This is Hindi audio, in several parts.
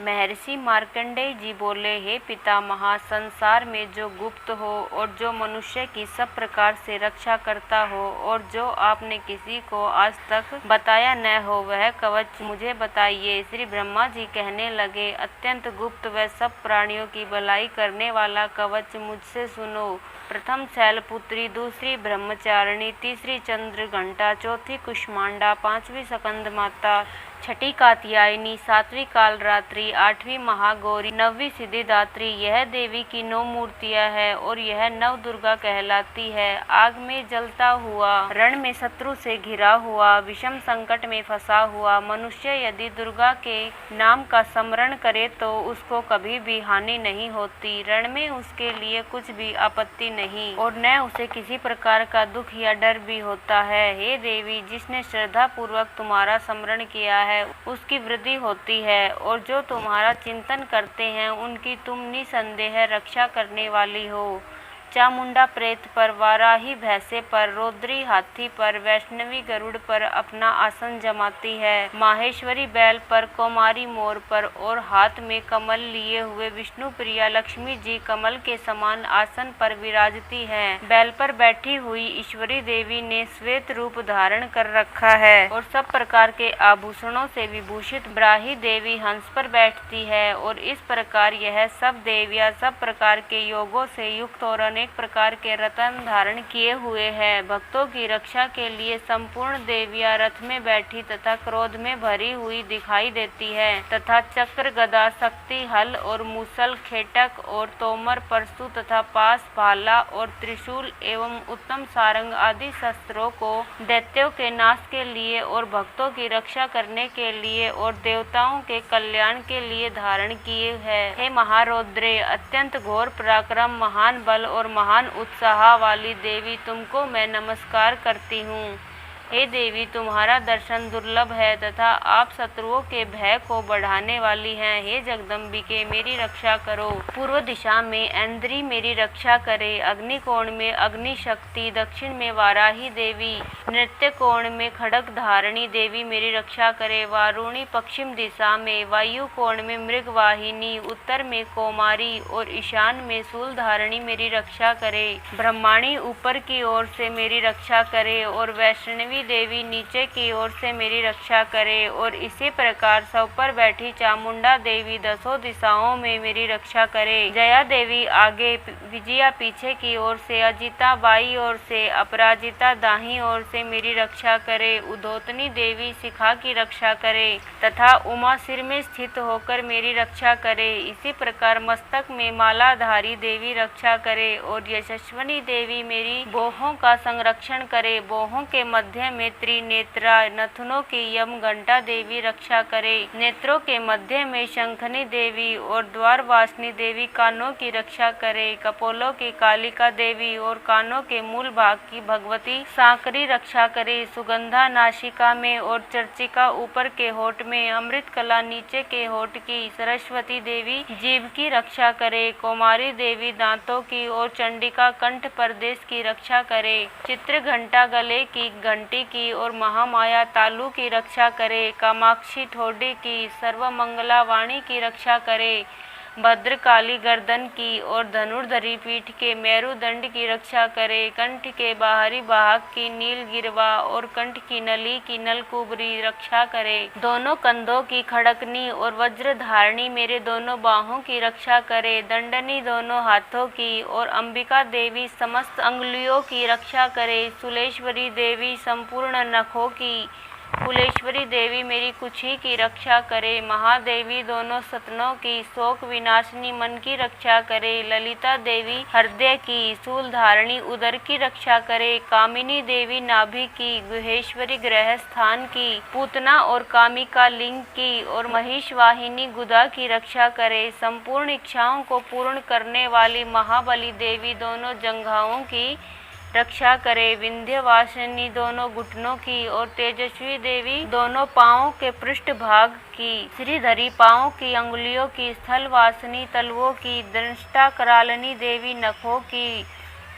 महर्षि मार्कंडेय जी बोले, हे पितामह, संसार में जो गुप्त हो और जो मनुष्य की सब प्रकार से रक्षा करता हो और जो आपने किसी को आज तक बताया न हो, वह कवच मुझे बताइए। श्री ब्रह्मा जी कहने लगे, अत्यंत गुप्त व सब प्राणियों की भलाई करने वाला कवच मुझसे सुनो। प्रथम शैलपुत्री, दूसरी ब्रह्मचारिणी, तीसरी चंद्र घंटा, चौथी कुष्मांडा, पांचवी स्कंद माता, छठी कात्यायनी, सातवीं कालरात्रि, आठवीं महागौरी, नौवीं सिद्धिदात्री। यह देवी की 9 मूर्तियां हैं और यह नव दुर्गा कहलाती है। आग में जलता हुआ, रण में शत्रु से घिरा हुआ, विषम संकट में फंसा हुआ मनुष्य यदि दुर्गा के नाम का स्मरण करे तो उसको कभी भी हानि नहीं होती। रण में उसके लिए कुछ भी आपत्ति नहीं और न उसे किसी प्रकार का दुख या डर भी होता है। हे देवी, जिसने श्रद्धा पूर्वक तुम्हारा स्मरण किया है उसकी वृद्धि होती है और जो तुम्हारा चिंतन करते हैं उनकी तुम निसंदेह रक्षा करने वाली हो। चामुंडा प्रेत पर, वाराही भैंसे पर, रौद्री हाथी पर, वैष्णवी गरुड़ पर अपना आसन जमाती है। माहेश्वरी बैल पर, कौमारी मोर पर और हाथ में कमल लिए हुए विष्णु प्रिया लक्ष्मी जी कमल के समान आसन पर विराजती हैं। बैल पर बैठी हुई ईश्वरी देवी ने श्वेत रूप धारण कर रखा है और सब प्रकार के आभूषणों से विभूषित ब्राही देवी हंस पर बैठती है और इस प्रकार यह सब देवियां सब प्रकार के योगों से युक्त और अनेक प्रकार के रत्न धारण किए हुए हैं। भक्तों की रक्षा के लिए संपूर्ण देवियां रथ में बैठी तथा क्रोध में भरी हुई दिखाई देती है तथा चक्र, गदा, शक्ति, हल और मूसल, खेटक और तोमर, परशु तथा पास, भाला और त्रिशूल एवं उत्तम सारंग आदि शस्त्रों को दैत्यों के नाश के लिए और भक्तों की रक्षा करने के लिए और देवताओं के कल्याण के लिए धारण किए है। हे महारौद्रे, अत्यंत घोर पराक्रम, महान बल और महान उत्साह वाली देवी, तुमको मैं नमस्कार करती हूँ। हे देवी, तुम्हारा दर्शन दुर्लभ है तथा आप शत्रुओं के भय को बढ़ाने वाली हैं। हे जगदम्बिके, मेरी रक्षा करो। पूर्व दिशा में ऐन्द्री मेरी रक्षा करे, अग्नि कोण में अग्नि शक्ति, दक्षिण में वाराही देवी, नृत्य कोण में खड्ग धारणी देवी मेरी रक्षा करे। वारुणी पश्चिम दिशा में, वायु कोण में मृगवाहिनी, उत्तर में कौमारी और ईशान में शूल धारणी मेरी रक्षा करे। ब्रह्माणी ऊपर की ओर से मेरी रक्षा करे और वैष्णवी देवी नीचे की ओर से मेरी रक्षा करे और इसी प्रकार सब पर बैठी चामुंडा देवी दसों दिशाओं में मेरी रक्षा करे। जया देवी आगे, विजया पीछे की ओर से, अजिता बाई ओर से, अपराजिता दाहिनी ओर से मेरी रक्षा करे। उद्योतनी देवी शिखा की रक्षा करे तथा उमा सिर में स्थित होकर मेरी रक्षा करे। इसी प्रकार मस्तक में मालाधारी देवी रक्षा करे और यशस्वनी देवी मेरी बोहों का संरक्षण करे। बोहों के मध्य में त्रिनेत्रा, नथनों की यम घंटा देवी रक्षा करे। नेत्रों के मध्य में शंखनी देवी और द्वारवासिनी देवी कानों की रक्षा करे। कपोलों की कालिका देवी और कानों के मूल भाग की भगवती सांकरी रक्षा करे। सुगंधा नासिका में और चर्चिका ऊपर के होठ में, अमृत कला नीचे के होठ की सरस्वती देवी जीभ की रक्षा करे। कौमारी देवी दांतों की और चंडिका कंठ प्रदेश की रक्षा करे। चित्र घंटा गले की घंटी की और महामाया तालु की रक्षा करे। कामाक्षी ठोडी की, सर्वमंगला वाणी की रक्षा करे। भद्रकाली गर्दन की और धनुर्धरी पीठ के मेरुदंड की रक्षा करे। कंठ के बाहरी भाग की नील गिरवा और कंठ की नली की नलकुबरी रक्षा करे। दोनों कंधों की खड़कनी और वज्र धारणी मेरे दोनों बाहों की रक्षा करे। दंडनी दोनों हाथों की और अंबिका देवी समस्त अंगुलियों की रक्षा करे। सुलेश्वरी देवी संपूर्ण नखों की, कुलेश्वरी देवी मेरी कुछी की रक्षा करे। महादेवी दोनों सतनों की, शोक विनाशिनी मन की रक्षा करे। ललिता देवी हृदय की, शूल धारणी उदर की रक्षा करे। कामिनी देवी नाभि की, गुहेश्वरी ग्रह स्थान की, पूतना और कामिका लिंग की और महिषवाहिनी गुदा की रक्षा करे। संपूर्ण इच्छाओं को पूर्ण करने वाली महाबली देवी दोनों जंघाओं की रक्षा करे। विंध्यवासिनी दोनों घुटनों की और तेजस्वी देवी दोनों पांवों के पृष्ठ भाग की, श्रीधरी पांवों की अंगुलियों की, स्थलवासिनी तलवों की, दंष्टा करालिनी देवी नखों की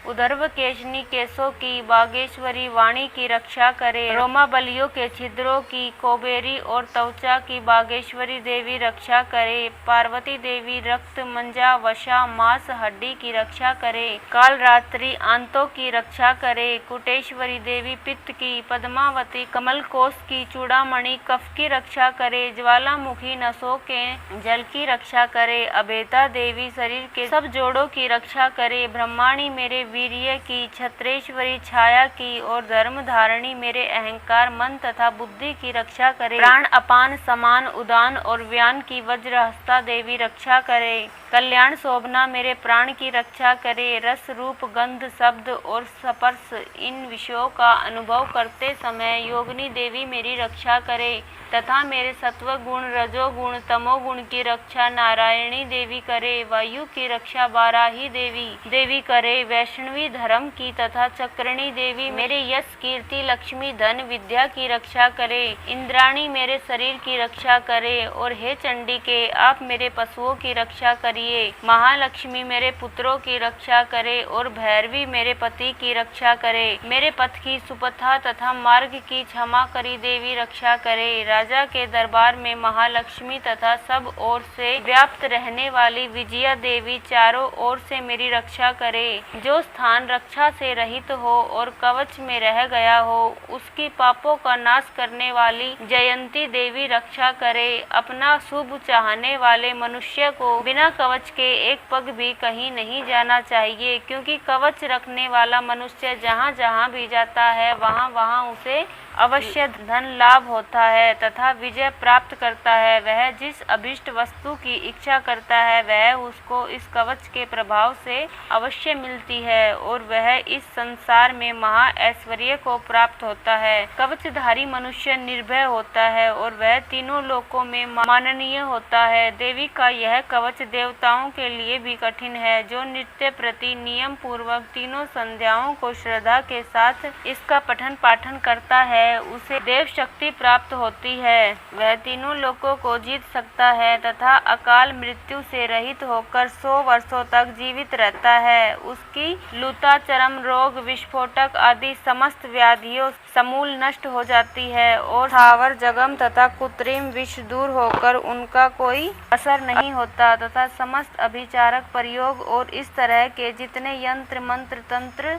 उदर्भ केशनी केशों की बागेश्वरी वाणी की रक्षा करे। रोमावलियों के छिद्रों की कोबेरी और त्वचा की बागेश्वरी देवी रक्षा करे। पार्वती देवी रक्त मंजा वशा मांस हड्डी की रक्षा करे। काल रात्रि आंतों की रक्षा करे। कुटेश्वरी देवी पित्त की, पद्मावती कमल कोष की चूड़ामणि कफ की रक्षा करे। ज्वालामुखी नसों के जल की रक्षा करे। अभेदा देवी शरीर के सब जोड़ों की रक्षा करे। ब्रह्माणी मेरे वीर्य की, छत्रेश्वरी छाया की और धर्म धारणी मेरे अहंकार मन तथा बुद्धि की रक्षा करे। प्राण अपान समान उदान और व्यान की वज्रहस्ता देवी रक्षा करे। कल्याण शोभना मेरे प्राण की रक्षा करे। रस रूप गंध शब्द और स्पर्श इन विषयों का अनुभव करते समय योगिनी देवी मेरी रक्षा करे तथा मेरे सत्व गुण रजोगुण तमोगुण की रक्षा नारायणी देवी करे। वायु की रक्षा वाराही देवी करे। वैष्णवी धर्म की तथा चक्रणी देवी मेरे यश कीर्ति लक्ष्मी धन विद्या की रक्षा करे। इंद्राणी मेरे शरीर की रक्षा करे और हे चंडी के आप मेरे पशुओं की रक्षा करिए। महालक्ष्मी मेरे पुत्रों की रक्षा करे और भैरवी मेरे पति की रक्षा करे। मेरे पथ की सुपथा तथा मार्ग की क्षमा करी देवी रक्षा करे। राजा के दरबार में महालक्ष्मी तथा सब ओर से व्याप्त रहने वाली विजया देवी चारों ओर से मेरी रक्षा करे। जो स्थान रक्षा से रहित हो और कवच में रह गया हो उसकी पापों का नाश करने वाली जयंती देवी रक्षा करे। अपना शुभ चाहने वाले मनुष्य को बिना कवच के एक पग भी कहीं नहीं जाना चाहिए, क्योंकि कवच रखने वाला मनुष्य जहाँ जहाँ भी जाता है वहाँ वहाँ उसे अवश्य धन लाभ होता है तथा विजय प्राप्त करता है। वह जिस अभिष्ट वस्तु की इच्छा करता है वह उसको इस कवच के प्रभाव से अवश्य मिलती है और वह इस संसार में महा ऐश्वर्य को प्राप्त होता है। कवचधारी मनुष्य निर्भय होता है और वह तीनों लोकों में माननीय होता है। देवी का यह कवच देवताओं के लिए भी कठिन है। जो नित्य प्रति नियम पूर्वक तीनों संध्याओं को श्रद्धा के साथ इसका पठन पाठन करता है उसे देव शक्ति प्राप्त होती है। वह तीनों लोकों को जीत सकता है तथा अकाल मृत्यु से रहित होकर 100 वर्षों तक जीवित रहता है। उसकी लूता चरम रोग विस्फोटक आदि समस्त व्याधियों समूल नष्ट हो जाती है और स्थावर जगम तथा कृत्रिम विष दूर होकर उनका कोई असर नहीं होता तथा समस्त अभिचारक प्रयोग और इस तरह के जितने यंत्र मंत्र तंत्र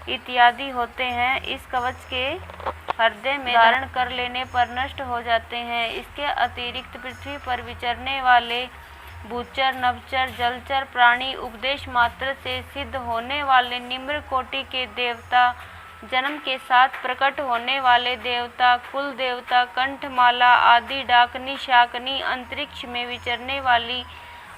इत्यादि होते हैं इस कवच के हृदय में धारण कर लेने पर नष्ट हो जाते हैं। इसके अतिरिक्त पृथ्वी पर विचरने वाले भूचर नभचर जलचर प्राणी उपदेश मात्र से सिद्ध होने वाले निम्न कोटि के देवता जन्म के साथ प्रकट होने वाले देवता कुल देवता कंठमाला आदि डाकनी शाकनी अंतरिक्ष में विचरने वाली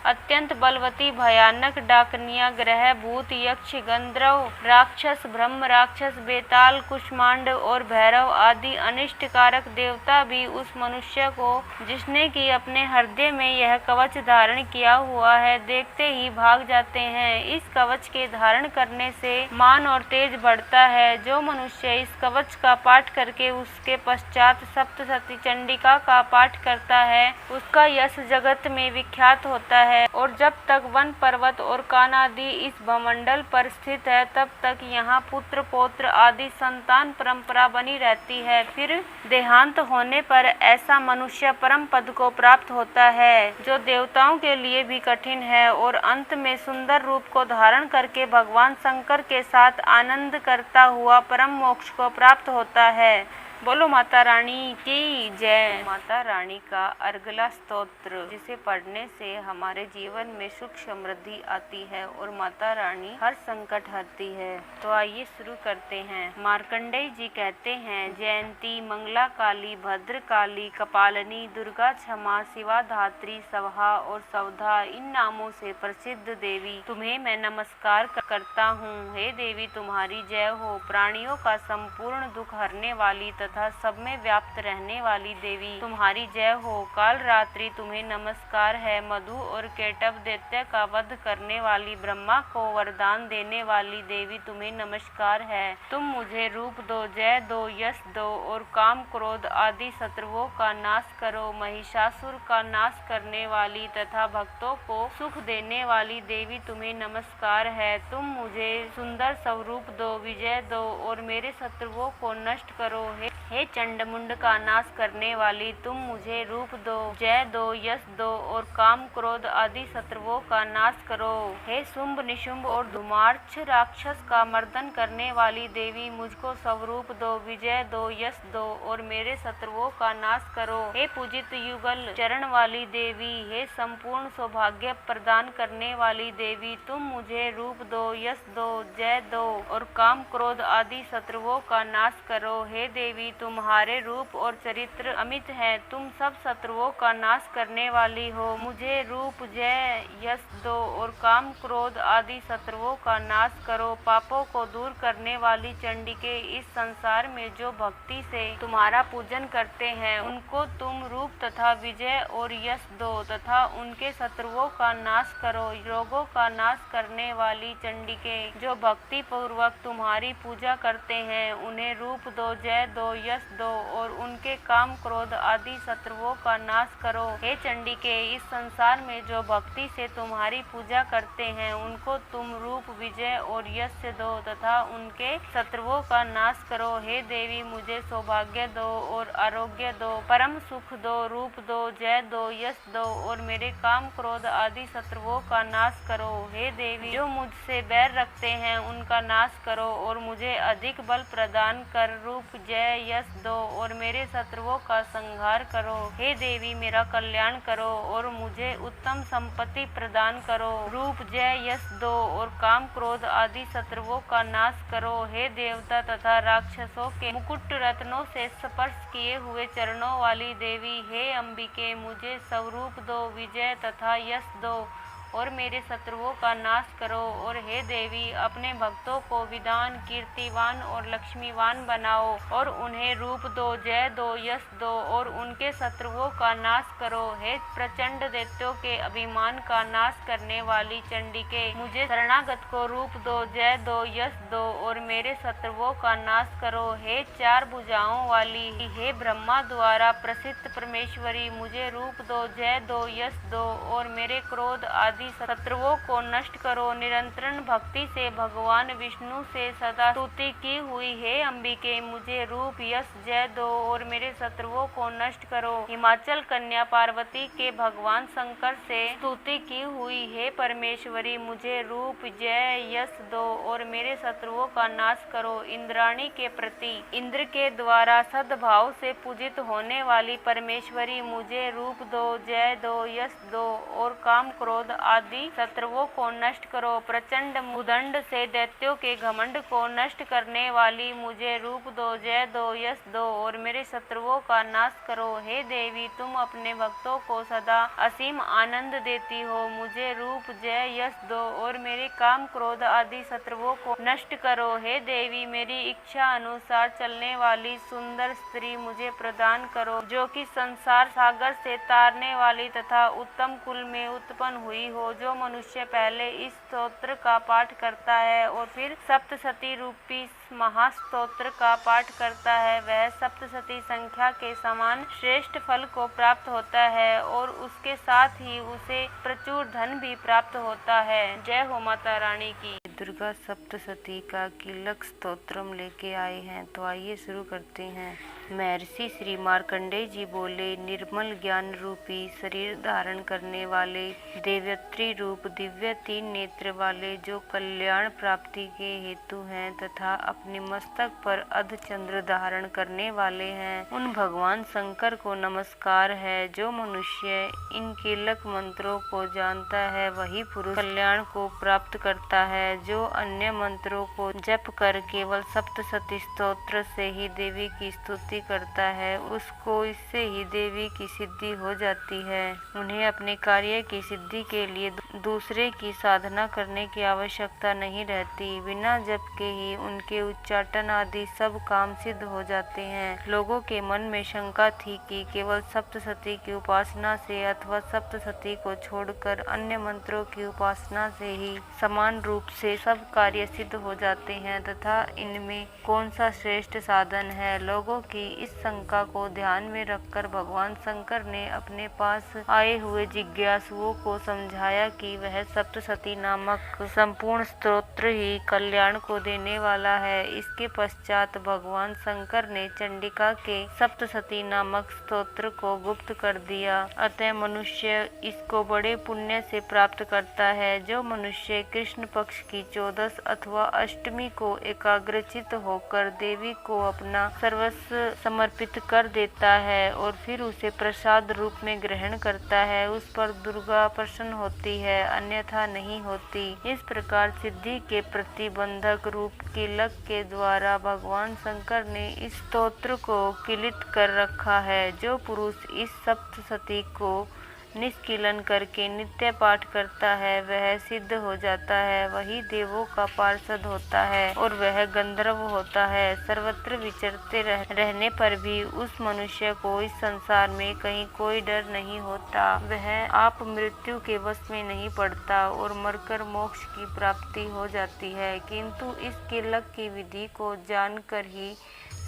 अत्यंत बलवती भयानक डाकनिया ग्रह भूत यक्ष गंधर्व राक्षस ब्रह्म राक्षस बेताल कुष्मांड और भैरव आदि अनिष्टकारक देवता भी उस मनुष्य को जिसने कि अपने हृदय में यह कवच धारण किया हुआ है देखते ही भाग जाते हैं। इस कवच के धारण करने से मान और तेज बढ़ता है। जो मनुष्य इस कवच का पाठ करके उसके पश्चात सप्तशती चंडिका का पाठ करता है उसका यश जगत में विख्यात होता है और जब तक वन पर्वत और कानादि इस भमंडल पर स्थित है तब तक यहाँ पुत्र पौत्र आदि संतान परंपरा बनी रहती है। फिर देहांत होने पर ऐसा मनुष्य परम पद को प्राप्त होता है जो देवताओं के लिए भी कठिन है और अंत में सुंदर रूप को धारण करके भगवान शंकर के साथ आनंद करता हुआ परम मोक्ष को प्राप्त होता है। बोलो माता रानी की जय। माता रानी का अर्गला स्तोत्र जिसे पढ़ने से हमारे जीवन में सुख समृद्धि आती है और माता रानी हर संकट हरती है। तो आइए शुरू करते हैं। मार्कंडेय जी कहते हैं, जयंती मंगला काली भद्र काली कपालिनी दुर्गा क्षमा शिवा धात्री सवहा और सवधा इन नामों से प्रसिद्ध देवी तुम्हें मैं नमस्कार करता हूँ। हे देवी तुम्हारी जय हो। प्राणियों का संपूर्ण दुख हरने वाली तथा सब में व्याप्त रहने वाली देवी तुम्हारी जय हो। काल रात्रि तुम्हें नमस्कार है। मधु और केटव दैत्य का वध करने वाली ब्रह्मा को वरदान देने वाली देवी तुम्हें नमस्कार है। तुम मुझे रूप दो, जय दो, यश दो और काम क्रोध आदि शत्रुओं का नाश करो। महिषासुर का नाश करने वाली तथा भक्तों को सुख देने वाली देवी तुम्हें नमस्कार है। तुम मुझे सुंदर स्वरूप दो, विजय दो और मेरे शत्रुओं को नष्ट करो। हे चंडमुंड का नाश करने वाली तुम मुझे रूप दो, जय दो, यश दो और काम क्रोध आदि शत्रुओं का नाश करो। हे शुंभ निशुंभ और धुमार्छ राक्षस का मर्दन करने वाली देवी मुझको स्वरूप दो, विजय दो, यश दो और मेरे शत्रुओं का नाश करो। हे पूजित युगल चरण वाली देवी, हे संपूर्ण सौभाग्य प्रदान करने वाली देवी तुम मुझे रूप दो, यश दो, जय दो और काम क्रोध आदि शत्रुओं का नाश करो। हे देवी तुम्हारे रूप और चरित्र अमित है, तुम सब शत्रुओं का नाश करने वाली हो। मुझे रूप, जय, यश दो और काम क्रोध आदि शत्रुओं का नाश करो। पापों को दूर करने वाली चंडिके, इस संसार में जो भक्ति से तुम्हारा पूजन करते हैं उनको तुम रूप तथा विजय और यश दो तथा उनके शत्रुओं का नाश करो। रोगों का नाश करने वाली चंडिके, जो भक्ति पूर्वक तुम्हारी पूजा करते हैं उन्हें रूप दो, जय दो, यश दो और उनके काम क्रोध आदि शत्रुओं का नाश करो। हे चंडिके, इस संसार में जो भक्ति से तुम्हारी पूजा करते हैं उनको तुम रूप, विजय और यश दो तथा उनके शत्रुओं का नाश करो। हे देवी मुझे सौभाग्य दो और आरोग्य दो, परम सुख दो, रूप दो, जय दो, यश दो और मेरे काम क्रोध आदि शत्रुओं का नाश करो। हे देवी जो मुझसे बैर रखते हैं उनका नाश करो और मुझे अधिक बल प्रदान कर रूप, जय, यश दो और मेरे शत्रुओं का संहार करो। हे देवी मेरा कल्याण करो और मुझे उत्तम संपत्ति प्रदान करो। रूप, जय, यश दो और काम क्रोध आदि शत्रुओं का नाश करो। हे देवता तथा राक्षसों के मुकुट रत्नों से स्पर्श किए हुए चरणों वाली देवी, हे अंबिके मुझे स्वरूप दो, विजय तथा यश दो और मेरे शत्रुओं का नाश करो। और हे देवी अपने भक्तों को विद्वान, कीर्तिवान और लक्ष्मीवान बनाओ और उन्हें रूप दो, जय दो, यश दो और उनके शत्रुओं का नाश करो। हे प्रचंड दैत्यों के अभिमान का नाश करने वाली चंडिके, मुझे शरणागत को रूप दो, जय दो, यश दो और मेरे शत्रुओं का नाश करो। हे चार भुजाओं वाली, हे ब्रह्मा द्वारा प्रसिद्ध परमेश्वरी, मुझे रूप दो, जय दो, यश दो और मेरे क्रोध आदि शत्रुओं को नष्ट करो। निरंतर भक्ति से भगवान विष्णु से सदा स्तुति की हुई हे अंबिके, मुझे रूप, यश, जय दो और मेरे शत्रुओं को नष्ट करो। हिमाचल कन्या पार्वती के भगवान शंकर से स्तुति की हुई हे परमेश्वरी, मुझे रूप, जय, यश दो और मेरे शत्रुओं का नाश करो। इंद्राणी के प्रति इंद्र के द्वारा सद्भाव से पूजित होने वाली परमेश्वरी, मुझे रूप दो, जय दो, यश दो और काम क्रोध आदि शत्रुओं को नष्ट करो। प्रचंड मुदंड से दैत्यों के घमंड को नष्ट करने वाली, मुझे रूप दो, जय दो, यश दो और मेरे शत्रुओं का नाश करो। हे देवी तुम अपने भक्तों को सदा असीम आनंद देती हो, मुझे रूप, जय, यश दो और मेरे काम क्रोध आदि शत्रुओं को नष्ट करो। हे देवी मेरी इच्छा अनुसार चलने वाली सुंदर स्त्री मुझे प्रदान करो, जो कि संसार सागर से तारने वाली तथा उत्तम कुल में उत्पन्न हुई हो। जो मनुष्य पहले इस स्तोत्र का पाठ करता है और फिर सप्तशती रूपी महास्तोत्र का पाठ करता है, वह सप्तशती संख्या के समान श्रेष्ठ फल को प्राप्त होता है और उसके साथ ही उसे प्रचुर धन भी प्राप्त होता है। जय हो माता रानी की। दुर्गा सप्तशती का कीलक स्तोत्रम लेके आए हैं, तो आइए शुरू करते हैं। महर्षि श्री मार्कंडेय जी बोले, निर्मल ज्ञान रूपी शरीर धारण करने वाले, देवत्री रूप दिव्य तीन नेत्र वाले, जो कल्याण प्राप्ति के हेतु हैं तथा अपने मस्तक पर अर्धचंद्र धारण करने वाले हैं, उन भगवान शंकर को नमस्कार है। जो मनुष्य इन कीलक मंत्रों को जानता है वही पुरुष कल्याण को प्राप्त करता है। जो अन्य मंत्रों को जप कर केवल सप्तशती स्तोत्र से ही देवी की स्तुति करता है, उसको इससे ही देवी की सिद्धि हो जाती है। उन्हें अपने कार्य की सिद्धि के लिए दूसरे की साधना करने की आवश्यकता नहीं रहती। बिना जप के ही उनके उच्चाटन आदि सब काम सिद्ध हो जाते हैं। लोगों के मन में शंका थी कि केवल सप्तशती की उपासना से अथवा सप्तशती को छोड़कर अन्य मंत्रों की उपासना से ही समान रूप से सब कार्य सिद्ध हो जाते हैं तथा इनमें कौन सा श्रेष्ठ साधन है। लोगों की इस शंका को ध्यान में रखकर भगवान शंकर ने अपने पास आए हुए जिज्ञासुओं को समझाया कि वह सप्तशती नामक संपूर्ण स्तोत्र ही कल्याण को देने वाला है। इसके पश्चात भगवान शंकर ने चंडिका के सप्तशती नामक स्तोत्र को गुप्त कर दिया। अतः मनुष्य इसको बड़े पुण्य से प्राप्त करता है। जो मनुष्य कृष्ण पक्ष की 14 अथवा अष्टमी को एकाग्रचित होकर देवी को अपना सर्वस्व समर्पित कर देता है और फिर उसे प्रसाद रूप में ग्रहण करता है, उस पर दुर्गा प्रसन्न होती है, अन्यथा नहीं होती। इस प्रकार सिद्धि के प्रतिबंधक रूप कीलक के द्वारा भगवान शंकर ने इस स्तोत्र को किलित कर रखा है। जो पुरुष इस सप्तशती को निष्कीलन करके नित्य पाठ करता है वह सिद्ध हो जाता है, वही देवों का पार्षद होता है और वह गंधर्व होता है। सर्वत्र विचरते रहने पर भी उस मनुष्य को इस संसार में कहीं कोई डर नहीं होता। वह आप मृत्यु के वश में नहीं पड़ता और मरकर मोक्ष की प्राप्ति हो जाती है। किंतु इस कीलक की विधि को जानकर ही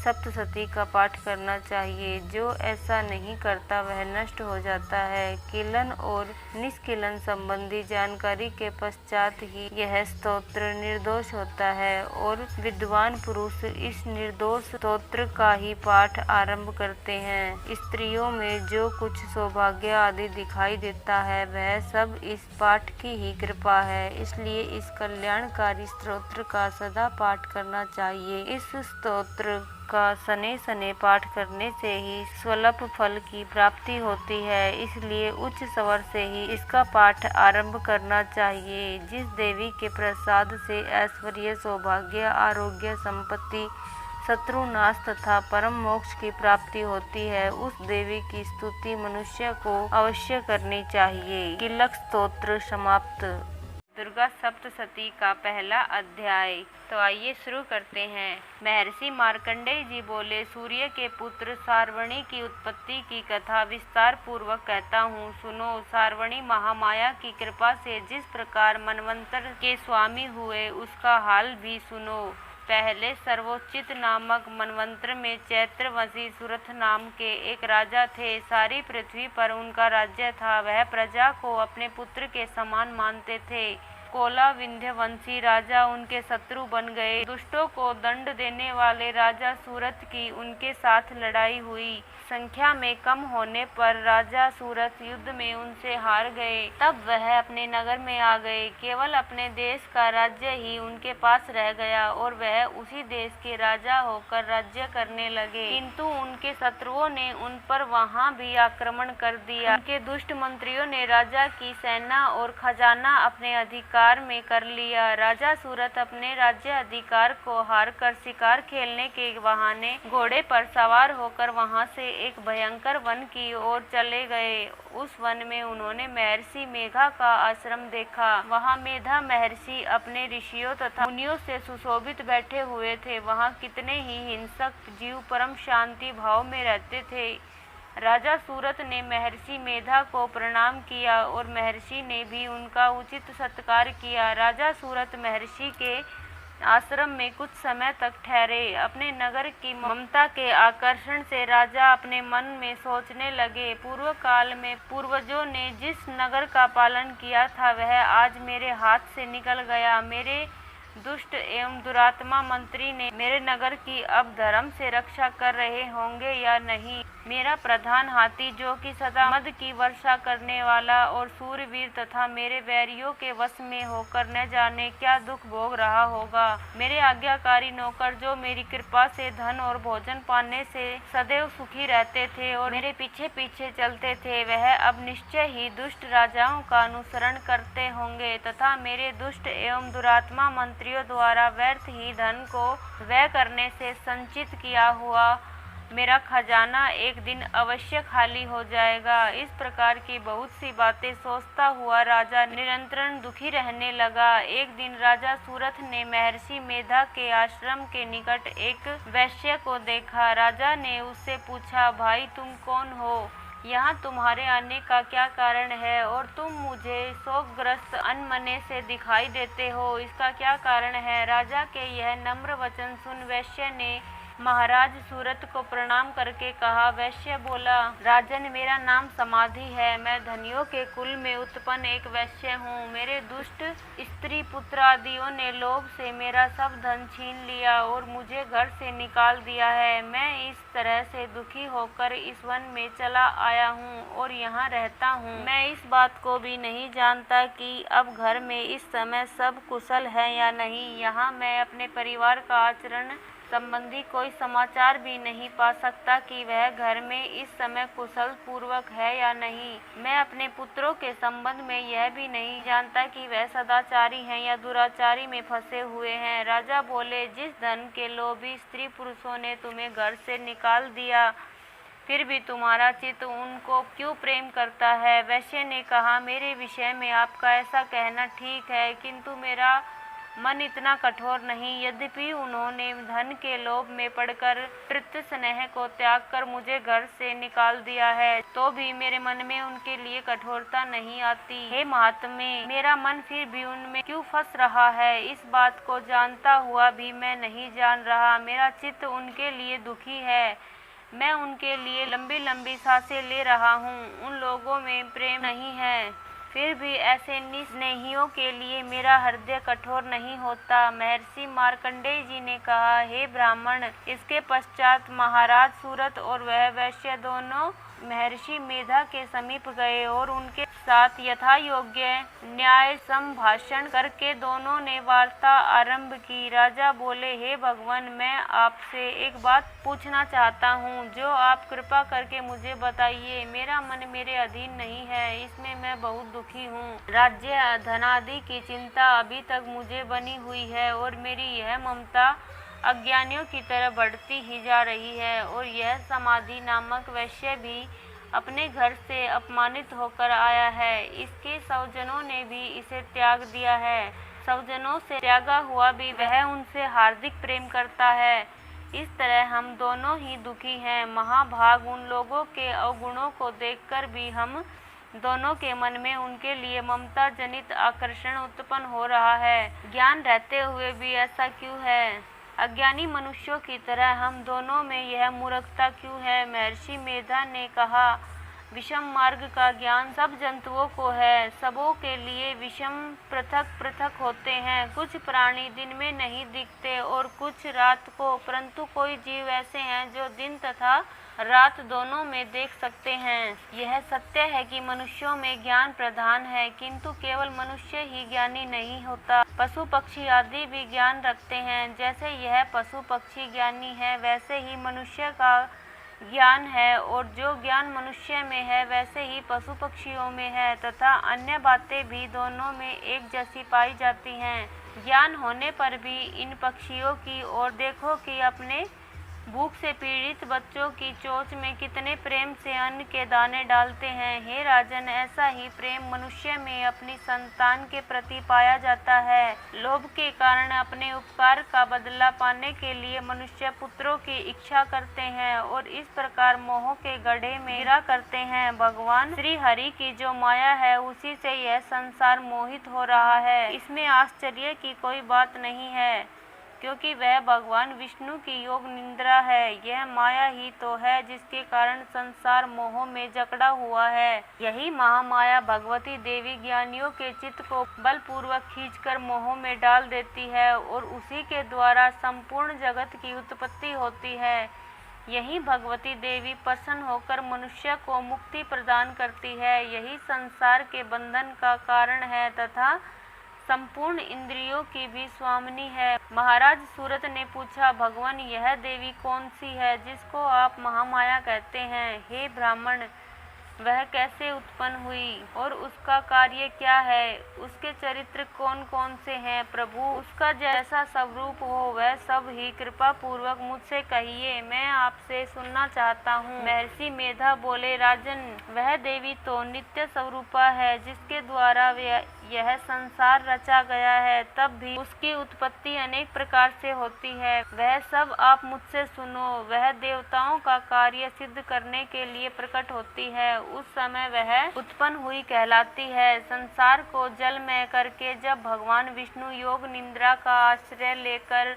सप्तशती का पाठ करना चाहिए। जो ऐसा नहीं करता वह नष्ट हो जाता है। कीलन और निष्कीलन संबंधी जानकारी के पश्चात ही यह स्तोत्र निर्दोष होता है और विद्वान पुरुष इस निर्दोष स्तोत्र का ही पाठ आरंभ करते हैं। स्त्रियों में जो कुछ सौभाग्य आदि दिखाई देता है वह सब इस पाठ की ही कृपा है। इसलिए इस कल्याणकारी स्तोत्र का सदा पाठ करना चाहिए। इस स्तोत्र का सने सने पाठ करने से ही स्वल्प फल की प्राप्ति होती है, इसलिए उच्च स्वर से ही इसका पाठ आरंभ करना चाहिए। जिस देवी के प्रसाद से ऐश्वर्य, सौभाग्य, आरोग्य, संपत्ति, शत्रुनाश तथा परम मोक्ष की प्राप्ति होती है, उस देवी की स्तुति मनुष्य को अवश्य करनी चाहिए। कीलक स्तोत्र समाप्त। दुर्गा सप्तशती का पहला अध्याय। तो आइए शुरू करते हैं। महर्षि मार्कंडेय जी बोले, सूर्य के पुत्र सार्वणी की उत्पत्ति की कथा विस्तार पूर्वक कहता हूँ, सुनो। सार्वणी महामाया की कृपा से जिस प्रकार मनवंतर के स्वामी हुए उसका हाल भी सुनो। पहले सर्वोचित नामक मनवंतर में चैत्रवंशी सुरथ नाम के एक राजा थे। सारी पृथ्वी पर उनका राज्य था। वह प्रजा को अपने पुत्र के समान मानते थे। कोला विंध्यवंशी राजा उनके शत्रु बन गए। दुष्टों को दंड देने वाले राजा सूरत की उनके साथ लड़ाई हुई। संख्या में कम होने पर राजा सूरत युद्ध में उनसे हार गए। तब वह अपने नगर में आ गए। केवल अपने देश का राज्य ही उनके पास रह गया और वह उसी देश के राजा होकर राज्य करने लगे। किंतु उनके शत्रुओं ने उन पर वहां भी आक्रमण कर दिया। उनके दुष्ट मंत्रियों ने राजा की सेना और खजाना अपने अधिकार में कर लिया। राजा सूरत अपने राज्य अधिकार को हार कर शिकार खेलने के बहाने घोड़े पर सवार होकर वहां से एक भयंकर वन की ओर चले गए। उस वन में उन्होंने महर्षि मेघा का आश्रम देखा। वहां मेधा महर्षि अपने ऋषियों तथा मुनियों से सुशोभित बैठे हुए थे। वहां कितने ही हिंसक जीव परम शांति भाव में रहते थे। राजा सूरत ने महर्षि मेधा को प्रणाम किया और महर्षि ने भी उनका उचित सत्कार किया। राजा सूरत महर्षि के आश्रम में कुछ समय तक ठहरे। अपने नगर की ममता के आकर्षण से राजा अपने मन में सोचने लगे, पूर्व काल में पूर्वजों ने जिस नगर का पालन किया था वह आज मेरे हाथ से निकल गया। मेरे दुष्ट एवं दुरात्मा मंत्री ने मेरे नगर की अब धर्म से रक्षा कर रहे होंगे या नहीं। मेरा प्रधान हाथी, जो कि सदा मद की वर्षा करने वाला और सूरवीर तथा मेरे वैरियों के वश में होकर न जाने क्या दुख भोग रहा होगा। मेरे आज्ञाकारी नौकर, जो मेरी कृपा से धन और भोजन पाने से सदैव सुखी रहते थे और मेरे पीछे पीछे चलते थे, वह अब निश्चय ही दुष्ट राजाओं का अनुसरण करते होंगे तथा मेरे दुष्ट एवं दुरात्मा मंत्रियों द्वारा व्यर्थ ही धन को व्यय करने से संचित किया हुआ मेरा खजाना एक दिन अवश्य खाली हो जाएगा। इस प्रकार की बहुत सी बातें सोचता हुआ राजा निरंतर दुखी रहने लगा। एक दिन राजा सूरथ ने महर्षि मेधा के आश्रम के निकट एक वैश्य को देखा। राजा ने उससे पूछा, भाई तुम कौन हो? यहाँ तुम्हारे आने का क्या कारण है और तुम मुझे शोकग्रस्त अनमने से दिखाई देते हो, इसका क्या कारण है? राजा के यह नम्र वचन सुन वैश्य ने महाराज सूरत को प्रणाम करके कहा। वैश्य बोला, राजन, मेरा नाम समाधि है। मैं धनियों के कुल में उत्पन्न एक वैश्य हूँ। मेरे दुष्ट स्त्री पुत्र आदियों ने लोभ से मेरा सब धन छीन लिया और मुझे घर से निकाल दिया है। मैं इस तरह से दुखी होकर इस वन में चला आया हूँ और यहाँ रहता हूँ। मैं इस बात को भी नहीं जानता कि अब घर में इस समय सब कुशल है या नहीं। यहाँ मैं अपने परिवार का आचरण संबंधी कोई समाचार भी नहीं पा सकता कि वह घर में इस समय कुशल पूर्वक है या नहीं। मैं अपने पुत्रों के संबंध में यह भी नहीं जानता कि वह सदाचारी हैं या दुराचारी में फंसे हुए हैं। राजा बोले, जिस धन के लोभी स्त्री पुरुषों ने तुम्हें घर से निकाल दिया, फिर भी तुम्हारा चित्त उनको क्यों प्रेम करता है? वैश्य ने कहा, मेरे विषय में आपका ऐसा कहना ठीक है, किंतु मेरा मन इतना कठोर नहीं। यद्यपि उन्होंने धन के लोभ में पड़कर पितृ स्नेह को त्याग कर मुझे घर से निकाल दिया है, तो भी मेरे मन में उनके लिए कठोरता नहीं आती। हे महात्मे, मेरा मन फिर भी उनमें क्यों फंस रहा है? इस बात को जानता हुआ भी मैं नहीं जान रहा। मेरा चित्त उनके लिए दुखी है। मैं उनके लिए लंबी लंबी सांसें ले रहा हूँ। उन लोगों में प्रेम नहीं है, फिर भी ऐसे निस्नेहियों के लिए मेरा हृदय कठोर नहीं होता। महर्षि मार्कंडेय जी ने कहा, हे ब्राह्मण, इसके पश्चात महाराज सूरत और वह वैश्य दोनों महर्षि मेधा के समीप गए और उनके साथ यथा योग्य न्याय संभाषण करके दोनों ने वार्ता आरंभ की। राजा बोले, हे भगवान, मैं आपसे एक बात पूछना चाहता हूँ, जो आप कृपा करके मुझे बताइए। मेरा मन मेरे अधीन नहीं है, इसमें मैं बहुत दुखी हूँ। राज्य धनादि की चिंता अभी तक मुझे बनी हुई है और मेरी यह ममता अज्ञानियों की तरह बढ़ती ही जा रही है। और यह समाधि नामक वैश्य भी अपने घर से अपमानित होकर आया है। इसके स्वजनों ने भी इसे त्याग दिया है। स्वजनों से त्यागा हुआ भी वह उनसे हार्दिक प्रेम करता है। इस तरह हम दोनों ही दुखी हैं। महाभाग, उन लोगों के अवगुणों को देखकर भी हम दोनों के मन में उनके लिए ममता जनित आकर्षण उत्पन्न हो रहा है। ज्ञान रहते हुए भी ऐसा क्यों है? अज्ञानी मनुष्यों की तरह हम दोनों में यह मूर्खता क्यों है? महर्षि मेधा ने कहा, विषम मार्ग का ज्ञान सब जंतुओं को है। सबों के लिए विषम पृथक पृथक होते हैं। कुछ प्राणी दिन में नहीं दिखते और कुछ रात को, परंतु कोई जीव ऐसे हैं जो दिन तथा रात दोनों में देख सकते हैं। यह सत्य है कि मनुष्यों में ज्ञान प्रधान है, किंतु केवल मनुष्य ही ज्ञानी नहीं होता। पशु पक्षी आदि भी ज्ञान रखते हैं। जैसे यह पशु पक्षी ज्ञानी है, वैसे ही मनुष्य का ज्ञान है, और जो ज्ञान मनुष्य में है वैसे ही पशु पक्षियों में है, तथा अन्य बातें भी दोनों में एक जैसी पाई जाती हैं। ज्ञान होने पर भी इन पक्षियों की ओर देखो कि अपने भूख से पीड़ित बच्चों की चोंच में कितने प्रेम से अन्न के दाने डालते हैं। हे राजन, ऐसा ही प्रेम मनुष्य में अपनी संतान के प्रति पाया जाता है। लोभ के कारण अपने उपकार का बदला पाने के लिए मनुष्य पुत्रों की इच्छा करते हैं और इस प्रकार मोह के गड्ढे में गिरा करते हैं। भगवान श्री हरि की जो माया है, उसी से यह संसार मोहित हो रहा है। इसमें आश्चर्य की कोई बात नहीं है, क्योंकि वह भगवान विष्णु की योग निद्रा है। यह माया ही तो है जिसके कारण संसार मोह में जकड़ा हुआ है। यही महामाया भगवती देवी ज्ञानियों के चित्त को बलपूर्वक खींचकर मोह में डाल देती है और उसी के द्वारा संपूर्ण जगत की उत्पत्ति होती है। यही भगवती देवी प्रसन्न होकर मनुष्य को मुक्ति प्रदान करती है। यही संसार के बंधन का कारण है तथा संपूर्ण इंद्रियों की भी स्वामिनी है। महाराज सूरत ने पूछा, भगवान यह देवी कौन सी है जिसको आप महामाया कहते हैं? हे ब्राह्मण, वह कैसे उत्पन्न हुई और उसका कार्य क्या है? उसके चरित्र कौन कौन से हैं? प्रभु, उसका जैसा स्वरूप हो वह सब ही कृपा पूर्वक मुझसे कहिए, मैं आपसे सुनना चाहता हूँ। महर्षि मेधा बोले, राजन, वह देवी तो नित्य स्वरूपा है जिसके द्वारा यह संसार रचा गया है। तब भी उसकी उत्पत्ति अनेक प्रकार से होती है, वह सब आप मुझसे सुनो। वह देवताओं का कार्य सिद्ध करने के लिए प्रकट होती है, उस समय वह उत्पन्न हुई कहलाती है। संसार को जलमय करके जब भगवान विष्णु योग निद्रा का आश्रय लेकर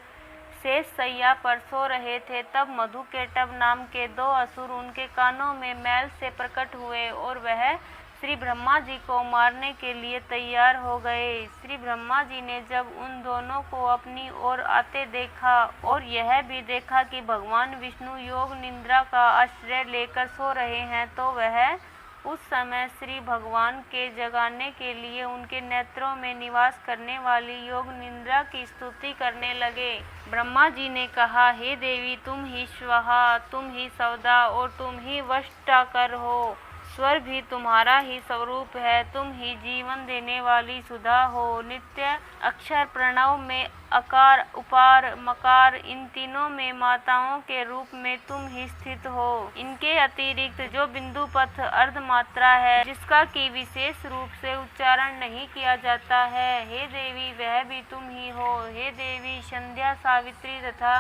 शेष सैया पर सो रहे थे, तब मधुकेटभ नाम के 2 असुर उनके कानों में मैल से प्रकट हुए और वह श्री ब्रह्मा जी को मारने के लिए तैयार हो गए। श्री ब्रह्मा जी ने जब उन दोनों को अपनी ओर आते देखा और यह भी देखा कि भगवान विष्णु योग निद्रा का आश्रय लेकर सो रहे हैं, तो वह उस समय श्री भगवान के जगाने के लिए उनके नेत्रों में निवास करने वाली योग निद्रा की स्तुति करने लगे। ब्रह्मा जी ने कहा, हे देवी, तुम ही स्वाहा, तुम ही सौदा और तुम ही वष्टाकर हो। स्वर भी तुम्हारा ही स्वरूप है, तुम ही जीवन देने वाली सुधा हो। नित्य अक्षर प्रणव में अकार, उपार, मकार, इन तीनों में माताओं के रूप में तुम ही स्थित हो। इनके अतिरिक्त जो बिंदु पथ अर्धमात्रा है, जिसका कि विशेष रूप से उच्चारण नहीं किया जाता है, हे देवी, वह भी तुम ही हो। हे देवी, संध्या, सावित्री तथा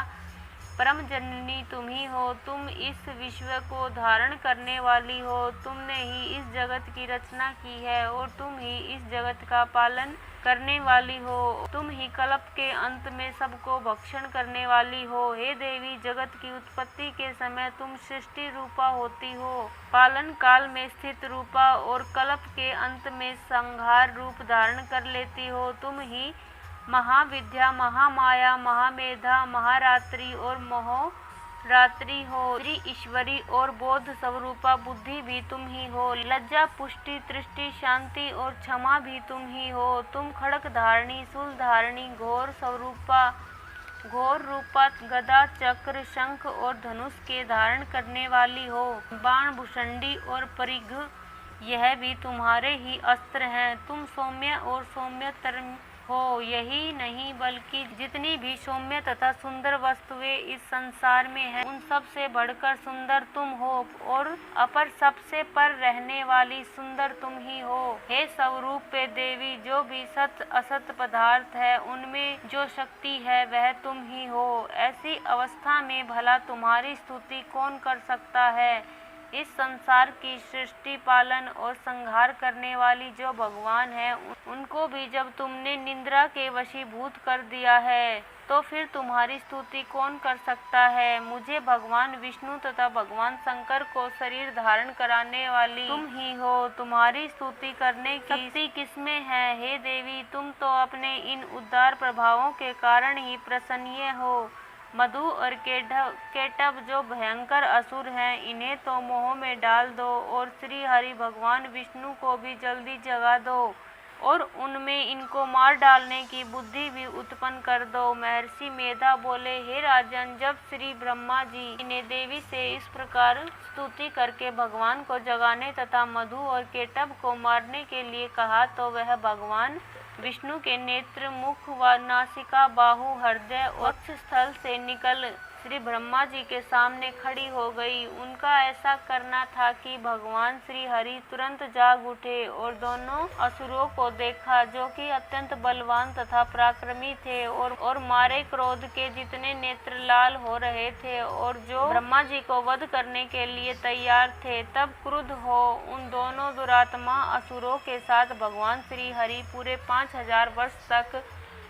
परम जननी तुम ही हो। तुम इस विश्व को धारण करने वाली हो। तुमने ही इस जगत की रचना की है और तुम ही इस जगत का पालन करने वाली हो। तुम ही कल्प के अंत में सबको भक्षण करने वाली हो। हे देवी, जगत की उत्पत्ति के समय तुम सृष्टि रूपा होती हो, पालन काल में स्थित रूपा और कल्प के अंत में संहार रूप धारण कर लेती हो। तुम ही महाविद्या, महामाया, महामेधा, महारात्रि और मोहरात्रि हो। श्री ईश्वरी और बोध स्वरूपा बुद्धि भी तुम ही हो। लज्जा, पुष्टि, तृष्टि, शांति और क्षमा भी तुम ही हो। तुम खड़ग धारणी, शूल धारणी, घोर स्वरूपा, घोर रूपा, गदा, चक्र, शंख और धनुष के धारण करने वाली हो। बाण, भुषंडी और परिघ, यह भी तुम्हारे ही अस्त्र हैं। तुम सौम्य और सौम्यतर हो। यही नहीं बल्कि जितनी भी सौम्य तथा सुंदर वस्तुएं इस संसार में हैं, उन सब से बढ़कर सुंदर तुम हो और अपर सबसे पर रहने वाली सुंदर तुम ही हो। हे स्वरूप देवी, जो भी सत असत पदार्थ है, उनमें जो शक्ति है वह तुम ही हो। ऐसी अवस्था में भला तुम्हारी स्तुति कौन कर सकता है? इस संसार की सृष्टि, पालन और संहार करने वाली जो भगवान है, उनको भी जब तुमने निद्रा के वशीभूत कर दिया है, तो फिर तुम्हारी स्तुति कौन कर सकता है? मुझे भगवान विष्णु तथा भगवान शंकर को शरीर धारण कराने वाली तुम ही हो। तुम्हारी स्तुति करने की शक्ति किसमें है? हे देवी, तुम तो अपने इन उदार प्रभावों के कारण ही प्रसन्नीय हो। मधु और केटभ जो भयंकर असुर हैं, इन्हें तो मोह में डाल दो और श्री हरि भगवान विष्णु को भी जल्दी जगा दो और उनमें इनको मार डालने की बुद्धि भी उत्पन्न कर दो। महर्षि मेधा बोले, हे राजन, जब श्री ब्रह्मा जी ने देवी से इस प्रकार स्तुति करके भगवान को जगाने तथा मधु और केटभ को मारने के लिए कहा, तो वह भगवान विष्णु के नेत्र, मुख व नासिका, बाहु, हृदय और वक्षस्थल से निकल श्री ब्रह्मा जी के सामने खड़ी हो गई। उनका ऐसा करना था कि भगवान श्री हरि तुरंत जाग उठे और दोनों असुरों को देखा, जो कि अत्यंत बलवान तथा पराक्रमी थे और मारे क्रोध के जितने नेत्र लाल हो रहे थे और जो ब्रह्मा जी को वध करने के लिए तैयार थे। तब क्रुद्ध हो उन दोनों दुरात्मा असुरों के साथ भगवान श्री हरि पूरे 5000 वर्ष तक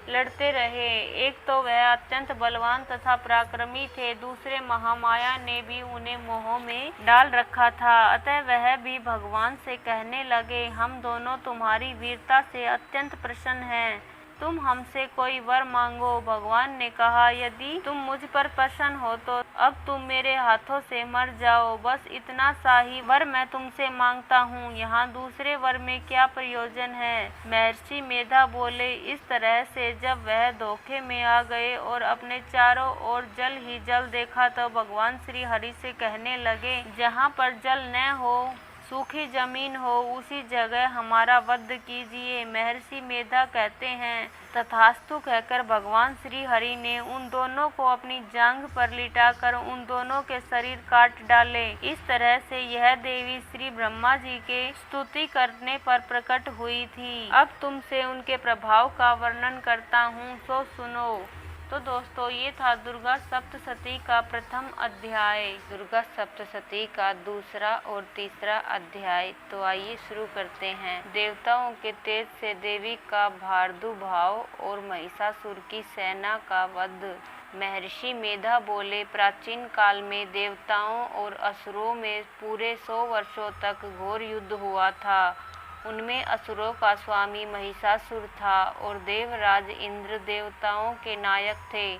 लड़ते रहे। एक तो वह अत्यंत बलवान तथा पराक्रमी थे, दूसरे महामाया ने भी उन्हें मोह में डाल रखा था। अतः वह भी भगवान से कहने लगे, हम दोनों तुम्हारी वीरता से अत्यंत प्रसन्न हैं। तुम हमसे कोई वर मांगो। भगवान ने कहा, यदि तुम मुझ पर प्रसन्न हो तो अब तुम मेरे हाथों से मर जाओ। बस इतना सा ही वर मैं तुमसे मांगता हूँ, यहाँ दूसरे वर में क्या प्रयोजन है। महर्षि मेधा बोले, इस तरह से जब वह धोखे में आ गए और अपने चारों ओर जल ही जल देखा तो भगवान श्री हरि से कहने लगे, जहाँ पर जल न हो, सूखी जमीन हो, उसी जगह हमारा वध कीजिए। महर्षि मेधा कहते हैं, तथास्तु कहकर भगवान श्री हरि ने उन दोनों को अपनी जांघ पर लिटाकर उन दोनों के शरीर काट डाले। इस तरह से यह देवी श्री ब्रह्मा जी के स्तुति करने पर प्रकट हुई थी। अब तुमसे उनके प्रभाव का वर्णन करता हूँ, सो सुनो। तो दोस्तों, ये था दुर्गा सप्तशती का प्रथम अध्याय, दुर्गा सप्तशती का दूसरा और तीसरा अध्याय। तो आइए शुरू करते हैं। देवताओं के तेज से देवी का भार्दुभाव और महिषासुर की सेना का वध। महर्षि मेधा बोले, प्राचीन काल में देवताओं और असुरों में पूरे 100 वर्षों तक घोर युद्ध हुआ था। उनमें असुरों का स्वामी महिषासुर था और देवराज इंद्र देवताओं के नायक थे।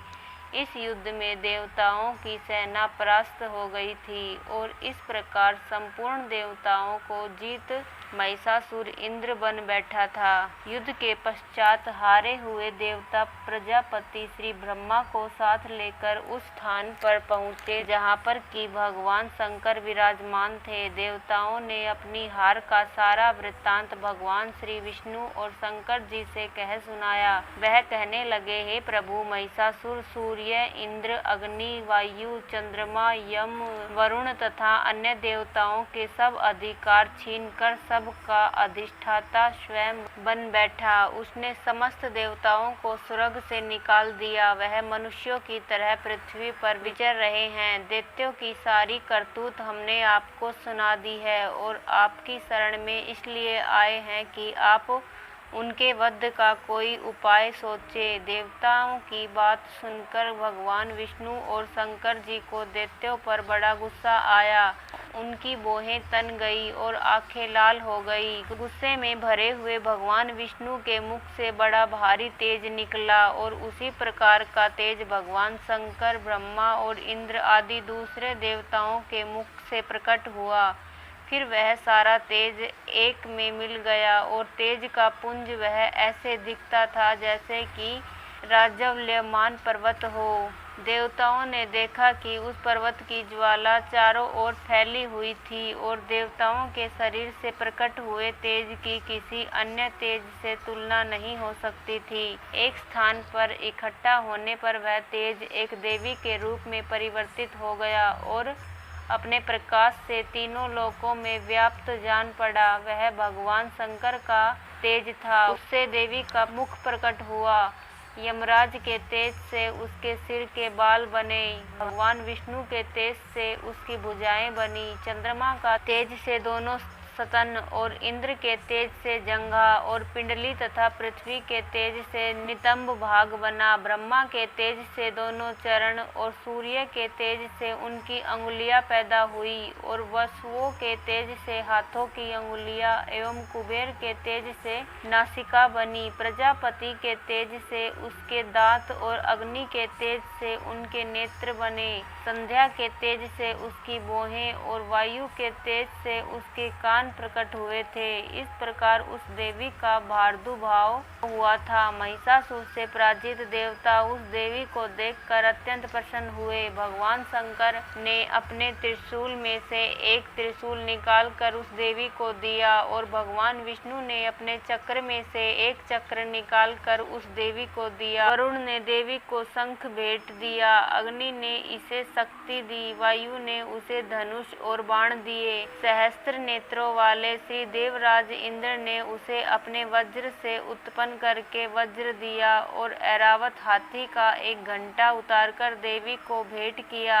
इस युद्ध में देवताओं की सेना परास्त हो गई थी और इस प्रकार संपूर्ण देवताओं को जीत महिषासुर इंद्र बन बैठा था। युद्ध के पश्चात हारे हुए देवता प्रजापति श्री ब्रह्मा को साथ लेकर उस स्थान पर पहुँचे जहाँ पर कि भगवान शंकर विराजमान थे। देवताओं ने अपनी हार का सारा वृत्तांत भगवान श्री विष्णु और शंकर जी से कह सुनाया। वह कहने लगे, हे प्रभु, महिषासुर सूर्य, इंद्र, अग्नि, वायु, चंद्रमा, यम, वरुण तथा अन्य देवताओं के सब अधिकार छीनकर सबका अधिष्ठाता स्वयं बन बैठा। उसने समस्त देवताओं को स्वर्ग से निकाल दिया। वह मनुष्यों की तरह पृथ्वी पर विचर रहे हैं। दैत्यों की सारी करतूत हमने आपको सुना दी है और आपकी शरण में इसलिए आए हैं कि आप उनके वध का कोई उपाय सोचे। देवताओं की बात सुनकर भगवान विष्णु और शंकर जी को दैत्यों पर बड़ा गुस्सा आया। उनकी भौहें तन गई और आंखें लाल हो गई। गुस्से में भरे हुए भगवान विष्णु के मुख से बड़ा भारी तेज निकला और उसी प्रकार का तेज भगवान शंकर, ब्रह्मा और इंद्र आदि दूसरे देवताओं के मुख से प्रकट हुआ। फिर वह सारा तेज एक में मिल गया और तेज का पुंज वह ऐसे दिखता था जैसे कि राजवल्यमान पर्वत हो। देवताओं ने देखा कि उस पर्वत की ज्वाला चारों ओर फैली हुई थी और देवताओं के शरीर से प्रकट हुए तेज की किसी अन्य तेज से तुलना नहीं हो सकती थी। एक स्थान पर इकट्ठा होने पर वह तेज एक देवी के रूप में परिवर्तित हो गया और अपने प्रकाश से तीनों लोकों में व्याप्त जान पड़ा। वह भगवान शंकर का तेज था। उससे देवी का मुख प्रकट हुआ। यमराज के तेज से उसके सिर के बाल बने। भगवान विष्णु के तेज से उसकी भुजाएं बनी। चंद्रमा का तेज से दोनों स्तन और इंद्र के तेज से जंघा और पिंडली तथा पृथ्वी के तेज से नितंब भाग बना। ब्रह्मा के तेज से दोनों चरण और सूर्य के तेज से उनकी अंगुलियां पैदा हुई और वसुओं के तेज से हाथों की अंगुलियां एवं कुबेर के तेज से नासिका बनी। प्रजापति के तेज से उसके दांत और अग्नि के तेज से उनके नेत्र बने। संध्या के तेज से उसकी भौहें और वायु के तेज से उसके कान प्रकट हुए थे। इस प्रकार उस देवी का भार्दुभाव हुआ था। महिषासुर से पराजित देवता उस देवी को देखकर अत्यंत प्रसन्न हुए। भगवान शंकर ने अपने त्रिशूल में से एक त्रिशूल निकालकर उस देवी को दिया और भगवान विष्णु ने अपने चक्र में से एक चक्र निकालकर उस देवी को दिया। वरुण ने देवी को शंख भेंट दिया। अग्नि ने इसे शक्ति दी। वायु ने उसे धनुष और बाण दिए। सहस्त्र नेत्रों वाले श्री देवराज इंद्र ने उसे अपने वज्र से उत्पन्न करके वज्र दिया और ऐरावत हाथी का एक घंटा उतारकर देवी को भेंट किया।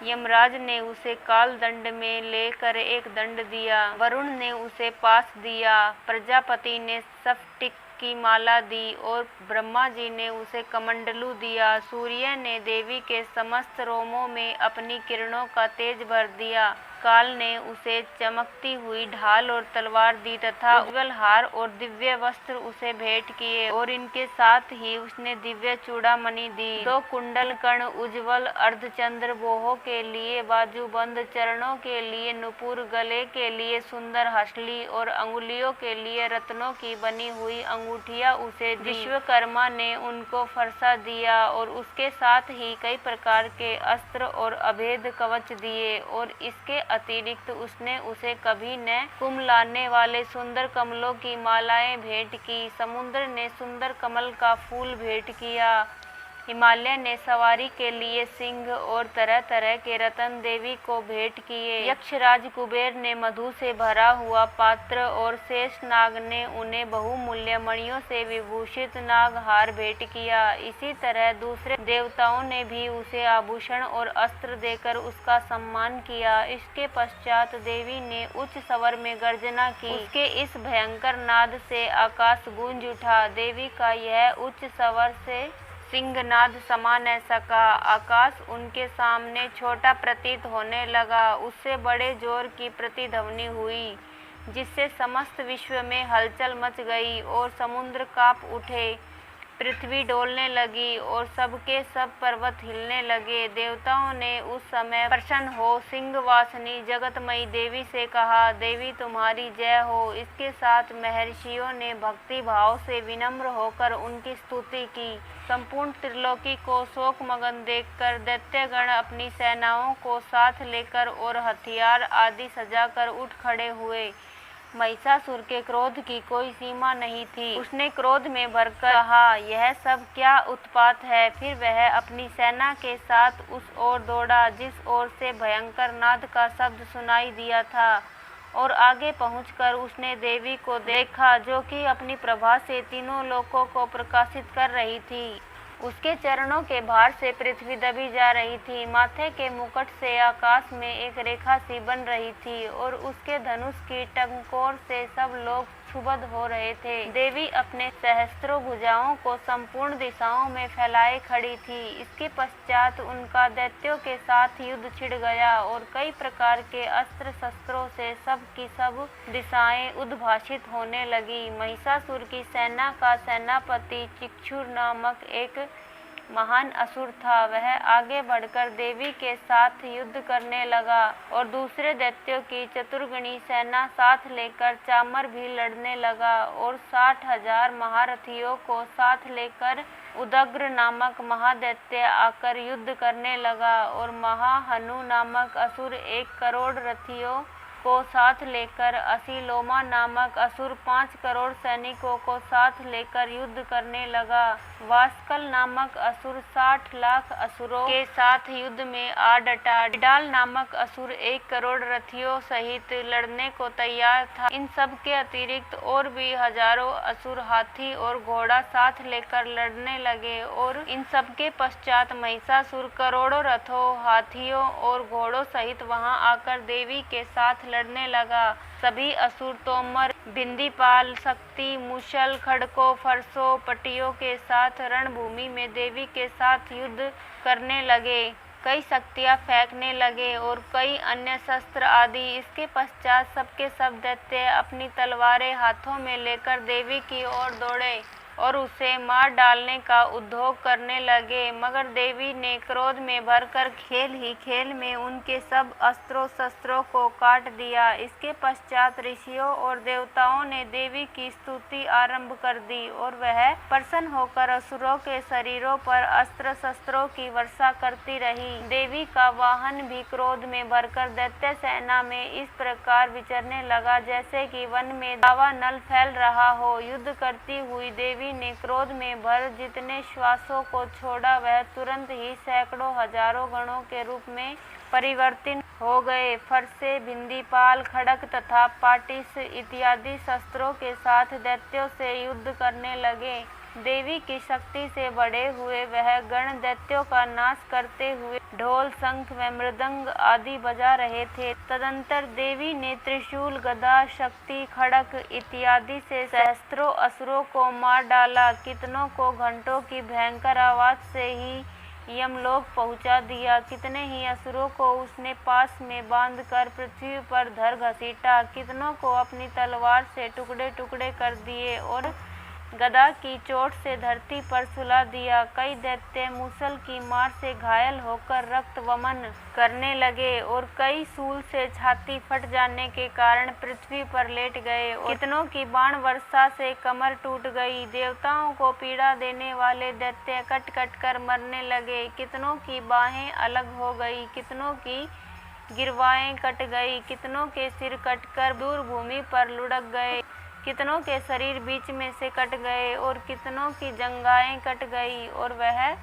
यमराज ने उसे काल दंड में लेकर एक दंड दिया। वरुण ने उसे पास दिया। प्रजापति ने स्फटिक की माला दी और ब्रह्मा जी ने उसे कमंडलू दिया। सूर्य ने देवी के समस्त रोमों में अपनी किरणों का तेज भर दिया। काल ने उसे चमकती हुई ढाल और तलवार दी तथा उज्ज्वल हार और दिव्य वस्त्र उसे भेंट किए और इनके साथ ही उसने दिव्य चूड़ामणि दी। 2 कुंडल कर्ण उज्ज्वल अर्धचंद्र बोहों के लिए बाजूबंद, चरणों के लिए नुपुर, गले के लिए सुंदर हसली और अंगुलियों के लिए रत्नों की बनी हुई अंगूठियां उसे दी। विश्वकर्मा ने उनको फरसा दिया और उसके साथ ही कई प्रकार के अस्त्र और अभेद कवच दिए और इसके अतिरिक्त उसने उसे कभी न कुम्हलाने वाले सुंदर कमलों की मालाएं भेंट की। समुद्र ने सुंदर कमल का फूल भेंट किया। हिमालय ने सवारी के लिए सिंह और तरह तरह के रतन देवी को भेंट किए। यक्षराज कुबेर ने मधु से भरा हुआ पात्र और शेषनाग ने उन्हें बहुमूल्य मणियों से विभूषित नागहार भेंट किया। इसी तरह दूसरे देवताओं ने भी उसे आभूषण और अस्त्र देकर उसका सम्मान किया। इसके पश्चात देवी ने उच्च स्वर में गर्जना की। उसके इस भयंकर नाद से आकाश गूंज उठा। देवी का यह उच्च स्वर से सिंहनाद समा न सका। आकाश उनके सामने छोटा प्रतीत होने लगा। उससे बड़े जोर की प्रतिध्वनि हुई जिससे समस्त विश्व में हलचल मच गई और समुद्र कांप उठे, पृथ्वी डोलने लगी और सबके सब पर्वत हिलने लगे। देवताओं ने उस समय प्रसन्न हो सिंहवासिनी जगतमयी देवी से कहा, देवी तुम्हारी जय हो। इसके साथ महर्षियों ने भक्ति भाव से विनम्र होकर उनकी स्तुति की। संपूर्ण त्रिलोकी को शोकमगन देखकर दैत्यगण अपनी सेनाओं को साथ लेकर और हथियार आदि सजाकर उठ खड़े हुए। महिषासुर के क्रोध की कोई सीमा नहीं थी। उसने क्रोध में भरकर कहा, यह सब क्या उत्पात है। फिर वह अपनी सेना के साथ उस ओर दौड़ा जिस ओर से भयंकर नाद का शब्द सुनाई दिया था और आगे पहुंचकर उसने देवी को देखा जो कि अपनी प्रभा से तीनों लोकों को प्रकाशित कर रही थी। उसके चरणों के भार से पृथ्वी दबी जा रही थी। माथे के मुकुट से आकाश में एक रेखा सी बन रही थी और उसके धनुष की टंकोर से सब लोग क्षुब्ध हो रहे थे। देवी अपने सहस्त्रों भुजाओं को संपूर्ण दिशाओं में फैलाए खड़ी थी। इसके पश्चात उनका दैत्यों के साथ युद्ध छिड़ गया और कई प्रकार के अस्त्र शस्त्रों से सब की सब दिशाएं उद्भासित होने लगी। महिषासुर की सेना का सेनापति चिक्षुर नामक एक महान असुर था। वह आगे बढ़कर देवी के साथ युद्ध करने लगा और दूसरे दैत्यों की चतुर्गणी सेना साथ लेकर चामर भी लड़ने लगा और 60,000 महारथियों को साथ लेकर उदग्र नामक महादैत्य आकर युद्ध करने लगा और महाहनु नामक असुर 1 करोड़ रथियों को साथ लेकर असीलोमा नामक असुर 5 करोड़ सैनिकों को साथ लेकर युद्ध करने लगा। वास्कल नामक असुर 60 लाख असुरों के साथ युद्ध में आ डटा। डिडाल नामक असुर 1 करोड़ रथियों सहित लड़ने को तैयार था। इन सब के अतिरिक्त और भी हजारों असुर हाथी और घोड़ा साथ लेकर लड़ने लगे और इन सब के पश्चात महिषासुर करोड़ों रथों, हाथियों और घोड़ों सहित वहां आकर देवी के साथ लड़ने लगा। सभी असुर तोमर, बिंदीपाल, शक्ति, मुशल, खड़कों, फरसों, पटियों के साथ रणभूमि में देवी के साथ युद्ध करने लगे। कई शक्तियां फेंकने लगे और कई अन्य शस्त्र आदि। इसके पश्चात सबके सब दैत्य अपनी तलवारें हाथों में लेकर देवी की ओर दौड़े और उसे मार डालने का उद्योग करने लगे, मगर देवी ने क्रोध में भरकर खेल ही खेल में उनके सब अस्त्रों शस्त्रों को काट दिया। इसके पश्चात ऋषियों और देवताओं ने देवी की स्तुति आरंभ कर दी और वह प्रसन्न होकर असुरों के शरीरों पर अस्त्र शस्त्रों की वर्षा करती रही। देवी का वाहन भी क्रोध में भरकर दैत्य सेना में इस प्रकार विचरने लगा जैसे कि वन में दावानल फैल रहा हो। युद्ध करती हुई देवी ने क्रोध में भर जितने श्वासों को छोड़ा वह तुरंत ही सैकड़ों हजारों गणों के रूप में परिवर्तित हो गए। फरसे, बिंदीपाल, खड़क तथा पाटिस इत्यादि शस्त्रों के साथ दैत्यों से युद्ध करने लगे। देवी की शक्ति से बढ़े हुए वह गण दैत्यों का नाश करते हुए ढोल, शंख व मृदंग आदि बजा रहे थे। तदंतर देवी ने त्रिशूल, गदा, शक्ति, खड़क इत्यादि से सहस्त्रों असुरों को मार डाला। कितनों को घंटों की भयंकर आवाज से ही यमलोक पहुंचा दिया। कितने ही असुरों को उसने पास में बांधकर पृथ्वी पर धर घसीटा, कितनों को अपनी तलवार से टुकड़े टुकड़े कर दिए और गदा की चोट से धरती पर सुला दिया। कई दैत्य मूसल की मार से घायल होकर रक्त वमन करने लगे और कई सूल से छाती फट जाने के कारण पृथ्वी पर लेट गए और कितनों की बाण वर्षा से कमर टूट गई। देवताओं को पीड़ा देने वाले दैत्य कट कट कर मरने लगे। कितनों की बाहें अलग हो गई, कितनों की गिरवाएं कट गई, कितनों के सिर कटकर दूर भूमि पर लुढ़क गए, कितनों के शरीर बीच में से कट गए और कितनों की जंघाएं कट गई और वह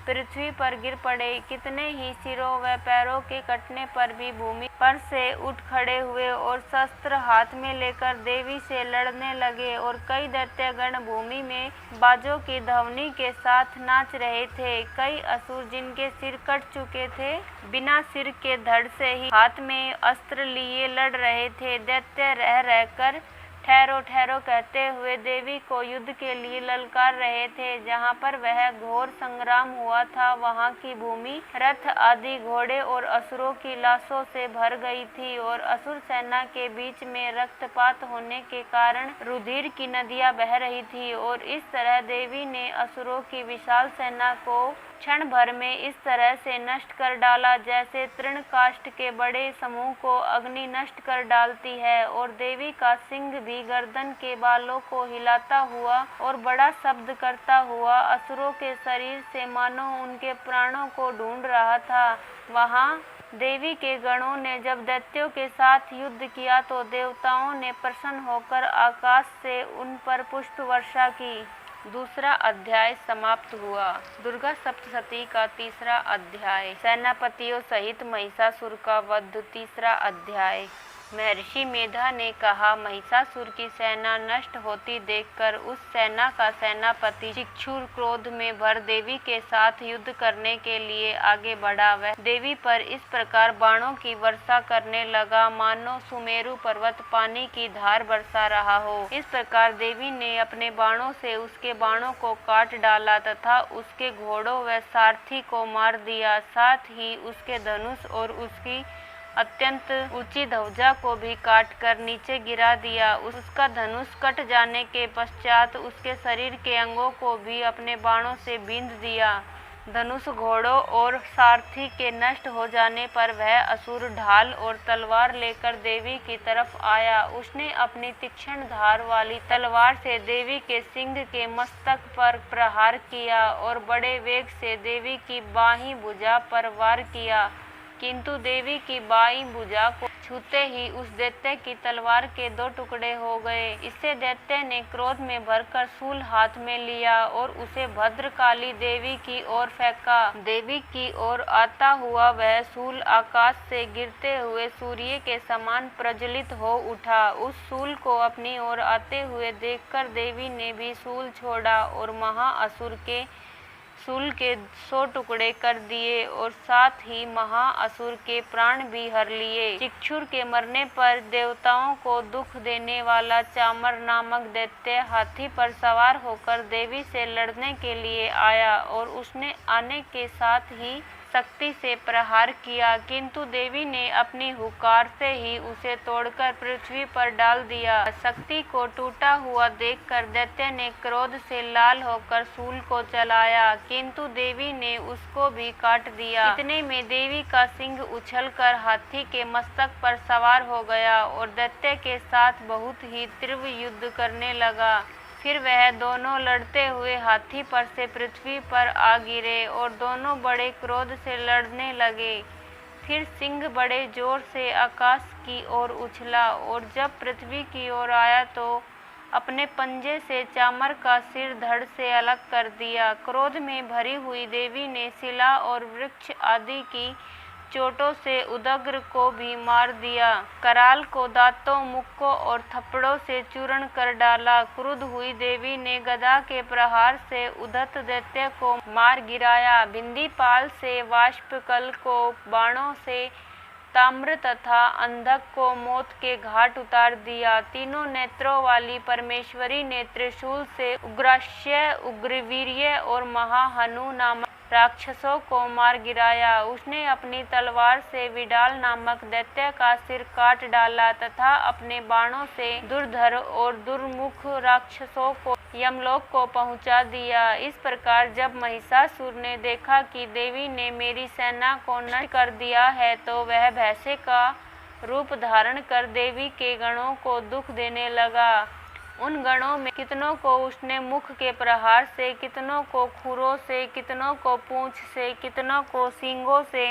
पृथ्वी पर गिर पड़े। कितने ही सिरों व पैरों के कटने पर भी भूमि पर से उठ खड़े हुए और शस्त्र हाथ में लेकर देवी से लड़ने लगे और कई दैत्यगण भूमि में बाजों की ध्वनि के साथ नाच रहे थे। कई असुर जिनके सिर कट चुके थे बिना सिर के धड़ से ही हाथ में अस्त्र लिए लड़ रहे थे। दैत्य रह रहकर ठहरो ठहरो कहते हुए देवी को युद्ध के लिए ललकार रहे थे। जहाँ पर वह घोर संग्राम हुआ था वहाँ की भूमि रथ आदि घोड़े और असुरों की लाशों से भर गई थी और असुर सेना के बीच में रक्तपात होने के कारण रुधिर की नदियाँ बह रही थी और इस तरह देवी ने असुरों की विशाल सेना को क्षण भर में इस तरह से नष्ट कर डाला जैसे तृणकाष्ठ के बड़े समूह को अग्नि नष्ट कर डालती है। और देवी का सिंह भी गर्दन के बालों को हिलाता हुआ और बड़ा शब्द करता हुआ असुरों के शरीर से मानो उनके प्राणों को ढूंढ रहा था। वहाँ देवी के गणों ने जब दैत्यों के साथ युद्ध किया तो देवताओं ने प्रसन्न होकर आकाश से उन पर पुष्प वर्षा की। दूसरा अध्याय समाप्त हुआ। दुर्गा सप्तशती का तीसरा अध्याय। सेनापतियों सहित महिषासुर का वध। तीसरा अध्याय। महर्षि मेधा ने कहा, महिषासुर की सेना नष्ट होती देखकर उस सेना का सेनापति चिक्षुर क्रोध में भर देवी के साथ युद्ध करने के लिए आगे बढ़ा। वह देवी पर इस प्रकार बाणों की वर्षा करने लगा मानो सुमेरु पर्वत पानी की धार बरसा रहा हो। इस प्रकार देवी ने अपने बाणों से उसके बाणों को काट डाला तथा उसके घोड़ों व सारथी को मार दिया। साथ ही उसके धनुष और उसकी अत्यंत ऊंची ध्वजा को भी काटकर नीचे गिरा दिया। उसका धनुष कट जाने के पश्चात उसके शरीर के अंगों को भी अपने बाणों से बींध दिया। धनुष, घोड़ों और सारथी के नष्ट हो जाने पर वह असुर ढाल और तलवार लेकर देवी की तरफ आया। उसने अपनी तीक्ष्ण धार वाली तलवार से देवी के सिंह के मस्तक पर प्रहार किया और बड़े वेग से देवी की बाईं भुजा पर वार किया, किंतु देवी की बाईं भुजा को छूते ही उस दैत्य की तलवार के दो टुकड़े हो गए। इससे दैत्य ने क्रोध में भरकर शूल हाथ में लिया और उसे भद्रकाली देवी की ओर फेंका। देवी की ओर आता हुआ वह शूल आकाश से गिरते हुए सूर्य के समान प्रज्वलित हो उठा। उस शूल को अपनी ओर आते हुए देखकर देवी ने भी शूल छोड़ा और महाअसुर के शूल के 100 टुकड़े कर दिए और साथ ही महाअसुर के प्राण भी हर लिए। चिक्षुर के मरने पर देवताओं को दुख देने वाला चामर नामक दैत्य हाथी पर सवार होकर देवी से लड़ने के लिए आया और उसने आने के साथ ही शक्ति से प्रहार किया, किंतु देवी ने अपनी हुकार से ही उसे तोड़कर पृथ्वी पर डाल दिया। शक्ति को टूटा हुआ देखकर दैत्य ने क्रोध से लाल होकर शूल को चलाया, किंतु देवी ने उसको भी काट दिया। इतने में देवी का सिंह उछलकर हाथी के मस्तक पर सवार हो गया और दैत्य के साथ बहुत ही तीव्र युद्ध करने लगा। फिर वह दोनों लड़ते हुए हाथी पर से पृथ्वी पर आ गिरे और दोनों बड़े क्रोध से लड़ने लगे। फिर सिंह बड़े जोर से आकाश की ओर उछला और जब पृथ्वी की ओर आया तो अपने पंजे से चामर का सिर धड़ से अलग कर दिया। क्रोध में भरी हुई देवी ने शिला और वृक्ष आदि की चोटों से उदग्र को भी मार दिया। कराल को दांतों, मुक्कों और थप्पड़ों से चूर्ण कर डाला। क्रुद्ध हुई देवी ने गदा के प्रहार से उद्धत दैत्य को मार गिराया। बिंदीपाल से वाष्पकल को बाणों से, ताम्र तथा अंधक को मौत के घाट उतार दिया। तीनों नेत्रों वाली परमेश्वरी ने त्रिशूल से उग्राश्य, उग्रवीर्य और महाहनु नामक राक्षसों को मार गिराया। उसने अपनी तलवार से विडाल नामक दैत्य का सिर काट डाला तथा अपने बाणों से दुर्धर और दुर्मुख राक्षसों को यमलोक को पहुंचा दिया। इस प्रकार जब महिषासुर ने देखा कि देवी ने मेरी सेना को नष्ट कर दिया है तो वह भैंसे का रूप धारण कर देवी के गणों को दुख देने लगा। उन गणों में कितनों को उसने मुख के प्रहार से, कितनों को खुरों से, कितनों को पूंछ से, कितनों को सींगों से,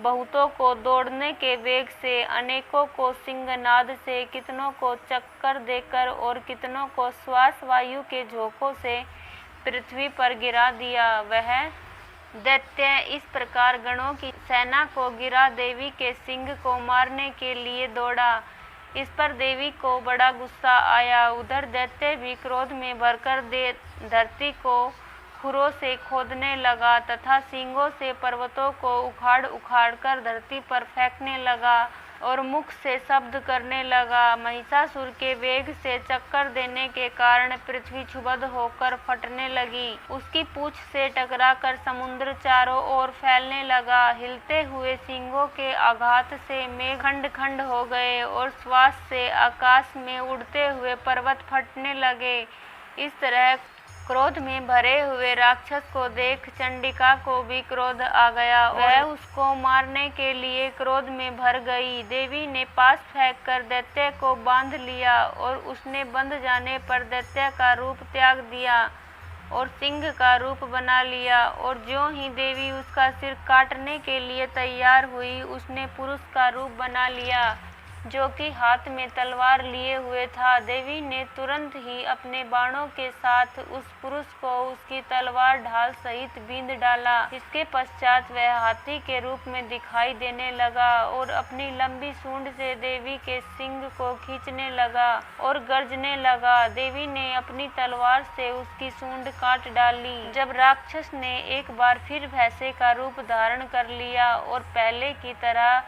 बहुतों को दौड़ने के वेग से, अनेकों को सिंहनाद से, कितनों को चक्कर देकर और कितनों को श्वास वायु के झोंकों से पृथ्वी पर गिरा दिया। वह दैत्य इस प्रकार गणों की सेना को गिरा देवी के सिंह को मारने के लिए दौड़ा। इस पर देवी को बड़ा गुस्सा आया। उधर दैत्य भी क्रोध में भरकर धरती को खुरों से खोदने लगा तथा सींगों से पर्वतों को उखाड़ उखाड़ कर धरती पर फेंकने लगा और मुख से शब्द करने लगा। महिषासुर के वेग से चक्कर देने के कारण पृथ्वी क्षुब्ध होकर फटने लगी। उसकी पूंछ से टकराकर समुद्र चारों ओर फैलने लगा। हिलते हुए सींगों के आघात से मेघ खंड खंड हो गए और श्वास से आकाश में उड़ते हुए पर्वत फटने लगे। इस तरह क्रोध में भरे हुए राक्षस को देख चंडिका को भी क्रोध आ गया। वह उसको मारने के लिए क्रोध में भर गई। देवी ने पास फेंककर दैत्य को बांध लिया और उसने बंध जाने पर दैत्य का रूप त्याग दिया और सिंह का रूप बना लिया। और ज्यों ही देवी उसका सिर काटने के लिए तैयार हुई, उसने पुरुष का रूप बना लिया जो कि हाथ में तलवार लिए हुए था। देवी ने तुरंत ही अपने बाणों के साथ उस पुरुष को उसकी तलवार ढाल सहित बींध डाला। इसके पश्चात वह हाथी के रूप में दिखाई देने लगा और अपनी लंबी सूंड से देवी के सिंग को खींचने लगा और गर्जने लगा। देवी ने अपनी तलवार से उसकी सूंड काट डाली। जब राक्षस ने एक बार फिर भैंसे का रूप धारण कर लिया और पहले की तरह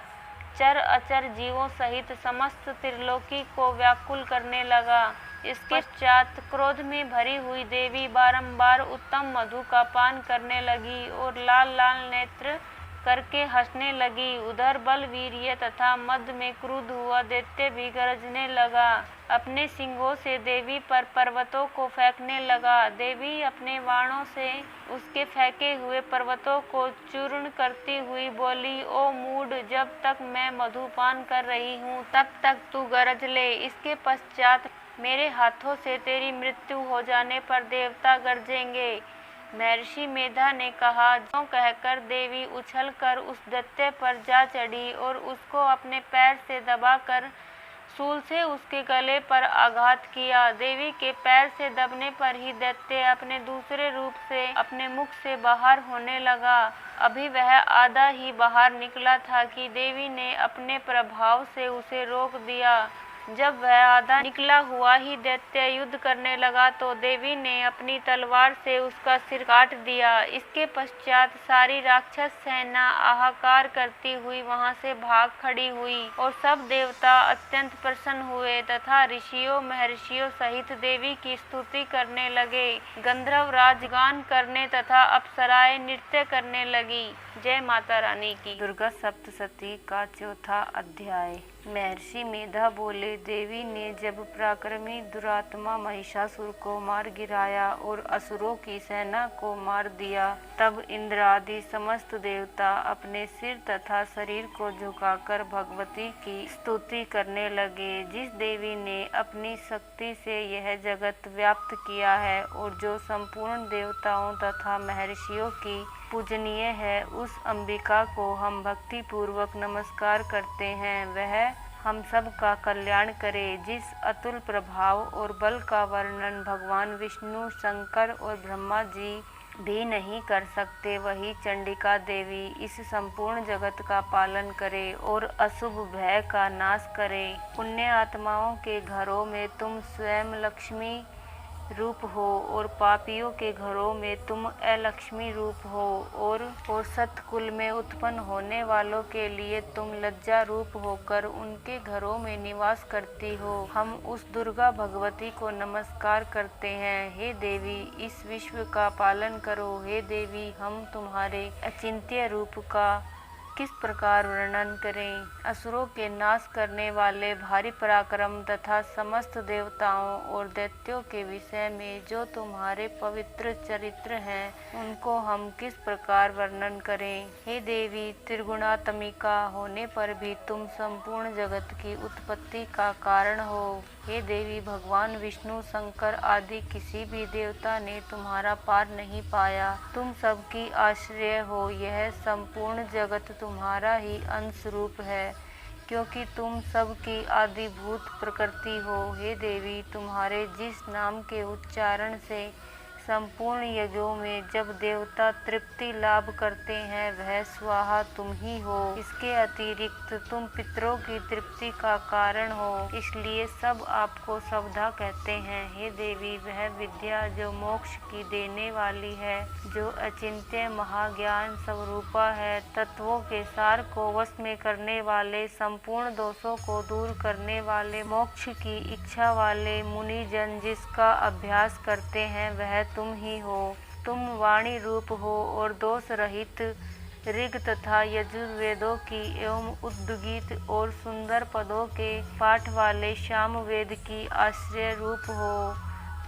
चर अचर जीवों सहित समस्त त्रिलोकी को व्याकुल करने लगा। इसके पश्चात क्रोध में भरी हुई देवी बारंबार उत्तम मधु का पान करने लगी और लाल लाल नेत्र करके हंसने लगी। उधर बलवीर्य तथा मद में क्रुद्ध हुआ दैत्य भी गरजने लगा। अपने सिंगों से देवी पर पर्वतों को फेंकने लगा। देवी अपने बाणों से उसके फेंके हुए पर्वतों को चूर्ण करती हुई बोली, ओ मूढ़, जब तक मैं मधुपान कर रही हूँ तब तक तू गरज ले। इसके पश्चात मेरे हाथों से तेरी मृत्यु हो जाने पर देवता गरजेंगे। महर्षि मेधा ने कहा। जो कहकर देवी उछलकर उस दैत्य पर जा चढ़ी और उसको अपने पैर से दबाकर शूल से उसके गले पर आघात किया। देवी के पैर से दबने पर ही दैत्य अपने दूसरे रूप से अपने मुख से बाहर होने लगा। अभी वह आधा ही बाहर निकला था कि देवी ने अपने प्रभाव से उसे रोक दिया। जब वह आधा निकला हुआ ही दैत्य युद्ध करने लगा तो देवी ने अपनी तलवार से उसका सिर काट दिया। इसके पश्चात सारी राक्षस सेना हाहाकार करती हुई वहां से भाग खड़ी हुई और सब देवता अत्यंत प्रसन्न हुए तथा ऋषियों महर्षियों सहित देवी की स्तुति करने लगे। गंधर्व राज गान करने तथा अप्सराएं नृत्य करने लगी। जय माता रानी की। दुर्गा सप्तशती का चौथा अध्याय। महर्षि मेधा बोले, देवी ने जब पराक्रमी दुरात्मा महिषासुर को मार गिराया और असुरों की सेना को मार दिया, तब इंद्र आदि समस्त देवता अपने सिर तथा शरीर को झुकाकर भगवती की स्तुति करने लगे। जिस देवी ने अपनी शक्ति से यह जगत व्याप्त किया है और जो संपूर्ण देवताओं तथा महर्षियों की पूजनीय है, उस अंबिका को हम भक्ति पूर्वक नमस्कार करते हैं। वह हम सब का कल्याण करे। जिस अतुल प्रभाव और बल का वर्णन भगवान विष्णु, शंकर और ब्रह्मा जी भी नहीं कर सकते, वही चंडिका देवी इस संपूर्ण जगत का पालन करे और अशुभ भय का नाश करे। पुण्य आत्माओं के घरों में तुम स्वयं लक्ष्मी रूप हो और पापियों के घरों में तुम अलक्ष्मी रूप हो और सतकुल में उत्पन्न होने वालों के लिए तुम लज्जा रूप होकर उनके घरों में निवास करती हो। हम उस दुर्गा भगवती को नमस्कार करते हैं। हे देवी, इस विश्व का पालन करो। हे देवी, हम तुम्हारे अचिंत्य रूप का किस प्रकार वर्णन करें। असुरों के नाश करने वाले भारी पराक्रम तथा समस्त देवताओं और दैत्यों के विषय में जो तुम्हारे पवित्र चरित्र हैं, उनको हम किस प्रकार वर्णन करें। हे देवी, त्रिगुणात्मिका होने पर भी तुम संपूर्ण जगत की उत्पत्ति का कारण हो। हे देवी, भगवान विष्णु, शंकर आदि किसी भी देवता ने तुम्हारा पार नहीं पाया। तुम सबकी आश्रय हो। यह संपूर्ण जगत तुम्हारा ही अंश रूप है, क्योंकि तुम सबकी आदिभूत प्रकृति हो। हे देवी, तुम्हारे जिस नाम के उच्चारण से संपूर्ण यज्ञों में जब देवता तृप्ति लाभ करते हैं, वह स्वाहा तुम ही हो। इसके अतिरिक्त तुम पितरों की तृप्ति का कारण हो, इसलिए सब आपको सवधा कहते हैं। हे देवी, वह विद्या जो मोक्ष की देने वाली है, जो अचिंत्य महाज्ञान स्वरूपा है, तत्वों के सार को वश में करने वाले, संपूर्ण दोषों को दूर करने वाले, मोक्ष की इच्छा वाले मुनि जन जिसका अभ्यास करते हैं, वह तुम ही हो। तुम वाणी रूप हो और दोष रहित ऋग तथा यजुर्वेदों की एवं उद्गीत और सुंदर पदों के पाठ वाले साम वेद की आश्रय रूप हो।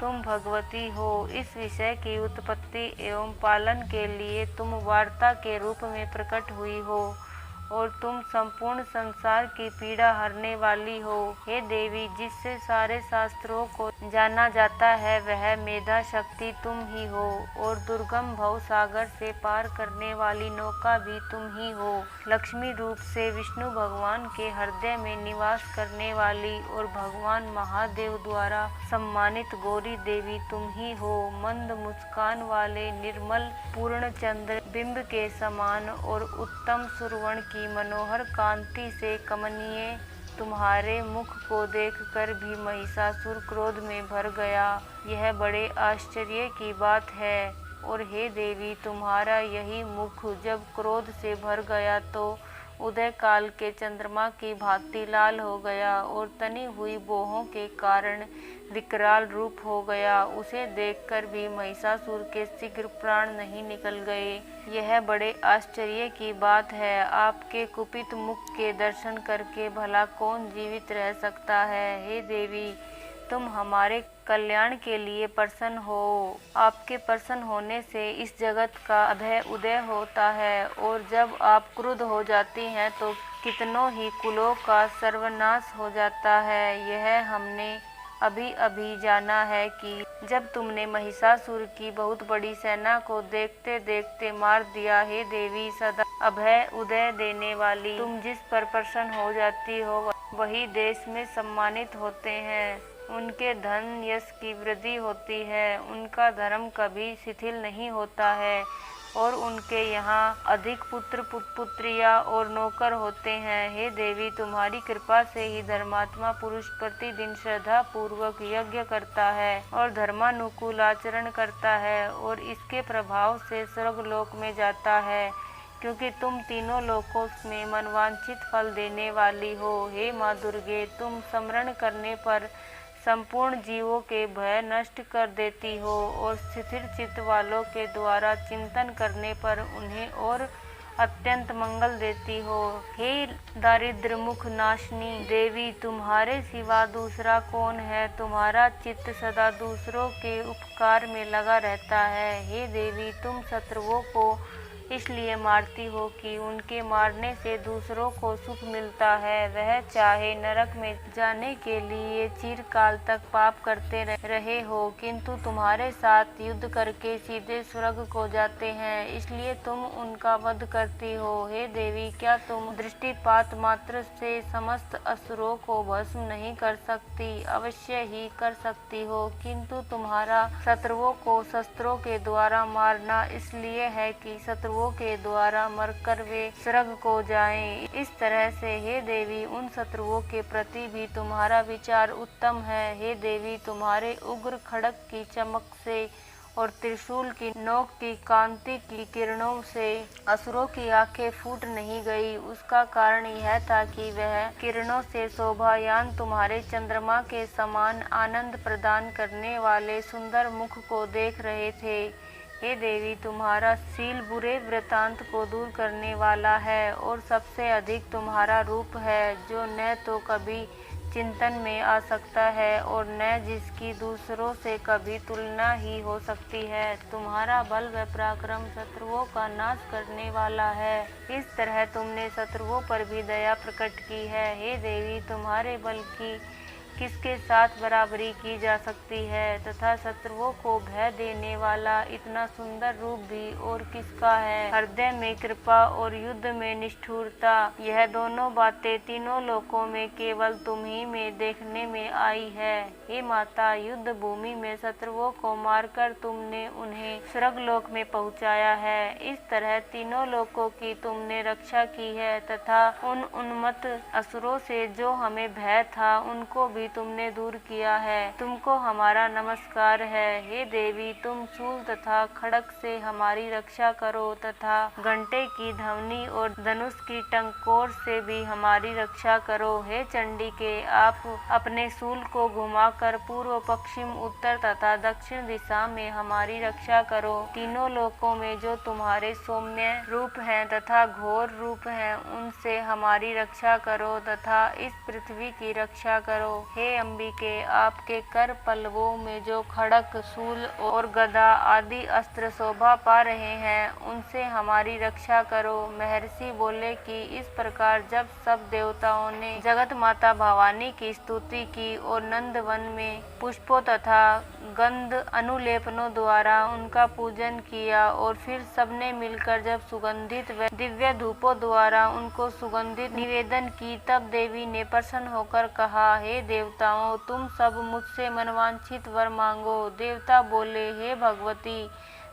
तुम भगवती हो। इस विषय की उत्पत्ति एवं पालन के लिए तुम वार्ता के रूप में प्रकट हुई हो और तुम संपूर्ण संसार की पीड़ा हरने वाली हो। हे देवी, जिससे सारे शास्त्रों को जाना जाता है, वह मेधा शक्ति तुम ही हो और दुर्गम भव सागर से पार करने वाली नौका भी तुम ही हो। लक्ष्मी रूप से विष्णु भगवान के हृदय में निवास करने वाली और भगवान महादेव द्वारा सम्मानित गौरी देवी तुम ही हो। मंद मुस्कान वाले निर्मल पूर्ण चंद्र बिंब के समान और उत्तम सुरवण की मनोहर कांति से कमनीय तुम्हारे मुख को देखकर भी महिषासुर क्रोध में भर गया। यह बड़े आश्चर्य की बात है। और हे देवी, तुम्हारा यही मुख जब क्रोध से भर गया तो उदय काल के चंद्रमा की भांति लाल हो गया और तनी हुई बोहों के कारण विकराल रूप हो गया। उसे देखकर भी महिषासुर के शीघ्र प्राण नहीं निकल गए। यह बड़े आश्चर्य की बात है। आपके कुपित मुख के दर्शन करके भला कौन जीवित रह सकता है। हे देवी, तुम हमारे कल्याण के लिए प्रसन्न हो। आपके प्रसन्न होने से इस जगत का अभय उदय होता है और जब आप क्रुद्ध हो जाती हैं तो कितनों ही कुलों का सर्वनाश हो जाता है। यह हमने अभी अभी जाना है कि जब तुमने महिषासुर की बहुत बड़ी सेना को देखते देखते मार दिया। हे देवी, सदा अभय उदय देने वाली, तुम जिस पर प्रसन्न हो जाती हो वही देश में सम्मानित होते हैं। उनके धन यश की वृद्धि होती है, उनका धर्म कभी शिथिल नहीं होता है और उनके यहाँ अधिक पुत्र पुत्रियाँ और नौकर होते हैं। हे देवी, तुम्हारी कृपा से ही धर्मात्मा पुरुष प्रतिदिन श्रद्धा पूर्वक यज्ञ करता है और धर्मानुकूल आचरण करता है और इसके प्रभाव से स्वर्गलोक में जाता है, क्योंकि तुम तीनों लोकों में मनवांछित फल देने वाली हो। हे माँ दुर्गे, तुम स्मरण करने पर संपूर्ण जीवों के भय नष्ट कर देती हो और स्थिर चित्त वालों के द्वारा चिंतन करने पर उन्हें और अत्यंत मंगल देती हो। हे दारिद्र मुख नाशनी देवी, तुम्हारे सिवा दूसरा कौन है। तुम्हारा चित्त सदा दूसरों के उपकार में लगा रहता है। हे देवी, तुम शत्रुओं को इसलिए मारती हो कि उनके मारने से दूसरों को सुख मिलता है। वह चाहे नरक में जाने के लिए चिरकाल तक पाप करते रहे हो, किंतु तुम्हारे साथ युद्ध करके सीधे स्वर्ग को जाते हैं, इसलिए तुम उनका वध करती हो। हे देवी, क्या तुम दृष्टिपात मात्र से समस्त असुरों को भस्म नहीं कर सकती? अवश्य ही कर सकती हो, किंतु तुम्हारा शत्रुओं को शस्त्रों के द्वारा मारना इसलिए है कि शत्रु शत्रुओं के द्वारा मरकर वे स्वर्ग को जाएं। इस तरह से हे देवी उन शत्रुओं के प्रति भी तुम्हारा विचार उत्तम है। हे देवी तुम्हारे उग्र खड्ग की चमक से और त्रिशूल की नोक की कांति की किरणों से असुरों की आंखें फूट नहीं गई। उसका कारण यह था कि वह किरणों से शोभायान तुम्हारे चंद्रमा के समान आनंद प्रदान करने वाले सुंदर मुख को देख रहे थे। हे देवी तुम्हारा शील बुरे वृतांत को दूर करने वाला है और सबसे अधिक तुम्हारा रूप है, जो न तो कभी चिंतन में आ सकता है और न जिसकी दूसरों से कभी तुलना ही हो सकती है। तुम्हारा बल व पराक्रम शत्रुओं का नाश करने वाला है। इस तरह तुमने शत्रुओं पर भी दया प्रकट की है। हे देवी तुम्हारे बल की किसके साथ बराबरी की जा सकती है तथा शत्रुओं को भय देने वाला इतना सुंदर रूप भी और किसका है। हृदय में कृपा और युद्ध में निष्ठुरता, यह दोनों बातें तीनों लोकों में केवल तुम ही में देखने में आई है। हे माता युद्ध भूमि में शत्रुओं को मारकर तुमने उन्हें स्वर्गलोक में पहुंचाया है। इस तरह तीनों लोकों की तुमने रक्षा की है तथा उन उन्मत्त असुरों से जो हमें भय था उनको भी तुमने दूर किया है। तुमको हमारा नमस्कार है। हे देवी तुम शूल तथा खड्ग से हमारी रक्षा करो तथा घंटे की ध्वनि और धनुष की टंकोर से भी हमारी रक्षा करो। हे चंडिके आप अपने शूल को घुमाकर पूर्व पश्चिम उत्तर तथा दक्षिण दिशा में हमारी रक्षा करो। तीनों लोकों में जो तुम्हारे सौम्य रूप हैं तथा घोर रूप हैं उनसे हमारी रक्षा करो तथा इस पृथ्वी की रक्षा करो। हे अंबिके आपके कर पल्लवों में जो खड्ग शूल और गदा आदि अस्त्र शोभा पा रहे हैं उनसे हमारी रक्षा करो। महर्षि बोले कि इस प्रकार जब सब देवताओं ने जगत माता भवानी की स्तुति की और नंदवन में पुष्पों तथा गंध अनुलेपनों द्वारा उनका पूजन किया और फिर सबने मिलकर जब सुगंधित व दिव्य धूपों द्वारा उनको सुगंधित निवेदन की, तब देवी ने प्रसन्न होकर कहा, हे देवताओं तुम सब मुझसे मनवांछित वर मांगो। देवता बोले, हे भगवती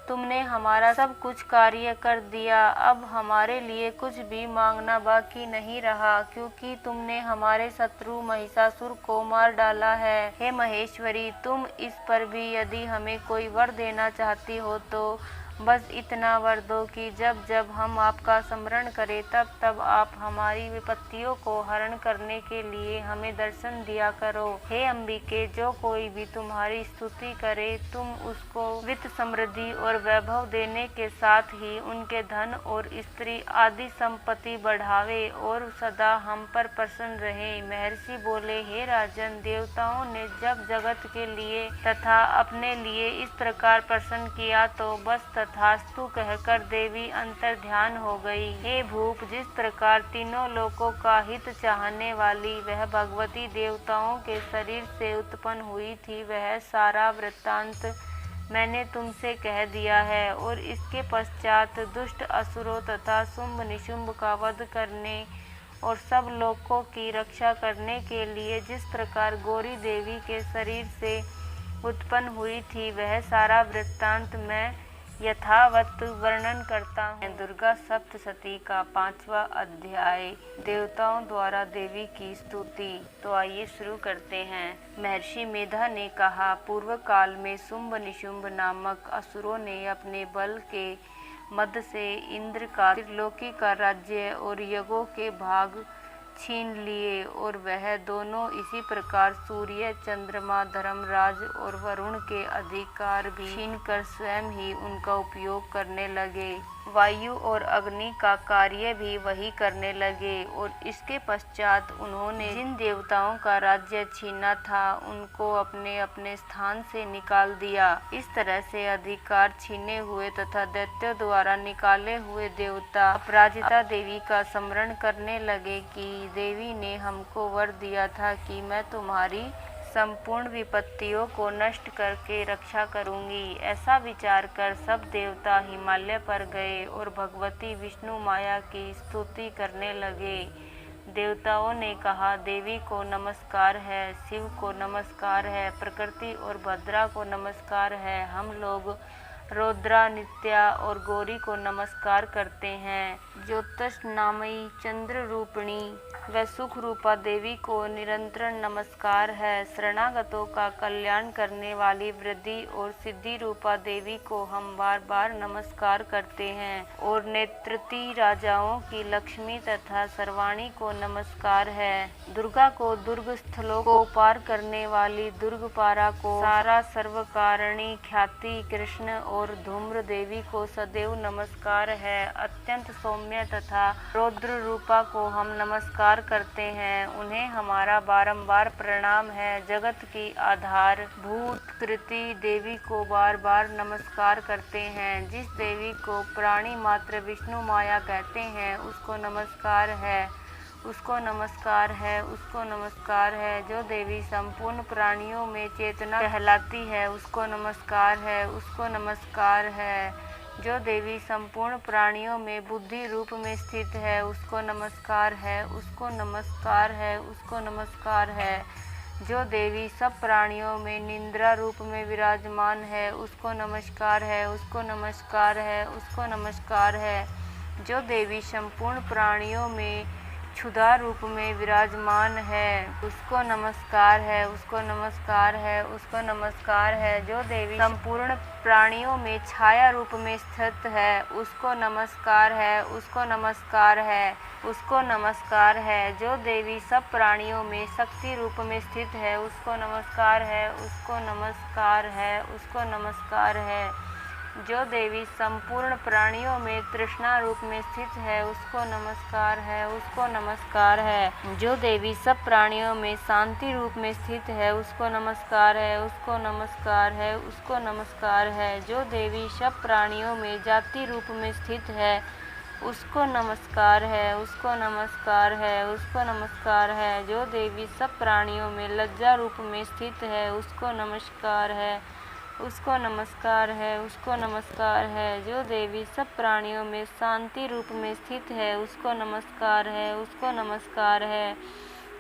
तुमने हमारा सब कुछ कार्य कर दिया, अब हमारे लिए कुछ भी मांगना बाकी नहीं रहा, क्योंकि तुमने हमारे शत्रु महिषासुर को मार डाला है। हे महेश्वरी तुम इस पर भी यदि हमें कोई वर देना चाहती हो तो बस इतना वर दो कि जब जब हम आपका स्मरण करें तब तब आप हमारी विपत्तियों को हरण करने के लिए हमें दर्शन दिया करो। हे अंबिके जो कोई भी तुम्हारी स्तुति करे तुम उसको वित्त समृद्धि और वैभव देने के साथ ही उनके धन और स्त्री आदि संपत्ति बढ़ावे और सदा हम पर प्रसन्न रहे। महर्षि बोले, हे राजन देवताओं ने जब जगत के लिए तथा अपने लिए इस प्रकार प्रसन्न किया तो बस तथास्तु कहकर देवी अंतर ध्यान हो गई। हे भूप जिस प्रकार तीनों लोकों का हित चाहने वाली वह भगवती देवताओं के शरीर से उत्पन्न हुई थी वह सारा वृत्तांत मैंने तुमसे कह दिया है और इसके पश्चात दुष्ट असुरों तथा शुंभ निशुंभ का वध करने और सब लोकों की रक्षा करने के लिए जिस प्रकार गौरी देवी के शरीर से उत्पन्न हुई थी वह सारा वृत्तांत मैं यथावत वर्णन करता हूँ। दुर्गा सप्तशती का 5वां अध्याय, देवताओं द्वारा देवी की स्तुति। तो आइए शुरू करते हैं। महर्षि मेधा ने कहा, पूर्व काल में शुंभ निशुंभ नामक असुरों ने अपने बल के मद से इंद्र का त्रिलोकी का राज्य और यज्ञों के भाग छीन लिए और वह दोनों इसी प्रकार सूर्य चंद्रमा धर्मराज और वरुण के अधिकार भी छीनकर स्वयं ही उनका उपयोग करने लगे। वायु और अग्नि का कार्य भी वही करने लगे और इसके पश्चात उन्होंने जिन देवताओं का राज्य छीना था उनको अपने अपने स्थान से निकाल दिया। इस तरह से अधिकार छीने हुए तथा दैत्यों द्वारा निकाले हुए देवता अपराजिता देवी का स्मरण करने लगे कि देवी ने हमको वर दिया था कि मैं तुम्हारी संपूर्ण विपत्तियों को नष्ट करके रक्षा करूंगी। ऐसा विचार कर सब देवता हिमालय पर गए और भगवती विष्णु माया की स्तुति करने लगे। देवताओं ने कहा, देवी को नमस्कार है, शिव को नमस्कार है, प्रकृति और भद्रा को नमस्कार है। हम लोग रौद्रा, नित्या और गौरी को नमस्कार करते हैं। ज्योतिष नामयी चंद्र रूपिणी व सुख रूपा देवी को निरंतर नमस्कार है। शरणागतों का कल्याण करने वाली वृद्धि और सिद्धि रूपा देवी को हम बार बार नमस्कार करते हैं। और नेत्रती राजाओं की लक्ष्मी तथा सर्वाणी को नमस्कार है। दुर्गा को दुर्ग स्थलों को पार करने वाली दुर्गपारा को सारा सर्वकारिणी ख्याति कृष्ण और धूम्र देवी को सदैव नमस्कार है। अत्यंत सौम्य तथा रौद्र रूपा को हम नमस्कार करते हैं। उन्हें हमारा बारंबार प्रणाम है। जगत की आधार भूत कृति देवी को बार बार नमस्कार करते हैं। जिस देवी को प्राणी मात्र विष्णु माया कहते हैं उसको नमस्कार है, उसको नमस्कार है, उसको नमस्कार है। जो देवी संपूर्ण प्राणियों में चेतना कहलाती है उसको नमस्कार है, उसको नमस्कार है। जो देवी संपूर्ण प्राणियों में बुद्धि रूप में स्थित है उसको नमस्कार है, उसको नमस्कार है, उसको नमस्कार है। जो देवी सब प्राणियों में निंद्रा रूप में विराजमान है उसको नमस्कार है, उसको नमस्कार है, उसको नमस्कार है। जो देवी संपूर्ण प्राणियों में क्षुधा रूप में विराजमान है उसको नमस्कार है, उसको नमस्कार है, उसको नमस्कार है। जो देवी संपूर्ण प्राणियों में छाया रूप में स्थित है उसको नमस्कार है, उसको नमस्कार है, उसको नमस्कार है। जो देवी सब प्राणियों में शक्ति रूप में स्थित है उसको नमस्कार है, उसको नमस्कार है, उसको नमस्कार है। जो देवी संपूर्ण प्राणियों में तृष्णा रूप में स्थित है उसको नमस्कार है, उसको नमस्कार है। जो देवी सब प्राणियों में शांति रूप में स्थित है उसको नमस्कार है, उसको नमस्कार है, उसको नमस्कार है। जो देवी सब प्राणियों में जाति रूप में स्थित है उसको नमस्कार है, उसको नमस्कार है, उसको नमस्कार है। जो देवी सब प्राणियों में लज्जा रूप में स्थित है उसको नमस्कार है, उसको नमस्कार है, उसको नमस्कार है। जो देवी सब प्राणियों में शांति रूप में स्थित है उसको नमस्कार है, उसको नमस्कार है,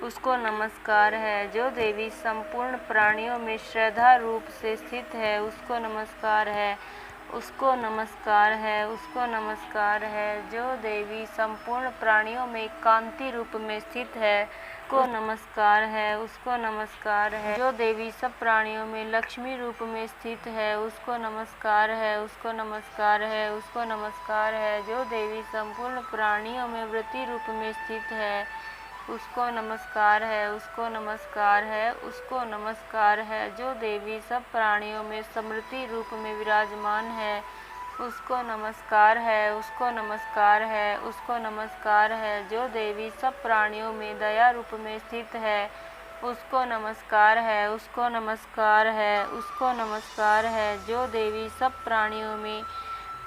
उसको नमस्कार है। जो देवी संपूर्ण प्राणियों में श्रद्धा रूप से स्थित है उसको नमस्कार है, उसको नमस्कार है, उसको नमस्कार है। जो देवी संपूर्ण प्राणियों में कांति रूप में स्थित है उसको नमस्कार है, उसको नमस्कार है। जो देवी सब प्राणियों में लक्ष्मी रूप में स्थित है उसको नमस्कार है, उसको नमस्कार है, उसको नमस्कार है। जो देवी संपूर्ण प्राणियों में वृत्ति रूप में स्थित है उसको नमस्कार है, उसको नमस्कार है, उसको नमस्कार है। जो देवी सब प्राणियों में स्मृति रूप में विराजमान है उसको नमस्कार है, उसको नमस्कार है, उसको नमस्कार है। जो देवी सब प्राणियों में दया रूप में स्थित है उसको नमस्कार है, उसको नमस्कार है, उसको नमस्कार है। जो देवी सब प्राणियों में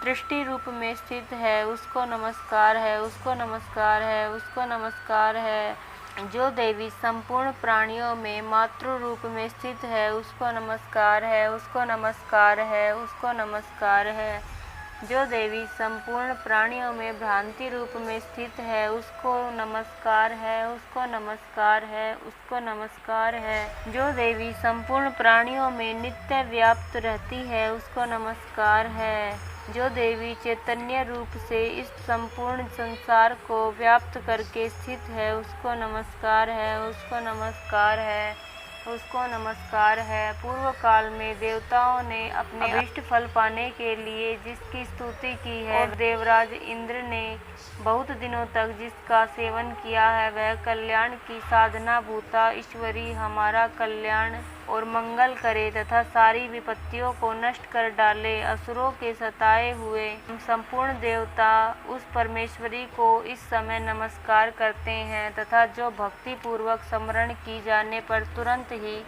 दृष्टि रूप में स्थित है उसको नमस्कार है, उसको नमस्कार है, उसको नमस्कार है। जो देवी संपूर्ण प्राणियों में मातृ रूप में स्थित है उसको नमस्कार है, उसको नमस्कार है, उसको नमस्कार है। जो देवी संपूर्ण प्राणियों में भ्रांति रूप में स्थित है उसको नमस्कार है, उसको नमस्कार है, उसको नमस्कार है। जो देवी संपूर्ण प्राणियों में नित्य व्याप्त रहती है उसको नमस्कार है। जो देवी चैतन्य रूप से इस संपूर्ण संसार को व्याप्त करके स्थित है उसको नमस्कार है, उसको नमस्कार है, उसको नमस्कार है। पूर्व काल में देवताओं ने अपने अभीष्ट फल पाने के लिए जिसकी स्तुति की है और देवराज इंद्र ने बहुत दिनों तक जिसका सेवन किया है वह कल्याण की साधना भूता ईश्वरी हमारा कल्याण और मंगल करे तथा सारी विपत्तियों को नष्ट कर डाले। असुरों के सताए हुए संपूर्ण देवता उस परमेश्वरी को इस समय नमस्कार करते हैं तथा जो भक्ति पूर्वक स्मरण की जाने पर तुरंत ही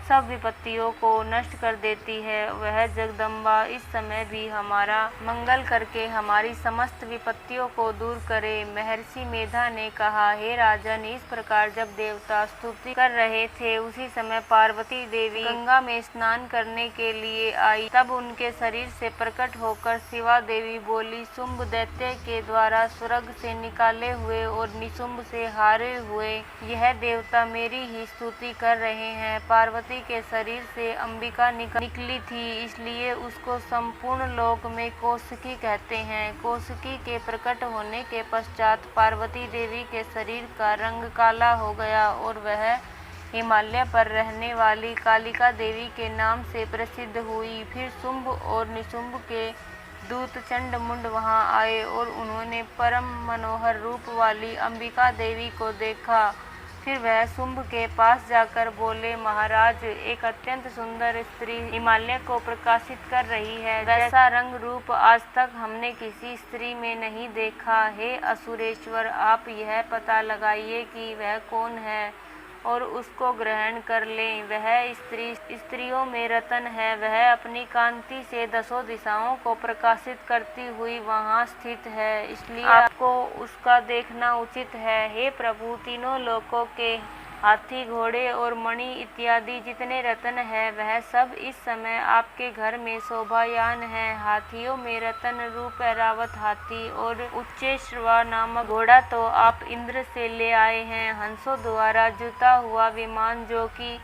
सब विपत्तियों को नष्ट कर देती है वह जगदम्बा इस समय भी हमारा मंगल करके हमारी समस्त विपत्तियों को दूर करे। महर्षि मेधा ने कहा, हे राजन, इस प्रकार जब देवता स्तुति कर रहे थे उसी समय पार्वती देवी गंगा में स्नान करने के लिए आई। तब उनके शरीर से प्रकट होकर शिवा देवी बोली, शुंभ दैत्य के द्वारा स्वर्ग से निकाले हुए और निशुंभ से हारे हुए यह देवता मेरी ही स्तुति कर रहे हैं। पार्वती प्रजापति के शरीर से अंबिका निकली थी, इसलिए उसको संपूर्ण लोक में कौशिकी कहते हैं। कौशिकी के प्रकट होने के पश्चात पार्वती देवी के शरीर का रंग काला हो गया और वह हिमालय पर रहने वाली कालिका देवी के नाम से प्रसिद्ध हुई। फिर शुंभ और निशुंभ के दूत चंडमुंड वहां आए और उन्होंने परम मनोहर रूप वाली अंबिका देवी को देखा। फिर वह शुंभ के पास जाकर बोले, महाराज, एक अत्यंत सुंदर स्त्री हिमालय को प्रकाशित कर रही है। वैसा रंग रूप आज तक हमने किसी स्त्री में नहीं देखा। हे असुरेश्वर, आप यह पता लगाइए कि वह कौन है और उसको ग्रहण कर लें। वह स्त्रियों में रतन है। वह अपनी कांति से दसों दिशाओं को प्रकाशित करती हुई वहाँ स्थित है, इसलिए आपको उसका देखना उचित है। हे प्रभु, तीनों लोकों के हाथी, घोड़े और मणि इत्यादि जितने रत्न हैं, वह सब इस समय आपके घर में शोभायान है। हाथियों में रतन रूप ऐरावत हाथी और उच्चैश्रवा नामक घोड़ा तो आप इंद्र से ले आए हैं। हंसों द्वारा जुता हुआ विमान जो कि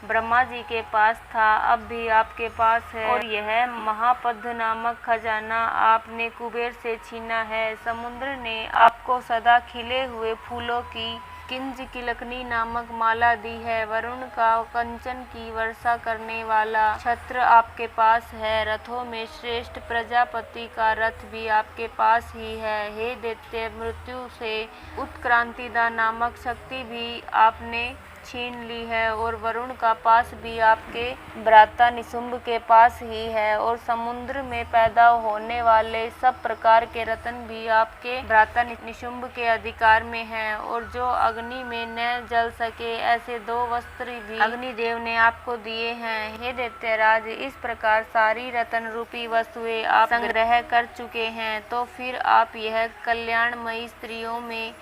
ब्रह्मा जी के पास था, अब भी आपके पास है। और यह महापद्ध नामक खजाना आपने कुबेर से छीना है। समुद्र ने आपको सदा खिले हुए फूलों की किंज किलकनी नामक माला दी है। वरुण का कंचन की वर्षा करने वाला छत्र आपके पास है। रथों में श्रेष्ठ प्रजापति का रथ भी आपके पास ही है। हे दैत्य, मृत्यु से उत्क्रांतिदा नामक शक्ति भी आपने छीन ली है और वरुण का पास भी आपके भ्राता निशुंभ के पास ही है और समुद्र में पैदा होने वाले सब प्रकार के रत्न भी आपके भ्राता निशुंभ के अधिकार में हैं और जो अग्नि में न जल सके ऐसे 2 वस्त्र भी अग्निदेव ने आपको दिए हैं। हे दैत्यराज, इस प्रकार सारी रत्न रूपी वस्तुएं आप संग्रह कर चुके हैं, तो फिर आप यह कल्याणमयी स्त्रियों में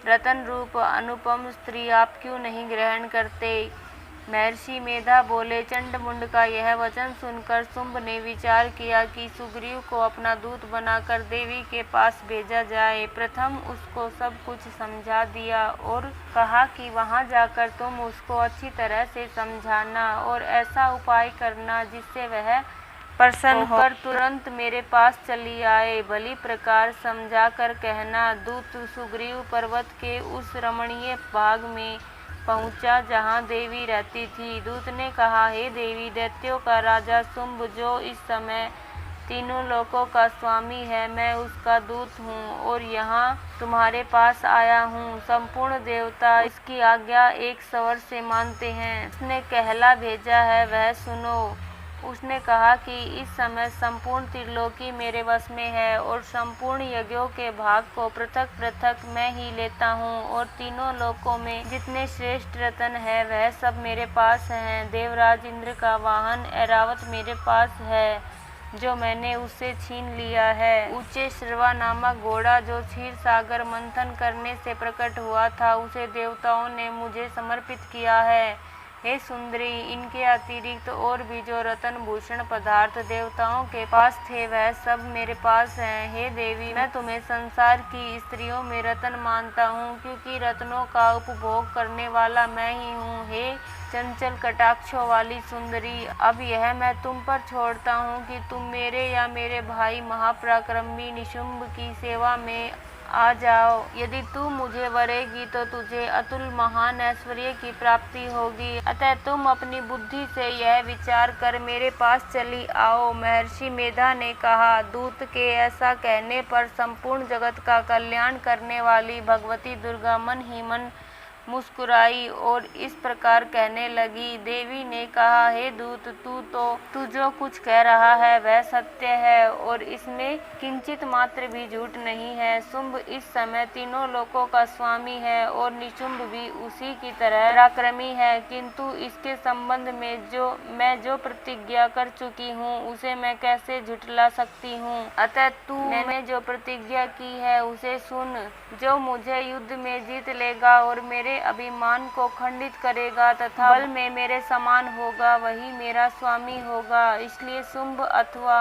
रतन रूप अनुपम स्त्री आप क्यों नहीं ग्रहण करते? महर्षि मेधा बोले, चंडमुंड का यह वचन सुनकर शुंभ ने विचार किया कि सुग्रीव को अपना दूत बनाकर देवी के पास भेजा जाए। प्रथम उसको सब कुछ समझा दिया और कहा कि वहां जाकर तुम उसको अच्छी तरह से समझाना और ऐसा उपाय करना जिससे वह प्रसन्न होकर तुरंत मेरे पास चली आए। भली प्रकार समझा कर कहना। दूत सुग्रीव पर्वत के उस रमणीय भाग में पहुंचा जहां देवी रहती थी। दूत ने कहा, हे देवी, दैत्यों का राजा शुंभ जो इस समय तीनों लोकों का स्वामी है, मैं उसका दूत हूँ और यहाँ तुम्हारे पास आया हूँ। संपूर्ण देवता इसकी आज्ञा एक स्वर से मानते हैं। उसने कहला भेजा है, वह सुनो। उसने कहा कि इस समय संपूर्ण त्रिलोकी मेरे वश में है और संपूर्ण यज्ञों के भाग को पृथक पृथक मैं ही लेता हूँ और तीनों लोकों में जितने श्रेष्ठ रत्न है वह सब मेरे पास हैं। देवराज इंद्र का वाहन ऐरावत मेरे पास है जो मैंने उससे छीन लिया है। उच्चैश्रवा नामक घोड़ा जो क्षीर सागर मंथन करने से प्रकट हुआ था, उसे देवताओं ने मुझे समर्पित किया है। हे सुंदरी, इनके अतिरिक्त और भी जो रत्न भूषण पदार्थ देवताओं के पास थे वह सब मेरे पास हैं। हे देवी, मैं तुम्हें संसार की स्त्रियों में रत्न मानता हूँ क्योंकि रत्नों का उपभोग करने वाला मैं ही हूँ। हे चंचल कटाक्षों वाली सुंदरी, अब यह मैं तुम पर छोड़ता हूँ कि तुम मेरे या मेरे भाई महापराक्रमी निशुंभ की सेवा में आ जाओ। यदि तू मुझे वरेगी तो तुझे अतुल महान ऐश्वर्य की प्राप्ति होगी। अतः तुम अपनी बुद्धि से यह विचार कर मेरे पास चली आओ। महर्षि मेधा ने कहा। दूत के ऐसा कहने पर संपूर्ण जगत का कल्याण करने वाली भगवती दुर्गा मन ही मन मुस्कुराई और इस प्रकार कहने लगी। देवी ने कहा, हे दूत, तू जो कुछ कह रहा है वह सत्य है और इसमें किंचित मात्र भी झूठ नहीं है। शुंभ इस समय तीनों लोकों का स्वामी है और निशुंभ भी उसी की तरह पराक्रमी है, किंतु इसके संबंध में मैं जो प्रतिज्ञा कर चुकी हूँ उसे मैं कैसे झुठला सकती हूँ। अतः मैंने जो प्रतिज्ञा की है उसे सुन। जो मुझे युद्ध में जीत लेगा और मेरे अभिमान को खंडित करेगा तथा बल में मेरे समान होगा, वही मेरा स्वामी होगा। इसलिए शुंभ अथवा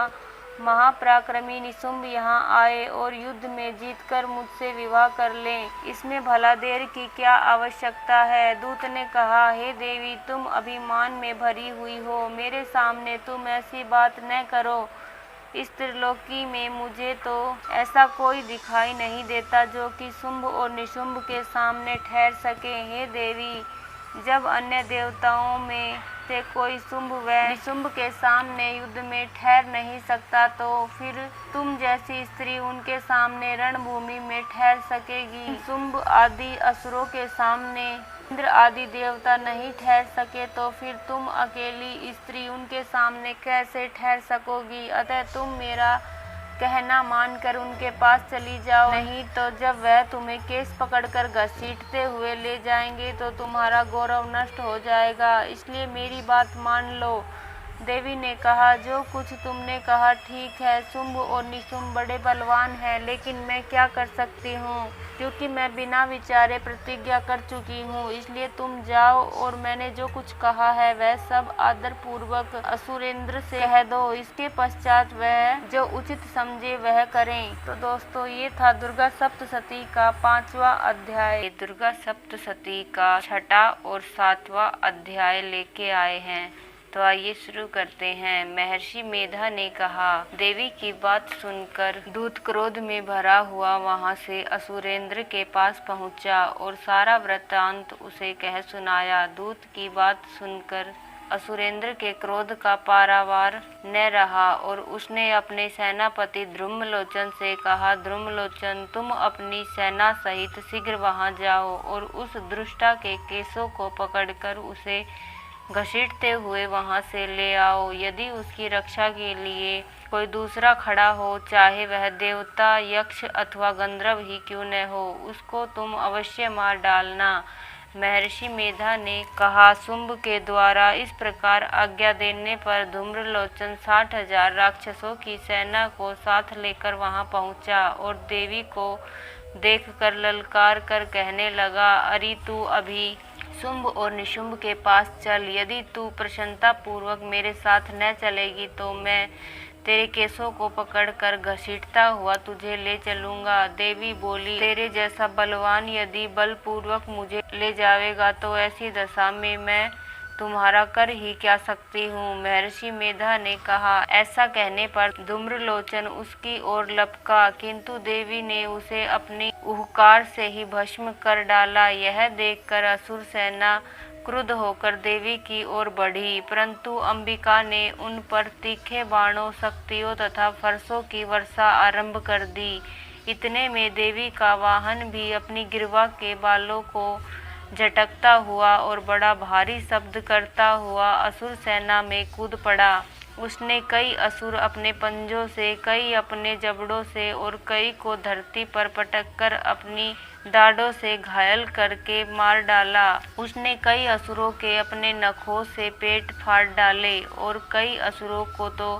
महापराक्रमी निशुंभ यहाँ आए और युद्ध में जीतकर मुझसे विवाह कर लें, इसमें भला देर की क्या आवश्यकता है। दूत ने कहा, हे देवी, तुम अभिमान में भरी हुई हो, मेरे सामने तुम ऐसी बात न करो। इस त्रिलोकी में मुझे तो ऐसा कोई दिखाई नहीं देता जो कि शुंभ और निशुंभ के सामने ठहर सके। हे देवी, जब अन्य देवताओं में से कोई शुंभ व निशुंभ के सामने युद्ध में ठहर नहीं सकता, तो फिर तुम जैसी स्त्री उनके सामने रणभूमि में ठहर सकेगी। शुंभ आदि असुरों के सामने इंद्र आदि देवता नहीं ठहर सके, तो फिर तुम अकेली स्त्री उनके सामने कैसे ठहर सकोगी। अतः तुम मेरा कहना मानकर उनके पास चली जाओ, नहीं तो जब वह तुम्हें केस पकड़कर घसीटते हुए ले जाएंगे तो तुम्हारा गौरव नष्ट हो जाएगा, इसलिए मेरी बात मान लो। देवी ने कहा, जो कुछ तुमने कहा ठीक है। शुंभ और निशुंभ बड़े बलवान हैं, लेकिन मैं क्या कर सकती हूँ, क्योंकि मैं बिना विचारे प्रतिज्ञा कर चुकी हूँ। इसलिए तुम जाओ और मैंने जो कुछ कहा है वह सब आदर पूर्वक असुरेंद्र से कह दो। इसके पश्चात वह जो उचित समझे वह करें। तो दोस्तों, ये था दुर्गा सप्तशती का 5वां अध्याय। दुर्गा सप्तशती का 6वां और 7वां अध्याय लेके आए हैं। तो आइए शुरू करते हैं। महर्षि मेधा ने कहा, देवी की बात सुनकर दूत क्रोध में भरा हुआ वहां से असुरेंद्र के पास पहुंचा और सारा वृत्तांत उसे कह सुनाया। दूत की बात सुनकर असुरेंद्र के क्रोध का पारावार न रहा और उसने अपने सेनापति द्रुमलोचन से कहा, द्रुमलोचन, तुम अपनी सेना सहित शीघ्र वहां जाओ और उस दुष्टा के केसों को पकड़कर उसे घसीटते हुए वहां से ले आओ। यदि उसकी रक्षा के लिए कोई दूसरा खड़ा हो, चाहे वह देवता, यक्ष अथवा गंधर्व ही क्यों न हो, उसको तुम अवश्य मार डालना। महर्षि मेधा ने कहा। शुंभ के द्वारा इस प्रकार आज्ञा देने पर धूम्रलोचन 60,000 राक्षसों की सेना को साथ लेकर वहां पहुंचा और देवी को देखकर ललकार कर कहने लगा, अरे तू अभी शुंभ और निशुंभ के पास चल। यदि तू प्रसन्नता पूर्वक मेरे साथ न चलेगी तो मैं तेरे केसों को पकड़कर घसीटता हुआ तुझे ले चलूंगा। देवी बोली, तेरे जैसा बलवान यदि बलपूर्वक मुझे ले जावेगा तो ऐसी दशा में मैं तुम्हारा कर ही क्या सकती हूँ। महर्षि मेधा ने कहा। ऐसा कहने पर धूम्रलोचन उसकी ओर लपका, किंतु देवी ने उसे अपनी हुंकार से ही भस्म कर डाला। यह देखकर असुर सेना क्रुद्ध होकर देवी की ओर बढ़ी, परंतु अंबिका ने उन पर तीखे बाणों, शक्तियों तथा फरसों की वर्षा आरंभ कर दी। इतने में देवी का वाहन भी अपनी गिरवा के बालों को झटकता हुआ और बड़ा भारी शब्द करता हुआ असुर सेना में कूद पड़ा। उसने कई असुर अपने पंजों से, कई अपने जबड़ों से और कई को धरती पर पटककर अपनी डाढ़ों से घायल करके मार डाला। उसने कई असुरों के अपने नखों से पेट फाड़ डाले और कई असुरों को तो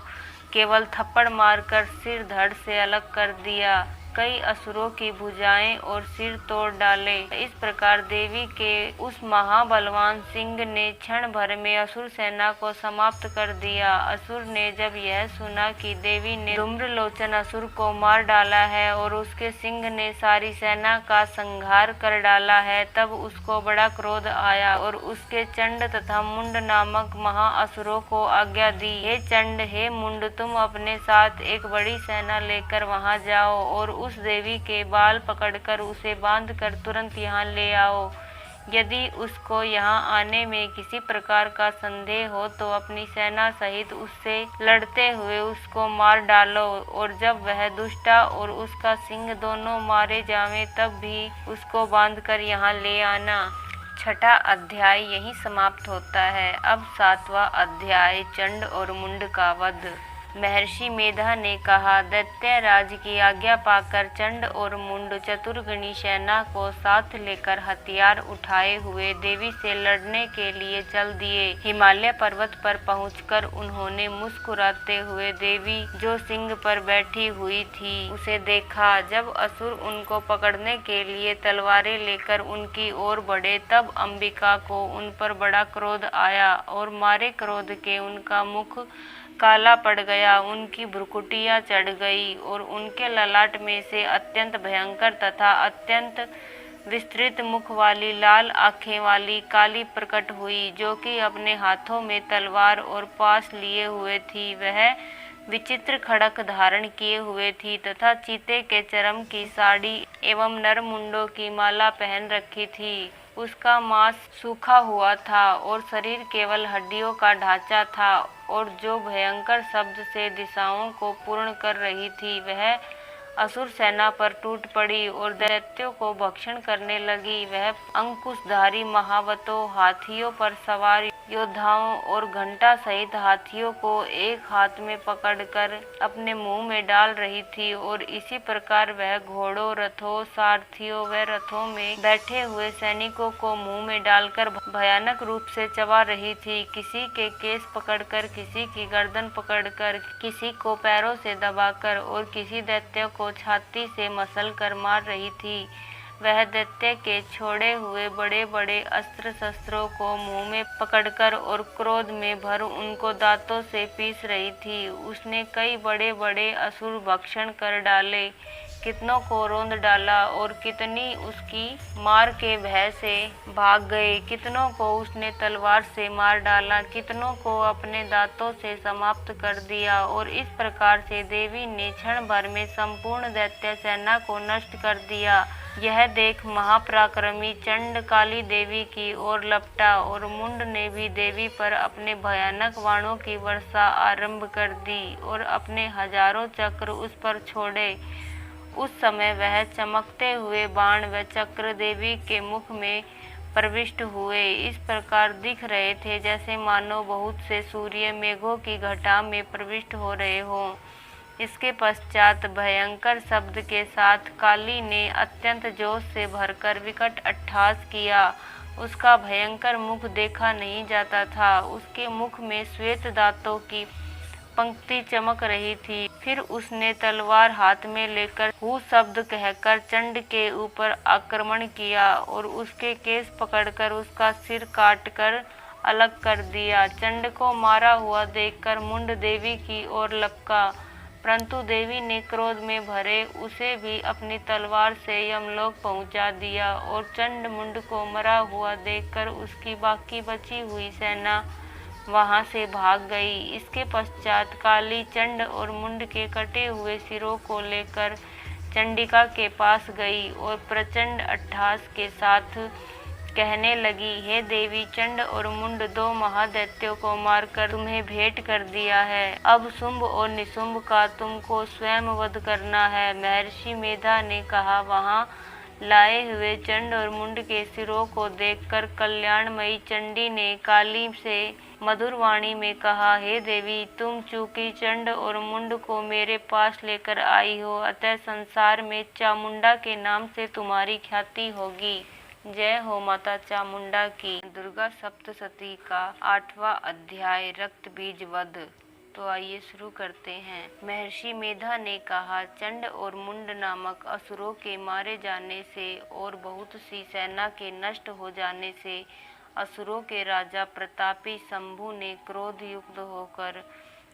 केवल थप्पड़ मारकर सिर धड़ से अलग कर दिया। कई असुरों की भुजाएं और सिर तोड़ डाले। इस प्रकार देवी के उस महाबलवान सिंह ने क्षण भर में असुर सेना को समाप्त कर दिया। असुर ने जब यह सुना कि देवी ने धूम्रलोचन असुर को मार डाला है और उसके सिंह ने सारी सेना का संहार कर डाला है, तब उसको बड़ा क्रोध आया और उसके चंड तथा मुंड नामक महाअसुरों को आज्ञा दी, हे चंड, हे मुंड, तुम अपने साथ एक बड़ी सेना लेकर वहां जाओ और उस देवी के बाल पकड़कर उसे बांधकर तुरंत यहाँ ले आओ। यदि उसको यहाँ आने में किसी प्रकार का संदेह हो तो अपनी सेना सहित उससे लड़ते हुए उसको मार डालो और जब वह दुष्टा और उसका सिंह दोनों मारे जावें तब भी उसको बांधकर यहाँ ले आना। 6वां अध्याय यहीं समाप्त होता है। अब 7वां अध्याय चंड और मुंड का वध। महर्षि मेधा ने कहा, दैत्यराज की आज्ञा पाकर चंड और मुंड चतुर्गणी सेना को साथ लेकर हथियार उठाए हुए देवी से लड़ने के लिए चल दिए। हिमालय पर्वत पर पहुंचकर उन्होंने मुस्कुराते हुए देवी जो सिंह पर बैठी हुई थी उसे देखा। जब असुर उनको पकड़ने के लिए तलवारें लेकर उनकी ओर बढ़े तब अंबिका को उन पर बड़ा क्रोध आया और मारे क्रोध के उनका मुख काला पड़ गया, उनकी भ्रुकुटियाँ चढ़ गई और उनके ललाट में से अत्यंत भयंकर तथा अत्यंत विस्तृत मुख वाली लाल आँखें वाली काली प्रकट हुई, जो कि अपने हाथों में तलवार और पास लिए हुए थी। वह विचित्र खड़क धारण किए हुए थी तथा चीते के चर्म की साड़ी एवं नरमुंडों की माला पहन रखी थी। उसका मांस सूखा हुआ था और शरीर केवल हड्डियों का ढांचा था, और जो भयंकर शब्द से दिशाओं को पूर्ण कर रही थी, वह असुर सेना पर टूट पड़ी और दैत्यों को भक्षण करने लगी। वह अंकुशधारी महावतों, हाथियों पर सवार योद्धाओं और घंटा सहित हाथियों को एक हाथ में पकड़कर अपने मुंह में डाल रही थी, और इसी प्रकार वह घोड़ों, रथों, सारथियों व रथों में बैठे हुए सैनिकों को मुंह में डालकर भयानक रूप से चबा रही थी। किसी के केस पकड़कर, किसी की गर्दन पकड़कर, किसी को पैरों से दबाकर और किसी दैत्य को छाती से मसल कर मार रही थी। वह दैत्य के छोड़े हुए बड़े बड़े अस्त्र शस्त्रों को मुंह में पकड़कर और क्रोध में भर उनको दांतों से पीस रही थी। उसने कई बड़े बड़े असुर भक्षण कर डाले, कितनों को रोंद डाला और कितनी उसकी मार के भय से भाग गए। कितनों को उसने तलवार से मार डाला, कितनों को अपने दांतों से समाप्त कर दिया, और इस प्रकार से देवी ने क्षण भर में संपूर्ण दैत्य सेना को नष्ट कर दिया। यह देख महापराक्रमी चंड काली देवी की ओर लपटा और मुंड ने भी देवी पर अपने भयानक बाणों की वर्षा आरंभ कर दी और अपने हजारों चक्र उस पर छोड़े। उस समय वह चमकते हुए बाण व चक्र देवी के मुख में प्रविष्ट हुए इस प्रकार दिख रहे थे, जैसे मानो बहुत से सूर्य मेघों की घटा में प्रविष्ट हो रहे हों। इसके पश्चात भयंकर शब्द के साथ काली ने अत्यंत जोश से भरकर विकट अट्टहास किया। उसका भयंकर मुख देखा नहीं जाता था, उसके मुख में श्वेत दांतों की पंक्ति चमक रही थी। फिर उसने तलवार हाथ में लेकर हू शब्द कहकर चंड के ऊपर आक्रमण किया और उसके केस पकड़कर उसका सिर काटकर अलग कर दिया। चंड को मारा हुआ देखकर मुंड देवी की ओर लपका, परंतु देवी ने क्रोध में भरे उसे भी अपनी तलवार से यमलोक पहुंचा दिया, और चंड मुंड को मरा हुआ देखकर उसकी बाकी बची हुई सेना वहां से भाग गई। इसके पश्चात काली चंड और मुंड के कटे हुए सिरों को लेकर चंडिका के पास गई और प्रचंड अट्टहास के साथ कहने लगी, हे देवी, चंड और मुंड दो महादैत्यों को मारकर तुम्हें भेंट कर दिया है। अब शुंभ और निशुंभ का तुमको स्वयं वध करना है। महर्षि मेधा ने कहा, वहां लाए हुए चंड और मुंड के सिरों को देखकर कल्याणमयी चंडी ने काली से मधुर वाणी में कहा, हे देवी, तुम चूंकि चंड और मुंड को मेरे पास लेकर आई हो, अतः संसार में चामुंडा के नाम से तुम्हारी ख्याति होगी। जय हो माता चामुंडा की। दुर्गा सप्तशती का 8वां अध्याय, रक्त बीज वध। तो आइए शुरू करते हैं। महर्षि मेधा ने कहा, चंड और मुंड नामक असुरों के मारे जाने से और बहुत सी सेना के नष्ट हो जाने से असुरों के राजा प्रतापी शंभु ने क्रोध युक्त होकर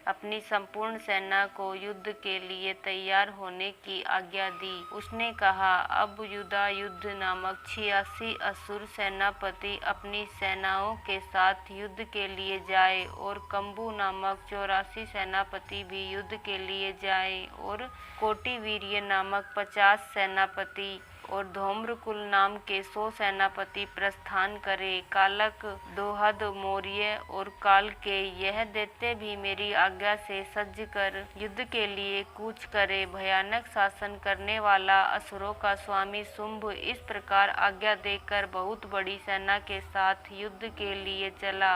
अपनी संपूर्ण सेना को युद्ध के लिए तैयार होने की आज्ञा दी। उसने कहा, अब युद्ध नामक 86 असुर सेनापति अपनी सेनाओं के साथ युद्ध के लिए जाए, और कंबू नामक 84 सेनापति भी युद्ध के लिए जाए, और कोटिवीर्य नामक 50 सेनापति और धूम्रकुल नाम के 100 सेनापति प्रस्थान करे। कालक, दोहद, मौर्य और काल के यह दैत्य भी मेरी आज्ञा से सज्ज कर युद्ध के लिए कूच करे। भयानक शासन करने वाला असुरों का स्वामी शुंभ इस प्रकार आज्ञा देकर बहुत बड़ी सेना के साथ युद्ध के लिए चला।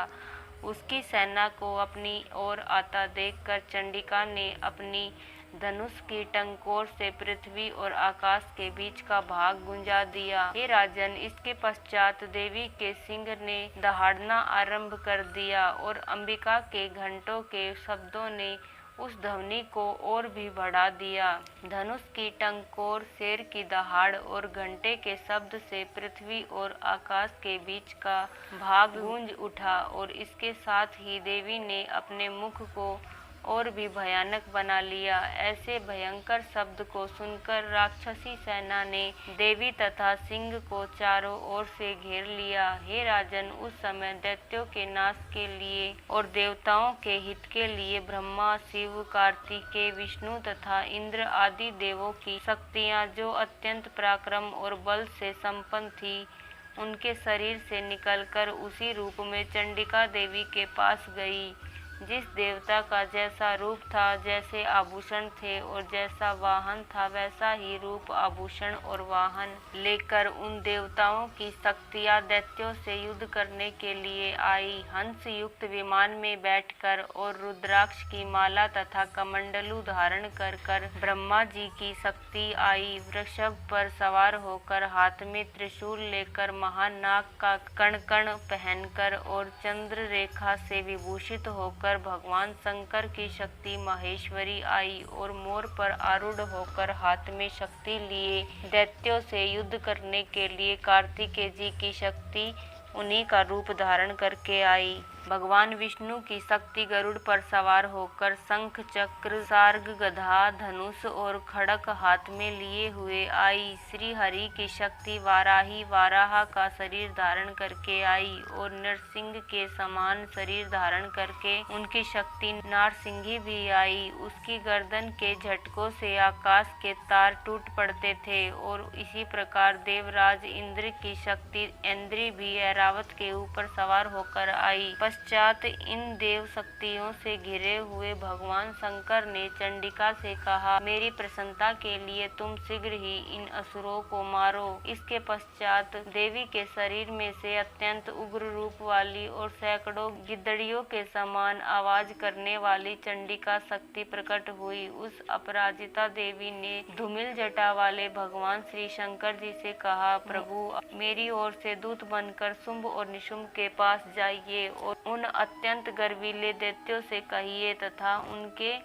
उसकी सेना को अपनी ओर आता देखकर चंडिका ने अपनी धनुष की टंकोर से पृथ्वी और आकाश के बीच का भाग गुंजा दिया। हे राजन, इसके पश्चात देवी के सिंह ने दहाड़ना आरंभ कर दिया और अंबिका के घंटों के शब्दों ने उस ध्वनि को और भी बढ़ा दिया। धनुष की टंकोर, शेर की दहाड़ और घंटे के शब्द से पृथ्वी और आकाश के बीच का भाग गूंज उठा, और इसके साथ ही देवी ने अपने मुख को और भी भयानक बना लिया। ऐसे भयंकर शब्द को सुनकर राक्षसी सेना ने देवी तथा सिंह को चारों ओर से घेर लिया। हे राजन, उस समय दैत्यों के नाश के लिए और देवताओं के हित के लिए ब्रह्मा, शिव, कार्तिकेय, विष्णु तथा इंद्र आदि देवों की शक्तियां, जो अत्यंत पराक्रम और बल से संपन्न थी, उनके शरीर से निकलकर उसी रूप में चंडिका देवी के पास गई। जिस देवता का जैसा रूप था, जैसे आभूषण थे और जैसा वाहन था, वैसा ही रूप, आभूषण और वाहन लेकर उन देवताओं की शक्तियां दैत्यों से युद्ध करने के लिए आई। हंस युक्त विमान में बैठकर और रुद्राक्ष की माला तथा कमंडलू धारण कर ब्रह्मा जी की शक्ति आई। वृषभ पर सवार होकर, हाथ में त्रिशूल लेकर, महानाग का कण कण पहनकर और चंद्र रेखा से विभूषित होकर भगवान शंकर की शक्ति महेश्वरी आई और मोर पर आरूढ़ होकर हाथ में शक्ति लिए दैत्यों से युद्ध करने के लिए कार्तिकेय जी की शक्ति उन्हीं का रूप धारण करके आई। भगवान विष्णु की शक्ति गरुड़ पर सवार होकर शंख, चक्र, सार्ग, गदा, धनुष और खड़ग हाथ में लिए हुए आई। श्री हरि की शक्ति वाराही वाराह का शरीर धारण करके आई और नरसिंह के समान शरीर धारण करके उनकी शक्ति नारसिंही भी आई। उसकी गर्दन के झटकों से आकाश के तार टूट पड़ते थे और इसी प्रकार देवराज इंद्र की शक्ति इंद्री भी ऐरावत के ऊपर सवार होकर आई। पश्चात इन देव शक्तियों से घिरे हुए भगवान शंकर ने चंडिका से कहा, मेरी प्रसन्नता के लिए तुम शीघ्र ही इन असुरों को मारो। इसके पश्चात देवी के शरीर में से अत्यंत उग्र रूप वाली और सैकड़ों गिद्दड़ियों के समान आवाज करने वाली चंडिका शक्ति प्रकट हुई। उस अपराजिता देवी ने धूमिल जटा वाले भगवान श्री शंकर जी से कहा, प्रभु, मेरी ओर से दूत बनकर शुंभ और निशुंभ के पास जाइए और उन अत्यंत गर्वीले दैत्यों से कहिए तथा उनके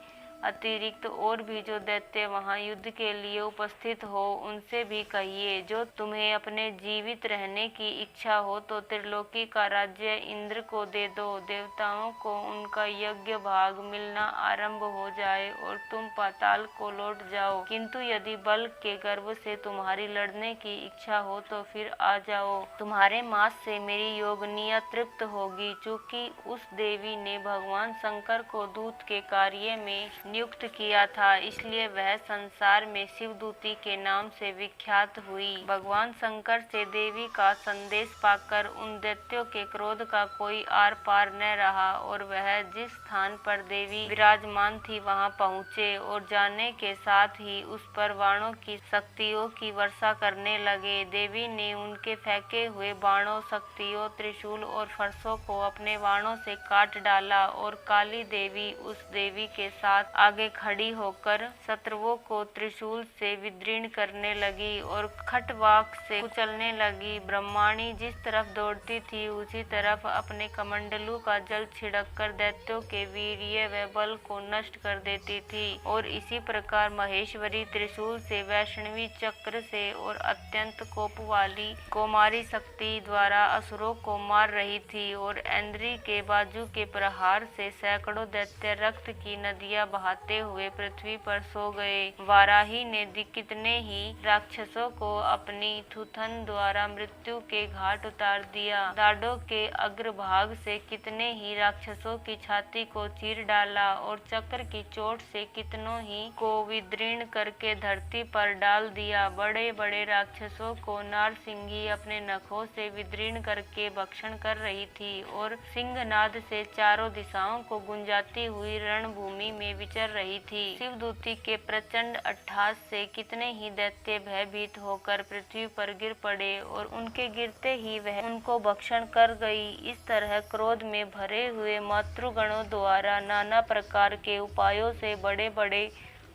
अतिरिक्त और भी जो दैत्य वहां युद्ध के लिए उपस्थित हो, उनसे भी कहिए, जो तुम्हें अपने जीवित रहने की इच्छा हो तो त्रिलोकी का राज्य इंद्र को दे दो। देवताओं को उनका यज्ञ भाग मिलना आरंभ हो जाए और तुम पाताल को लौट जाओ। किंतु यदि बल के गर्व से तुम्हारी लड़ने की इच्छा हो तो फिर आ जाओ। तुम्हारे मांस से मेरी योगनिया तृप्त होगी। चूंकि उस देवी ने भगवान शंकर को दूत के कार्य में नियुक्त किया था, इसलिए वह संसार में शिवदूती के नाम से विख्यात हुई। भगवान शंकर से देवी का संदेश पाकर उन दैत्यों के क्रोध का कोई आर पार न रहा और वह जिस स्थान पर देवी विराजमान थी वहां पहुँचे और जाने के साथ ही उस पर बाणों की शक्तियों की वर्षा करने लगे। देवी ने उनके फेंके हुए बाणों, शक्तियों, त्रिशूल और फरसों को अपने बाणों से काट डाला और काली देवी उस देवी के साथ आगे खड़ी होकर शत्रुओं को त्रिशूल से विदीर्ण करने लगी और खटवाक से कुचलने लगी। ब्रह्माणी जिस तरफ दौड़ती थी उसी तरफ अपने कमंडलू का जल छिड़ककर दैत्यों के वीर्य व बल को नष्ट कर देती थी और इसी प्रकार महेश्वरी त्रिशूल से, वैष्णवी चक्र से और अत्यंत कोप वाली कौमारी शक्ति द्वारा असुरों को मार रही थी और इंद्री के बाजू के प्रहार से सैकड़ों दैत्य रक्त की नदियां बहाते हुए पृथ्वी पर सो गए। वाराही ने कितने ही राक्षसों को अपनी थूथन द्वारा मृत्यु के घाट उतार दिया। दाढ़ों के अग्रभाग से कितने ही राक्षसों की छाती को चीर डाला और चक्र की चोट से कितनों ही को विदीर्ण करके धरती पर डाल दिया। बड़े बड़े राक्षसों को नारसिंही अपने नखों से विदीर्ण करके भक्षण कर रही थी और सिंहनाद से चारों दिशाओं को गुंजाती हुई रणभूमि में विचर रही थी। शिवदूती के प्रचंड अट्टहास से कितने ही दैत्य भयभीत होकर पृथ्वी पर गिर पड़े और उनके गिरते ही वह उनको भक्षण कर गई। इस तरह क्रोध में भरे हुए मातृगणों द्वारा नाना प्रकार के उपायों से बड़े बड़े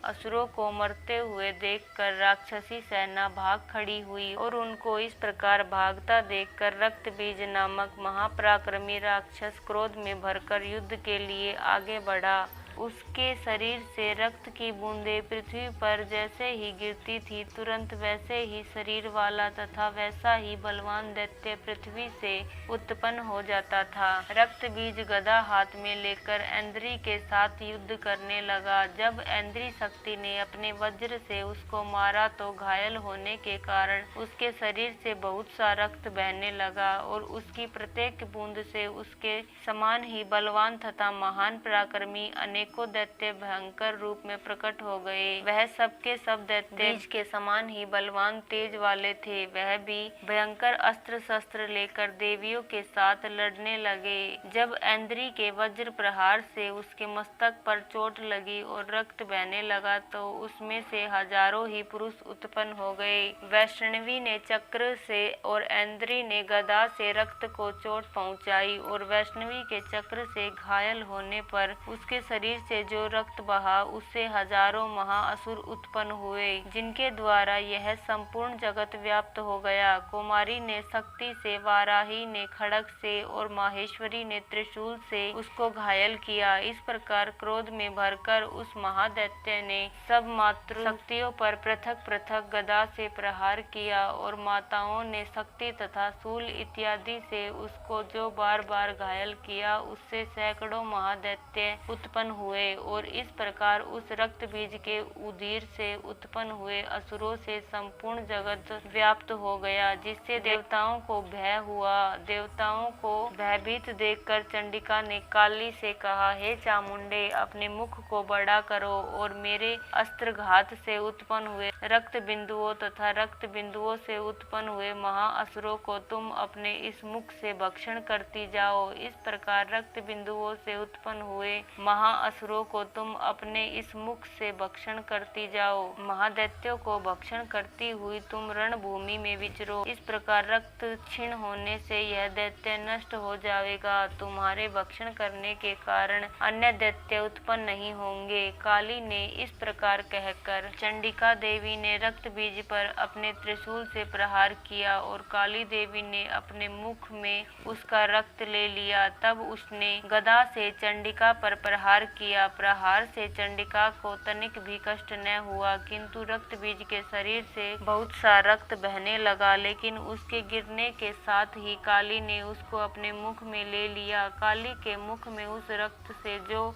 असुरों को मरते हुए देखकर राक्षसी सेना भाग खड़ी हुई और उनको इस प्रकार भागता देखकर रक्तबीज नामक महापराक्रमी राक्षस क्रोध में भरकर युद्ध के लिए आगे बढ़ा। उसके शरीर से रक्त की बूंदें पृथ्वी पर जैसे ही गिरती थी, तुरंत वैसे ही शरीर वाला तथा वैसा ही बलवान दैत्य पृथ्वी से उत्पन्न हो जाता था। रक्त बीज गदा हाथ में लेकर ऐन्द्री के साथ युद्ध करने लगा। जब ऐन्द्री शक्ति ने अपने वज्र से उसको मारा तो घायल होने के कारण उसके शरीर से बहुत सा रक्त बहने लगा और उसकी प्रत्येक बूंद से उसके समान ही बलवान तथा महान पराक्रमी अनेकों दैत्य भयंकर रूप में प्रकट हो गए। वह सबके सब दैत्य बीज के समान ही बलवान तेज वाले थे। वह भी भयंकर अस्त्र शस्त्र लेकर देवियों के साथ लड़ने लगे। जब ऐन्द्री के वज्र प्रहार से उसके मस्तक पर चोट लगी और रक्त बहने लगा तो उसमें से हजारों ही पुरुष उत्पन्न हो गए। वैष्णवी ने चक्र से और ऐन्द्री ने गदा से रक्त को चोट पहुंचाई और वैष्णवी के चक्र से घायल होने पर उसके शरीर से जो रक्त बहा उससे हजारों महाअसुर उत्पन्न हुए, जिनके द्वारा यह संपूर्ण जगत व्याप्त हो गया। कुमारी ने शक्ति से, वाराही ने खड्ग से और माहेश्वरी ने त्रिशूल से उसको घायल किया। इस प्रकार क्रोध में भरकर उस महादैत्य ने सब मातृ शक्तियों पर पृथक पृथक गदा से प्रहार किया और माताओं ने शक्ति तथा शूल इत्यादि से उसको जो बार बार घायल किया, उससे सैकड़ों महादैत्य उत्पन्न हुए और इस प्रकार उस रक्त बीज के उदीर से उत्पन्न हुए असुरों से संपूर्ण जगत व्याप्त हो गया, जिससे देवताओं को भय हुआ। देवताओं को भयभीत देखकर चंडिका ने काली से कहा, हे चामुंडे, अपने मुख को बड़ा करो और मेरे अस्त्र घात से उत्पन्न हुए रक्त बिंदुओं तथा रक्त बिंदुओं से उत्पन्न हुए महाअसुरों को तुम अपने इस मुख से भक्षण करती जाओ। इस प्रकार रक्त बिंदुओं से उत्पन्न हुए महाअसुरों को तुम अपने इस मुख से भक्षण करती जाओ। महादैत्यों को भक्षण करती हुई तुम रणभूमि में विचरो। इस प्रकार रक्त क्षीण होने से यह दैत्य नष्ट हो जाएगा। तुम्हारे भक्षण करने के कारण अन्य दैत्य उत्पन्न नहीं होंगे। काली ने इस प्रकार कहकर चंडिका देवी ने रक्त बीज पर अपने त्रिशूल से प्रहार किया और काली देवी ने अपने मुख में उसका रक्त ले लिया। तब उसने गदा से चंडिका पर प्रहार किया। प्रहार से चंडिका को तनिक भी कष्ट न हुआ, किंतु रक्त बीज के शरीर से बहुत सा रक्त बहने लगा, लेकिन उसके गिरने के साथ ही काली ने उसको अपने मुख में ले लिया। काली के मुख में उस रक्त से जो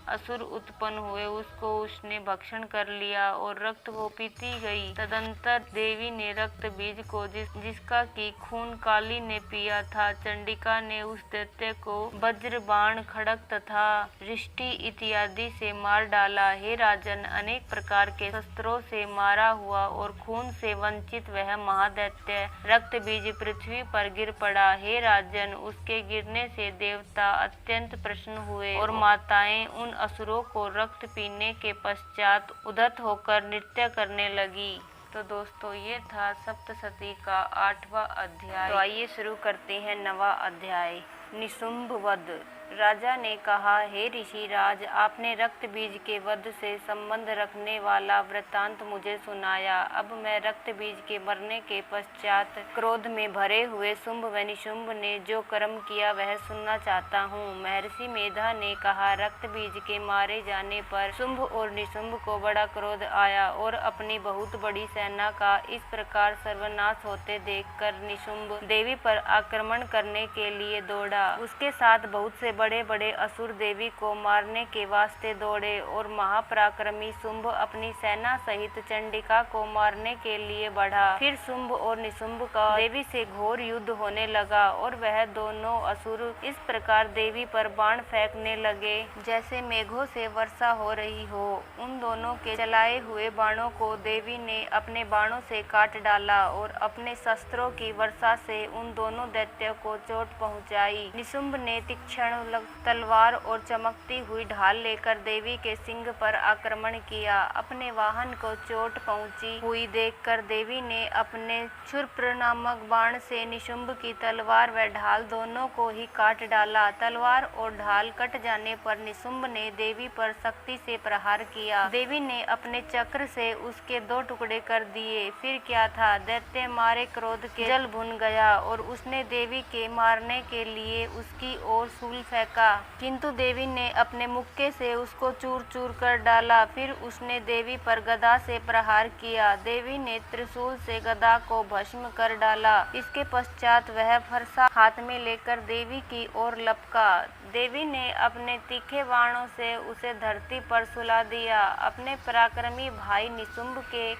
असुर उत्पन्न हुए उसको उसने भक्षण कर लिया और रक्त वो पीती गई। तदंतर देवी ने रक्त बीज को जिसका की खून काली ने पिया था, चंडिका ने उस दैत्य को वज्र, बाण, खड्ग तथा रिष्टि इत्यादि से मार डाला। हे राजन, अनेक प्रकार के शस्त्रों से मारा हुआ और खून से वंचित वह महादैत्य रक्त बीज पृथ्वी पर गिर पड़ा। हे राजन, उसके गिरने से देवता अत्यंत प्रसन्न हुए और माताएं उन असुरों को रक्त पीने के पश्चात उद्धत होकर नृत्य करने लगी। तो दोस्तों, ये था सप्तशती का 8वां अध्याय। तो आइए शुरू करते हैं 9वां अध्याय, निशुंभ वध। राजा ने कहा, हे ऋषिराज, आपने रक्त बीज के वध से संबंध रखने वाला वृत्तांत मुझे सुनाया। अब मैं रक्त बीज के मरने के पश्चात क्रोध में भरे हुए शुंभ व निशुंभ ने जो कर्म किया वह सुनना चाहता हूँ। महर्षि मेधा ने कहा, रक्त बीज के मारे जाने पर शुंभ और निशुंभ को बड़ा क्रोध आया और अपनी बहुत बड़ी सेना का इस प्रकार सर्वनाश होते देखकर निशुंभ देवी पर आक्रमण करने के लिए दौड़ा। उसके साथ बहुत से बड़े बड़े असुर देवी को मारने के वास्ते दौड़े और महापराक्रमी शुंभ अपनी सेना सहित चंडिका को मारने के लिए बढ़ा। फिर शुंभ और निशुंभ का देवी से घोर युद्ध होने लगा और वह दोनों असुर इस प्रकार देवी पर बाण फेंकने लगे जैसे मेघों से वर्षा हो रही हो। उन दोनों के चलाए हुए बाणों को देवी ने अपने बाणों से काट डाला और अपने शस्त्रों की वर्षा से उन दोनों दैत्यों को चोट पहुंचाई। निशुंभ ने तीक्ष्ण तलवार और चमकती हुई ढाल लेकर देवी के सिंग पर आक्रमण किया। अपने वाहन को चोट पहुंची हुई देखकर देवी ने अपने क्षुरप्र नामक बाण से निशुंभ की तलवार व ढाल दोनों को ही काट डाला। तलवार और ढाल कट जाने पर निशुंभ ने देवी पर शक्ति से प्रहार किया। देवी ने अपने चक्र से उसके 2 टुकड़े कर दिए। फिर क्या था, दैत्य मारे क्रोध के जल भुन गया और उसने देवी के मारने के लिए लिए उसकी ओर शूल फेंका, किंतु देवी ने अपने मुक्के से उसको चूर चूर कर डाला। फिर उसने देवी पर गदा से प्रहार किया। देवी ने त्रिशूल से गदा को भस्म कर डाला। इसके पश्चात वह फरसा हाथ में लेकर देवी की ओर लपका। देवी ने अपने तीखे बाणों से उसे धरती पर सुला दिया। अपने पराक्रमी भाई निशुंभ के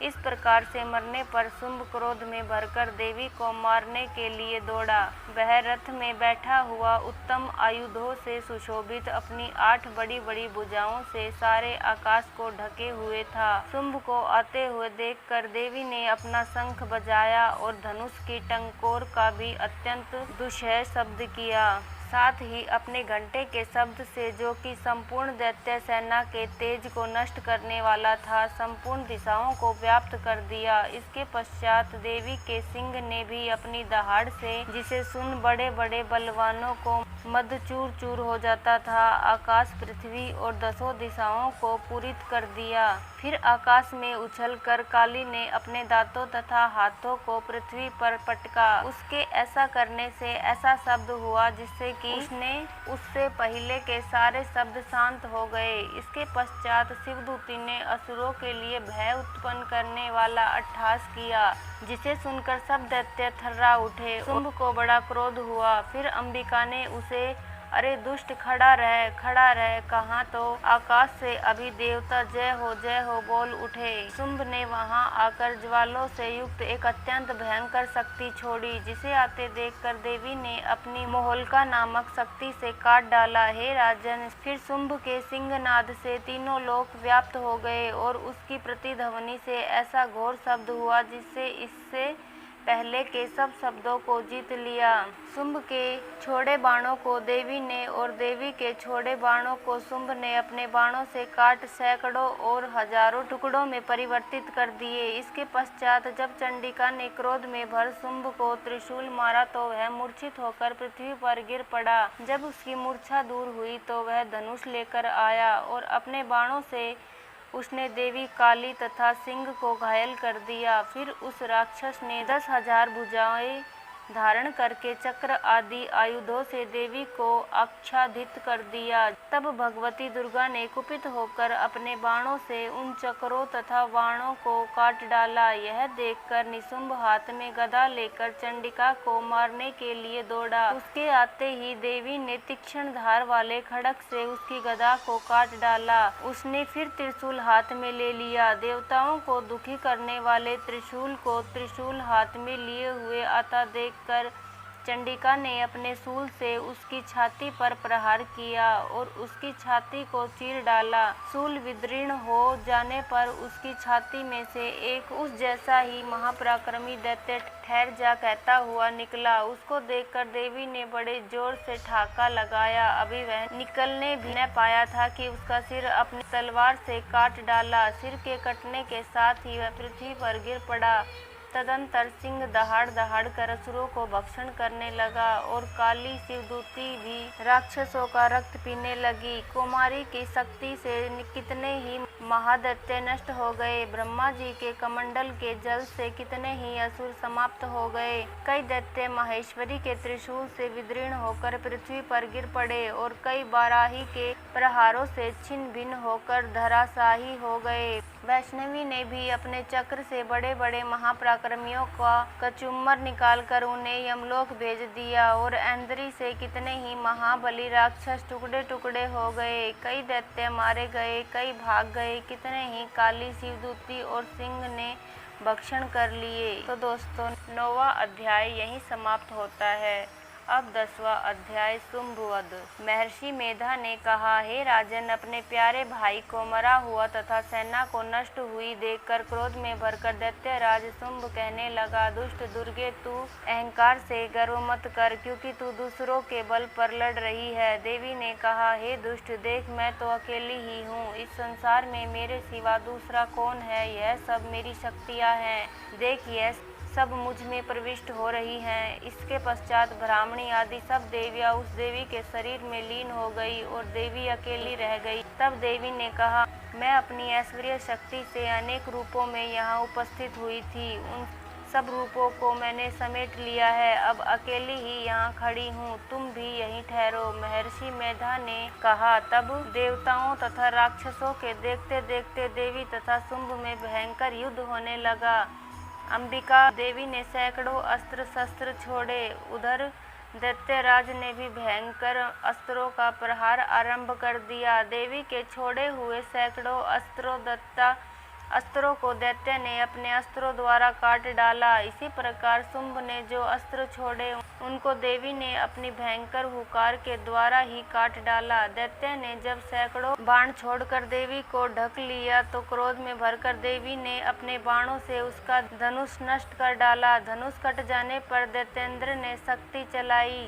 इस प्रकार से मरने पर शुंभ क्रोध में भरकर देवी को मारने के लिए दौड़ा। वह रथ में बैठा हुआ उत्तम आयुधों से सुशोभित अपनी 8 बड़ी बड़ी भुजाओं से सारे आकाश को ढके हुए था। शुंभ को आते हुए देखकर देवी ने अपना शंख बजाया और धनुष की टंकोर का भी अत्यंत दुस्सह शब्द किया। साथ ही अपने घंटे के शब्द से, जो कि संपूर्ण दैत्य सेना के तेज को नष्ट करने वाला था, संपूर्ण दिशाओं को व्याप्त कर दिया। इसके पश्चात देवी के सिंह ने भी अपनी दहाड़ से, जिसे सुन बड़े बड़े बलवानों को मद चूर चूर हो जाता था, आकाश, पृथ्वी और 10 दिशाओं को पूरित कर दिया। फिर आकाश में उछलकर काली ने अपने दांतों तथा हाथों को पृथ्वी पर पटका। उसके ऐसा करने से ऐसा शब्द हुआ जिससे कि उससे पहले के सारे शब्द शांत हो गए। इसके पश्चात शिवदूती ने असुरों के लिए भय उत्पन्न करने वाला अट्टहास किया, जिसे सुनकर सब दैत्य थर्रा उठे। शुंभ को बड़ा क्रोध हुआ। फिर अंबिका ने उसे, अरे दुष्ट, खड़ा रह, कहाँ तो आकाश से अभी देवता जय हो बोल उठे। शुंभ ने वहां आकर ज्वालों से युक्त एक अत्यंत भयंकर शक्ति छोड़ी, जिसे आते देखकर देवी ने अपनी मोहल्का नामक शक्ति से काट डाला। हे राजन, फिर शुंभ के सिंहनाद से तीनों लोक व्याप्त हो गए और उसकी प्रतिध्वनि से ऐसा घोर शब्द हुआ जिससे इससे पहले के सब शब्दों को जीत लिया। शुंभ के छोड़े बाणों को देवी ने और देवी के छोड़े बाणों को शुंभ ने अपने बाणों से काट सैकड़ों और हजारों टुकड़ों में परिवर्तित कर दिए। इसके पश्चात जब चंडिका ने क्रोध में भर शुंभ को त्रिशूल मारा तो वह मूर्छित होकर पृथ्वी पर गिर पड़ा। जब उसकी मूर्छा दूर हुई तो वह धनुष लेकर आया और अपने बाणों से उसने देवी काली तथा सिंह को घायल कर दिया। फिर उस राक्षस ने 10,000 भुजाएं धारण करके चक्र आदि आयुधों से देवी को आच्छादित कर दिया। तब भगवती दुर्गा ने कुपित होकर अपने बाणों से उन चक्रों तथा बाणों को काट डाला। यह देखकर निशुंभ हाथ में गदा लेकर चंडिका को मारने के लिए दौड़ा। उसके आते ही देवी ने तीक्ष्ण धार वाले खड्ग से उसकी गदा को काट डाला। उसने फिर त्रिशूल हाथ में ले लिया। देवताओं को दुखी करने वाले त्रिशूल को त्रिशूल हाथ में लिए हुए आता देख कर चंडिका ने अपने शूल से उसकी छाती पर प्रहार किया और उसकी छाती को चीर डाला। शूल विदीर्ण हो जाने पर उसकी छाती में से एक उस जैसा ही महापराक्रमी दैत्य ठहर जा कहता हुआ निकला। उसको देखकर देवी ने बड़े जोर से ठाका लगाया। अभी वह निकलने भी न पाया था कि उसका सिर अपनी तलवार से काट डाला। सिर के कटने के साथ ही वह पृथ्वी पर गिर पड़ा। तदंतर सिंह दहाड़ दहाड़ कर असुरों को भक्षण करने लगा और काली शिवदूती भी राक्षसों का रक्त पीने लगी। कुमारी की शक्ति से कितने ही महादैत्य नष्ट हो गए। ब्रह्मा जी के कमंडल के जल से कितने ही असुर समाप्त हो गए। कई दैत्य महेश्वरी के त्रिशूल से विदीर्ण होकर पृथ्वी पर गिर पड़े और कई बाराही के प्रहारों से छिन्न भिन्न होकर धराशायी हो गए। वैष्णवी ने भी अपने चक्र से बड़े बड़े महापराक्रमियों का कचूमर निकालकर उन्हें यमलोक भेज दिया और ऐन्द्री से कितने ही महाबली राक्षस टुकड़े टुकड़े हो गए। कई दैत्य मारे गए, कई भाग गए, कितने ही काली शिवदूती और सिंह ने भक्षण कर लिए। तो दोस्तों 9वां अध्याय यहीं समाप्त होता है। अब 10वां अध्याय शुंभवध। महर्षि मेधा ने कहा, हे राजन, अपने प्यारे भाई को मरा हुआ तथा सेना को नष्ट हुई देखकर क्रोध में भरकर दैत्यराज शुंभ कहने लगा, दुष्ट दुर्गे, तू अहंकार से गर्व मत कर, क्योंकि तू दूसरों के बल पर लड़ रही है। देवी ने कहा, हे दुष्ट, देख, मैं तो अकेली ही हूँ। इस संसार में मेरे सिवा दूसरा कौन है? यह सब मेरी शक्तियाँ हैं। देख, यह सब मुझ में प्रविष्ट हो रही हैं। इसके पश्चात ब्राह्मणी आदि सब देवियां उस देवी के शरीर में लीन हो गई और देवी अकेली रह गई। तब देवी ने कहा, मैं अपनी ऐश्वर्य शक्ति से अनेक रूपों में यहाँ उपस्थित हुई थी। उन सब रूपों को मैंने समेट लिया है, अब अकेली ही यहाँ खड़ी हूँ, तुम भी यहीं ठहरो। महर्षि मेधा ने कहा। तब देवताओं तथा राक्षसों के देखते देखते देवी तथा शुंभ में भयंकर युद्ध होने लगा। अंबिका देवी ने सैकड़ों अस्त्र शस्त्र छोड़े। उधर दैत्यराज ने भी भयंकर अस्त्रों का प्रहार आरंभ कर दिया। देवी के छोड़े हुए सैकड़ों अस्त्रों को दैत्य ने अपने अस्त्रों द्वारा काट डाला। इसी प्रकार शुंभ ने जो अस्त्र छोड़े उनको देवी ने अपनी भयंकर हुंकार के द्वारा ही काट डाला। दैत्य ने जब सैकड़ों बाण छोड़कर देवी को ढक लिया तो क्रोध में भरकर देवी ने अपने बाणों से उसका धनुष नष्ट कर डाला। धनुष कट जाने पर दैत्येंद्र ने शक्ति चलाई,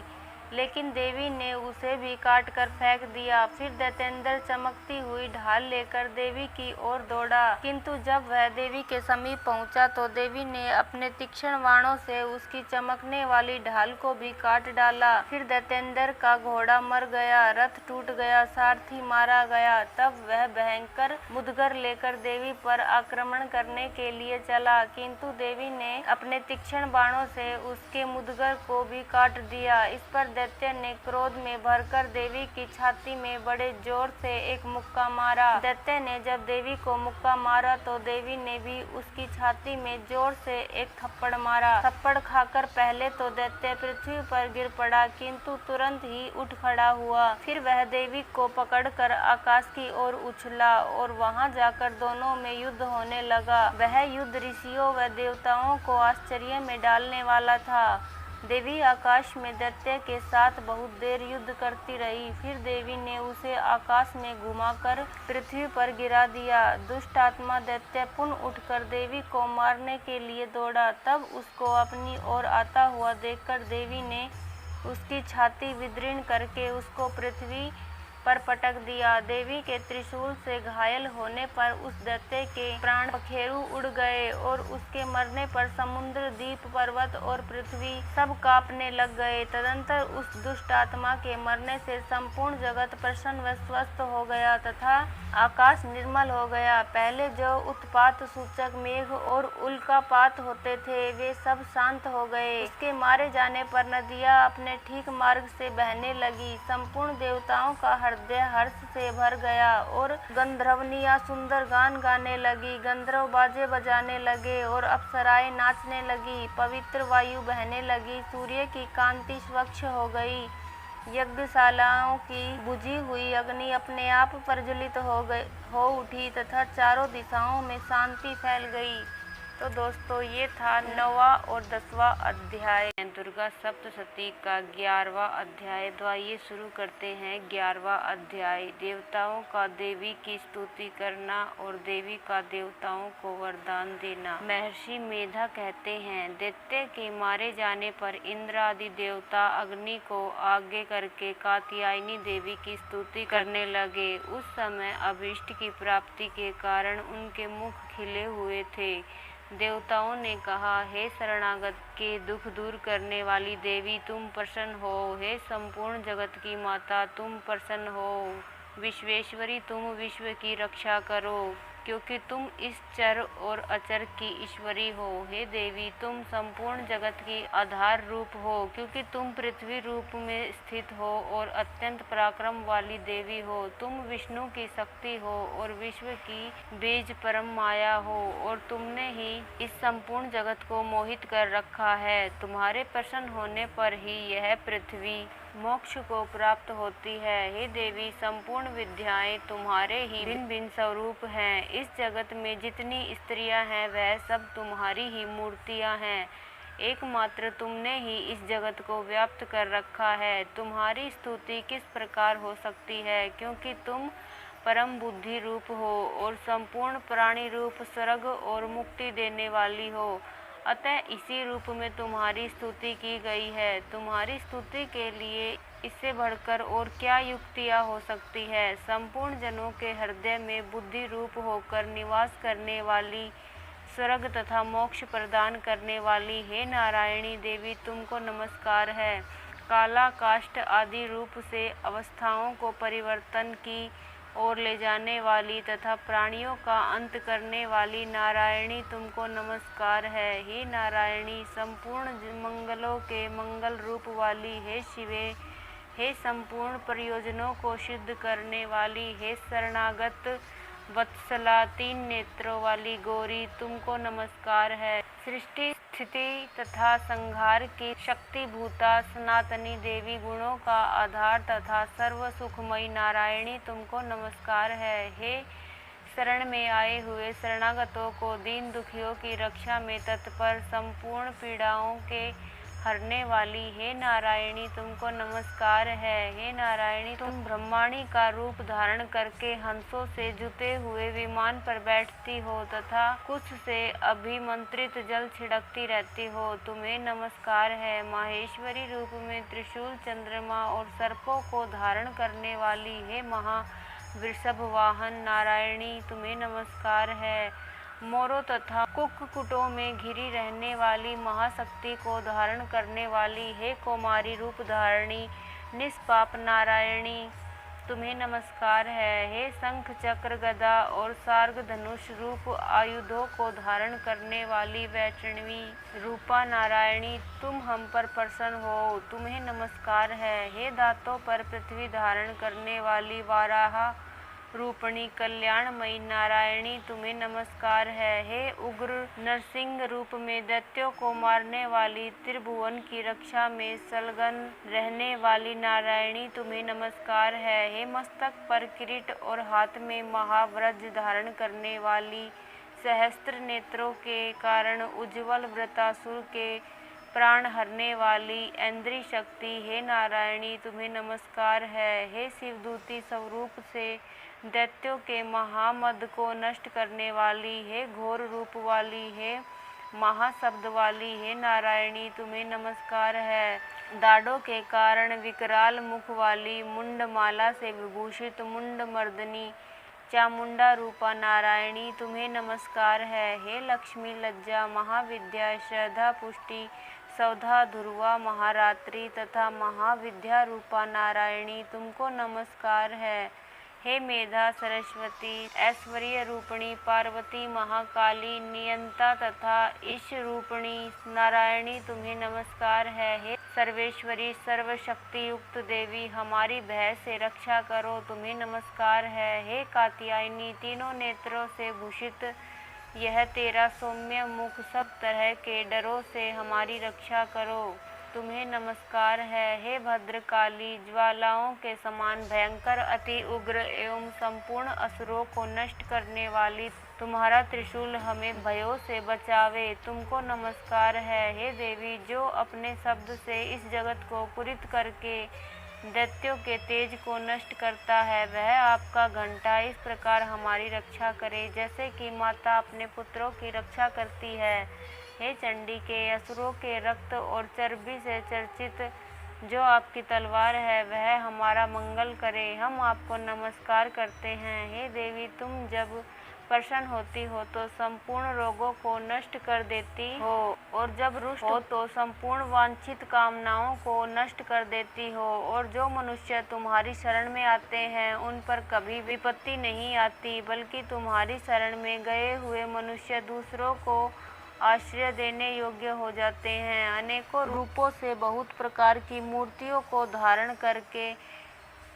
लेकिन देवी ने उसे भी काट कर फेंक दिया। फिर दैत्येंद्र चमकती हुई ढाल लेकर देवी की ओर दौड़ा, किंतु जब वह देवी के समीप पहुंचा तो देवी ने अपने तीक्ष्ण बाणों से उसकी चमकने वाली ढाल को भी काट डाला। फिर दैत्येंद्र का घोड़ा मर गया, रथ टूट गया, सारथी मारा गया। तब वह भयंकर मुदगर लेकर देवी पर आक्रमण करने के लिए चला, किंतु देवी ने अपने तीक्ष्ण बाणों से उसके मुदगर को भी काट दिया। इस पर दैत्य ने क्रोध में भरकर देवी की छाती में बड़े जोर से एक मुक्का मारा। दैत्य ने जब देवी को मुक्का मारा तो देवी ने भी उसकी छाती में जोर से एक थप्पड़ मारा। थप्पड़ खाकर पहले तो दैत्य पृथ्वी पर गिर पड़ा, किंतु तुरंत ही उठ खड़ा हुआ। फिर वह देवी को पकड़कर आकाश की ओर उछला और वहां जाकर दोनों में युद्ध होने लगा। वह युद्ध ऋषियों व देवताओं को आश्चर्य में डालने वाला था। देवी आकाश में दैत्य के साथ बहुत देर युद्ध करती रही। फिर देवी ने उसे आकाश में घुमाकर पृथ्वी पर गिरा दिया। दुष्ट आत्मा दैत्य पुनः उठकर देवी को मारने के लिए दौड़ा। तब उसको अपनी ओर आता हुआ देखकर देवी ने उसकी छाती विदीर्ण करके उसको पृथ्वी पर पटक दिया। देवी के त्रिशूल से घायल होने पर उस दैत्य के प्राण पखेरु उड़ गए और उसके मरने पर समुद्र, द्वीप, पर्वत और पृथ्वी सब कांपने लग गए। तदंतर उस दुष्ट आत्मा के मरने से संपूर्ण जगत प्रसन्न व स्वस्थ हो गया तथा आकाश निर्मल हो गया। पहले जो उत्पात सूचक मेघ और उल्कापात होते थे वे सब शांत हो गए। उसके मारे जाने पर नदियां अपने ठीक मार्ग से बहने लगी। संपूर्ण देवताओं का हृदय हर्ष से भर गया और गंधर्वनियां सुंदर गान गाने लगी। गंधर्व बाजे बजाने लगे और अप्सराएं नाचने लगी। पवित्र वायु बहने लगी। सूर्य की कांति स्वच्छ हो गई। यज्ञशालाओं की बुझी हुई अग्नि अपने आप प्रज्वलित हो उठी तथा चारों दिशाओं में शांति फैल गई। तो दोस्तों ये था 9वां और 10वां अध्याय दुर्गा सप्तशती का 11वां अध्याय। तो आइए शुरू करते हैं 11वां अध्याय। देवताओं का देवी की स्तुति करना और देवी का देवताओं को वरदान देना। महर्षि मेधा कहते हैं, दैत्य के मारे जाने पर इंद्र आदि देवता अग्नि को आगे करके कात्यायनी देवी की स्तुति करने लगे। उस समय अभीष्ट की प्राप्ति के कारण उनके मुख खिले हुए थे। देवताओं ने कहा, हे शरणागत के दुख दूर करने वाली देवी तुम प्रसन्न हो। हे संपूर्ण जगत की माता तुम प्रसन्न हो। विश्वेश्वरी तुम विश्व की रक्षा करो, क्योंकि तुम इस चर और अचर की ईश्वरी हो। हे देवी तुम संपूर्ण जगत की आधार रूप हो, क्योंकि तुम पृथ्वी रूप में स्थित हो और अत्यंत पराक्रम वाली देवी हो। तुम विष्णु की शक्ति हो और विश्व की बीज परम माया हो और तुमने ही इस संपूर्ण जगत को मोहित कर रखा है। तुम्हारे प्रसन्न होने पर ही यह पृथ्वी मोक्ष को प्राप्त होती है। हे देवी संपूर्ण विद्याएं तुम्हारे ही भिन्न भिन्न स्वरूप हैं। इस जगत में जितनी स्त्रियां हैं वह सब तुम्हारी ही मूर्तियां हैं। एकमात्र तुमने ही इस जगत को व्याप्त कर रखा है। तुम्हारी स्तुति किस प्रकार हो सकती है, क्योंकि तुम परम बुद्धि रूप हो और संपूर्ण प्राणी रूप स्वर्ग और मुक्ति देने वाली हो। अतः इसी रूप में तुम्हारी स्तुति की गई है। तुम्हारी स्तुति के लिए इससे बढ़कर और क्या युक्तियाँ हो सकती है। संपूर्ण जनों के हृदय में बुद्धि रूप होकर निवास करने वाली, स्वर्ग तथा मोक्ष प्रदान करने वाली, हे नारायणी देवी तुमको नमस्कार है। काला काष्ठ आदि रूप से अवस्थाओं को परिवर्तन की ओर ले जाने वाली तथा प्राणियों का अंत करने वाली नारायणी तुमको नमस्कार है। हे नारायणी, संपूर्ण मंगलों के मंगल रूप वाली, हे शिवे, हे संपूर्ण प्रयोजनों को सिद्ध करने वाली, हे शरणागत वत्सला, 3 नेत्रों वाली गौरी, तुमको नमस्कार है। सृष्टि स्थिति तथा संहार की शक्ति भूता सनातनी देवी, गुणों का आधार तथा सर्व सुखमयी नारायणी, तुमको नमस्कार है। हे शरण में आए हुए शरणागतों को दीन दुखियों की रक्षा में तत्पर, संपूर्ण पीड़ाओं के हरने वाली, हे नारायणी, तुमको नमस्कार है। हे नारायणी, तुम ब्रह्माणी का रूप धारण करके हंसों से जुते हुए विमान पर बैठती हो तथा कुछ से अभिमंत्रित जल छिड़कती रहती हो, तुम्हें नमस्कार है। माहेश्वरी रूप में त्रिशूल, चंद्रमा और सर्पों को धारण करने वाली, हे महा वृषभ वाहन नारायणी, तुम्हें नमस्कार है। मोरों तथा कुक्कुटों में घिरी रहने वाली महाशक्ति को धारण करने वाली, हे कौमारी रूप धारणी निष्पाप नारायणी, तुम्हें नमस्कार है। हे शंख चक्र गदा और सार्ग धनुष रूप आयुधों को धारण करने वाली वैष्णवी रूपा नारायणी, तुम हम पर प्रसन्न हो, तुम्हें नमस्कार है। हे दांतों पर पृथ्वी धारण करने वाली वाराह रूपणी कल्याणमयी नारायणी, तुम्हें नमस्कार है। हे उग्र नरसिंह रूप में दैत्यों को मारने वाली, त्रिभुवन की रक्षा में संलग्न रहने वाली नारायणी, तुम्हें नमस्कार है। हे मस्तक पर किरीट और हाथ में महावज्र धारण करने वाली, सहस्त्र नेत्रों के कारण उज्ज्वल वृत्रासुर के प्राण हरने वाली ऐन्द्री शक्ति, हे नारायणी, तुम्हें नमस्कार है। हे शिवदूती स्वरूप से दैत्यों के महामद को नष्ट करने वाली, हे घोर रूप वाली, हे महाशब्द वाली, हे नारायणी, तुम्हें नमस्कार है। दाढ़ों के कारण विकराल मुख वाली, मुंडमाला से विभूषित मुंड मर्दनी चामुंडा रूपा नारायणी, तुम्हें नमस्कार है। हे लक्ष्मी लज्जा महाविद्या श्रद्धा पुष्टि सौधा ध्रुवा महारात्रि तथा महाविद्या रूपा नारायणी, तुमको नमस्कार है। हे मेधा सरस्वती ऐश्वर्य रूपिणी पार्वती महाकाली नियंता तथा ईश रूपिणी नारायणी, तुम्हें नमस्कार है। हे सर्वेश्वरी सर्वशक्ति युक्त देवी, हमारी भय से रक्षा करो, तुम्हें नमस्कार है। हे कात्यायनी, तीनों नेत्रों से भूषित यह तेरा सौम्य मुख, सब तरह के डरों से हमारी रक्षा करो, तुम्हें नमस्कार है। हे भद्रकाली, ज्वालाओं के समान भयंकर अति उग्र एवं संपूर्ण असुरों को नष्ट करने वाली, तुम्हारा त्रिशूल हमें भयों से बचावे, तुमको नमस्कार है। हे देवी, जो अपने शब्द से इस जगत को पूरित करके दैत्यों के तेज को नष्ट करता है, वह आपका घंटा इस प्रकार हमारी रक्षा करे जैसे कि माता अपने पुत्रों की रक्षा करती है। हे चंडी के असुरों के रक्त और चर्बी से चर्चित जो आपकी तलवार है, वह हमारा मंगल करे, हम आपको नमस्कार करते हैं। हे देवी, तुम जब प्रसन्न होती हो तो संपूर्ण रोगों को नष्ट कर देती हो और जब रुष्ट हो तो संपूर्ण वांछित कामनाओं को नष्ट कर देती हो, और जो मनुष्य तुम्हारी शरण में आते हैं उन पर कभी विपत्ति नहीं आती, बल्कि तुम्हारी शरण में गए हुए मनुष्य दूसरों को आश्रय देने योग्य हो जाते हैं। अनेकों रूपों से बहुत प्रकार की मूर्तियों को धारण करके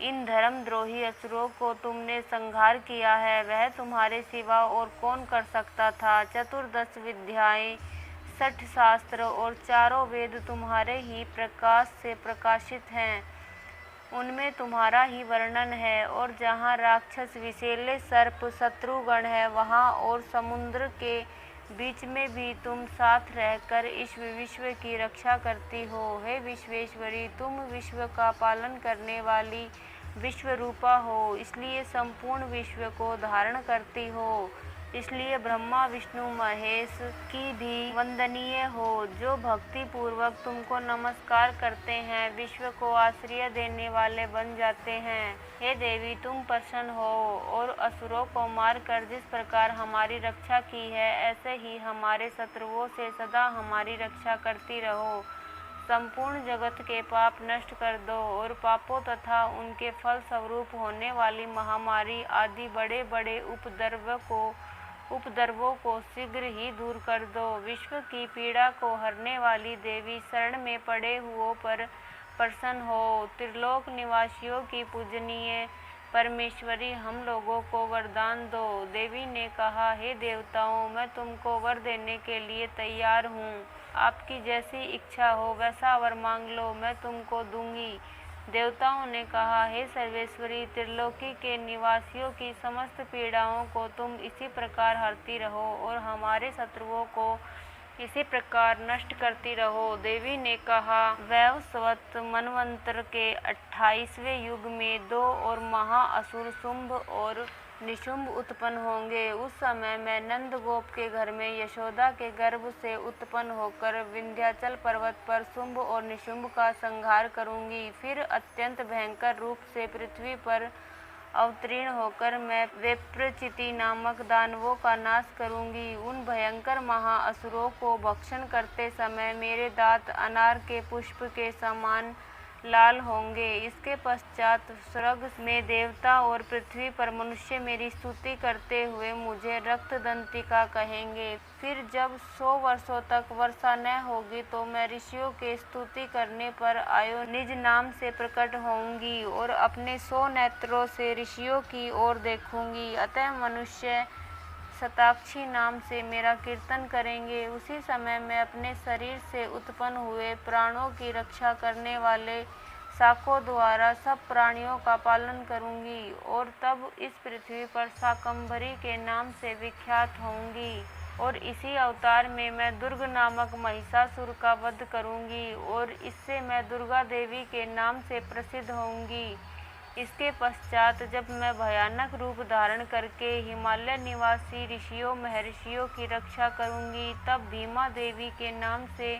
इन धर्मद्रोही असुरों को तुमने संहार किया है, वह तुम्हारे सिवा और कौन कर सकता था। 14 विद्याएं 60 शास्त्र और 4 वेद तुम्हारे ही प्रकाश से प्रकाशित हैं, उनमें तुम्हारा ही वर्णन है। और जहाँ राक्षस विषैले सर्प शत्रुगण है, वहाँ और समुद्र के बीच में भी तुम साथ रहकर इस विश्व की रक्षा करती हो। हे विश्वेश्वरी, तुम विश्व का पालन करने वाली विश्व रूपा हो, इसलिए संपूर्ण विश्व को धारण करती हो, इसलिए ब्रह्मा विष्णु महेश की भी वंदनीय हो, जो भक्ति पूर्वक तुमको नमस्कार करते हैं विश्व को आश्रय देने वाले बन जाते हैं। हे देवी, तुम प्रसन्न हो और असुरों को मारकर जिस प्रकार हमारी रक्षा की है, ऐसे ही हमारे शत्रुओं से सदा हमारी रक्षा करती रहो। संपूर्ण जगत के पाप नष्ट कर दो और पापों तथा उनके फल स्वरूप होने वाली महामारी आदि बड़े बड़े उपद्रवों को शीघ्र ही दूर कर दो। विश्व की पीड़ा को हरने वाली देवी, शरण में पड़े हुओं पर प्रसन्न हो। त्रिलोक निवासियों की पूजनीय परमेश्वरी, हम लोगों को वरदान दो। देवी ने कहा, हे देवताओं, मैं तुमको वर देने के लिए तैयार हूँ। आपकी जैसी इच्छा हो वैसा वर मांग लो, मैं तुमको दूंगी। देवताओं ने कहा, हे सर्वेश्वरी, त्रिलोकी के निवासियों की समस्त पीड़ाओं को तुम इसी प्रकार हरती रहो और हमारे शत्रुओं को इसी प्रकार नष्ट करती रहो। देवी ने कहा, वैवस्वत मनवंतर के 28वें युग में 2 और महाअसुर शुंभ और निशुंभ उत्पन्न होंगे। उस समय मैं नंदगोप के घर में यशोदा के गर्भ से उत्पन्न होकर विंध्याचल पर्वत पर शुंभ और निशुंभ का संहार करूंगी। फिर अत्यंत भयंकर रूप से पृथ्वी पर अवतीर्ण होकर मैं विप्रचिति नामक दानवों का नाश करूंगी। उन भयंकर महाअसुरों को भक्षण करते समय मेरे दांत अनार के पुष्प के समान लाल होंगे। इसके पश्चात स्वर्ग में देवता और पृथ्वी पर मनुष्य मेरी स्तुति करते हुए मुझे रक्तदंतिका कहेंगे। फिर जब 100 वर्षों तक वर्षा न होगी तो मैं ऋषियों के स्तुति करने पर आयो निज नाम से प्रकट होंगी और अपने 100 नेत्रों से ऋषियों की ओर देखूंगी। अतः मनुष्य शताक्षी नाम से मेरा कीर्तन करेंगे। उसी समय मैं अपने शरीर से उत्पन्न हुए प्राणों की रक्षा करने वाले शाकों द्वारा सब प्राणियों का पालन करूंगी और तब इस पृथ्वी पर शाकंभरी के नाम से विख्यात होंगी। और इसी अवतार में मैं दुर्ग नामक महिषासुर का वध करूंगी और इससे मैं दुर्गा देवी के नाम से प्रसिद्ध होंगी। इसके पश्चात जब मैं भयानक रूप धारण करके हिमालय निवासी ऋषियों महर्षियों की रक्षा करूंगी, तब भीमा देवी के नाम से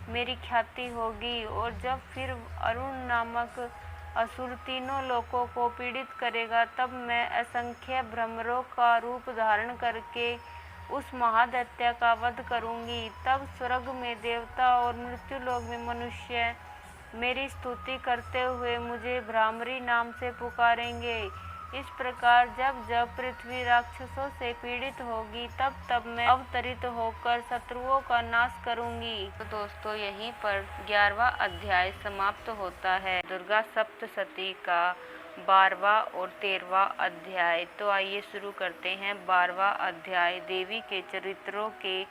मेरी ख्याति होगी। और जब फिर अरुण नामक असुर तीनों लोकों को पीड़ित करेगा, तब मैं असंख्य भ्रमरों का रूप धारण करके उस महादैत्य का वध करूंगी। तब स्वर्ग में देवता और मृत्युलोक में मनुष्य मेरी स्तुति करते हुए मुझे भ्रामरी नाम से पुकारेंगे। इस प्रकार जब जब पृथ्वी राक्षसों से पीड़ित होगी, तब तब मैं अवतरित होकर शत्रुओं का नाश करूंगी। तो दोस्तों, यहीं पर 11वां अध्याय समाप्त होता है। दुर्गा सप्तशती का 12वां और 13वां अध्याय। तो आइए शुरू करते हैं 12वां अध्याय, देवी के चरित्रों के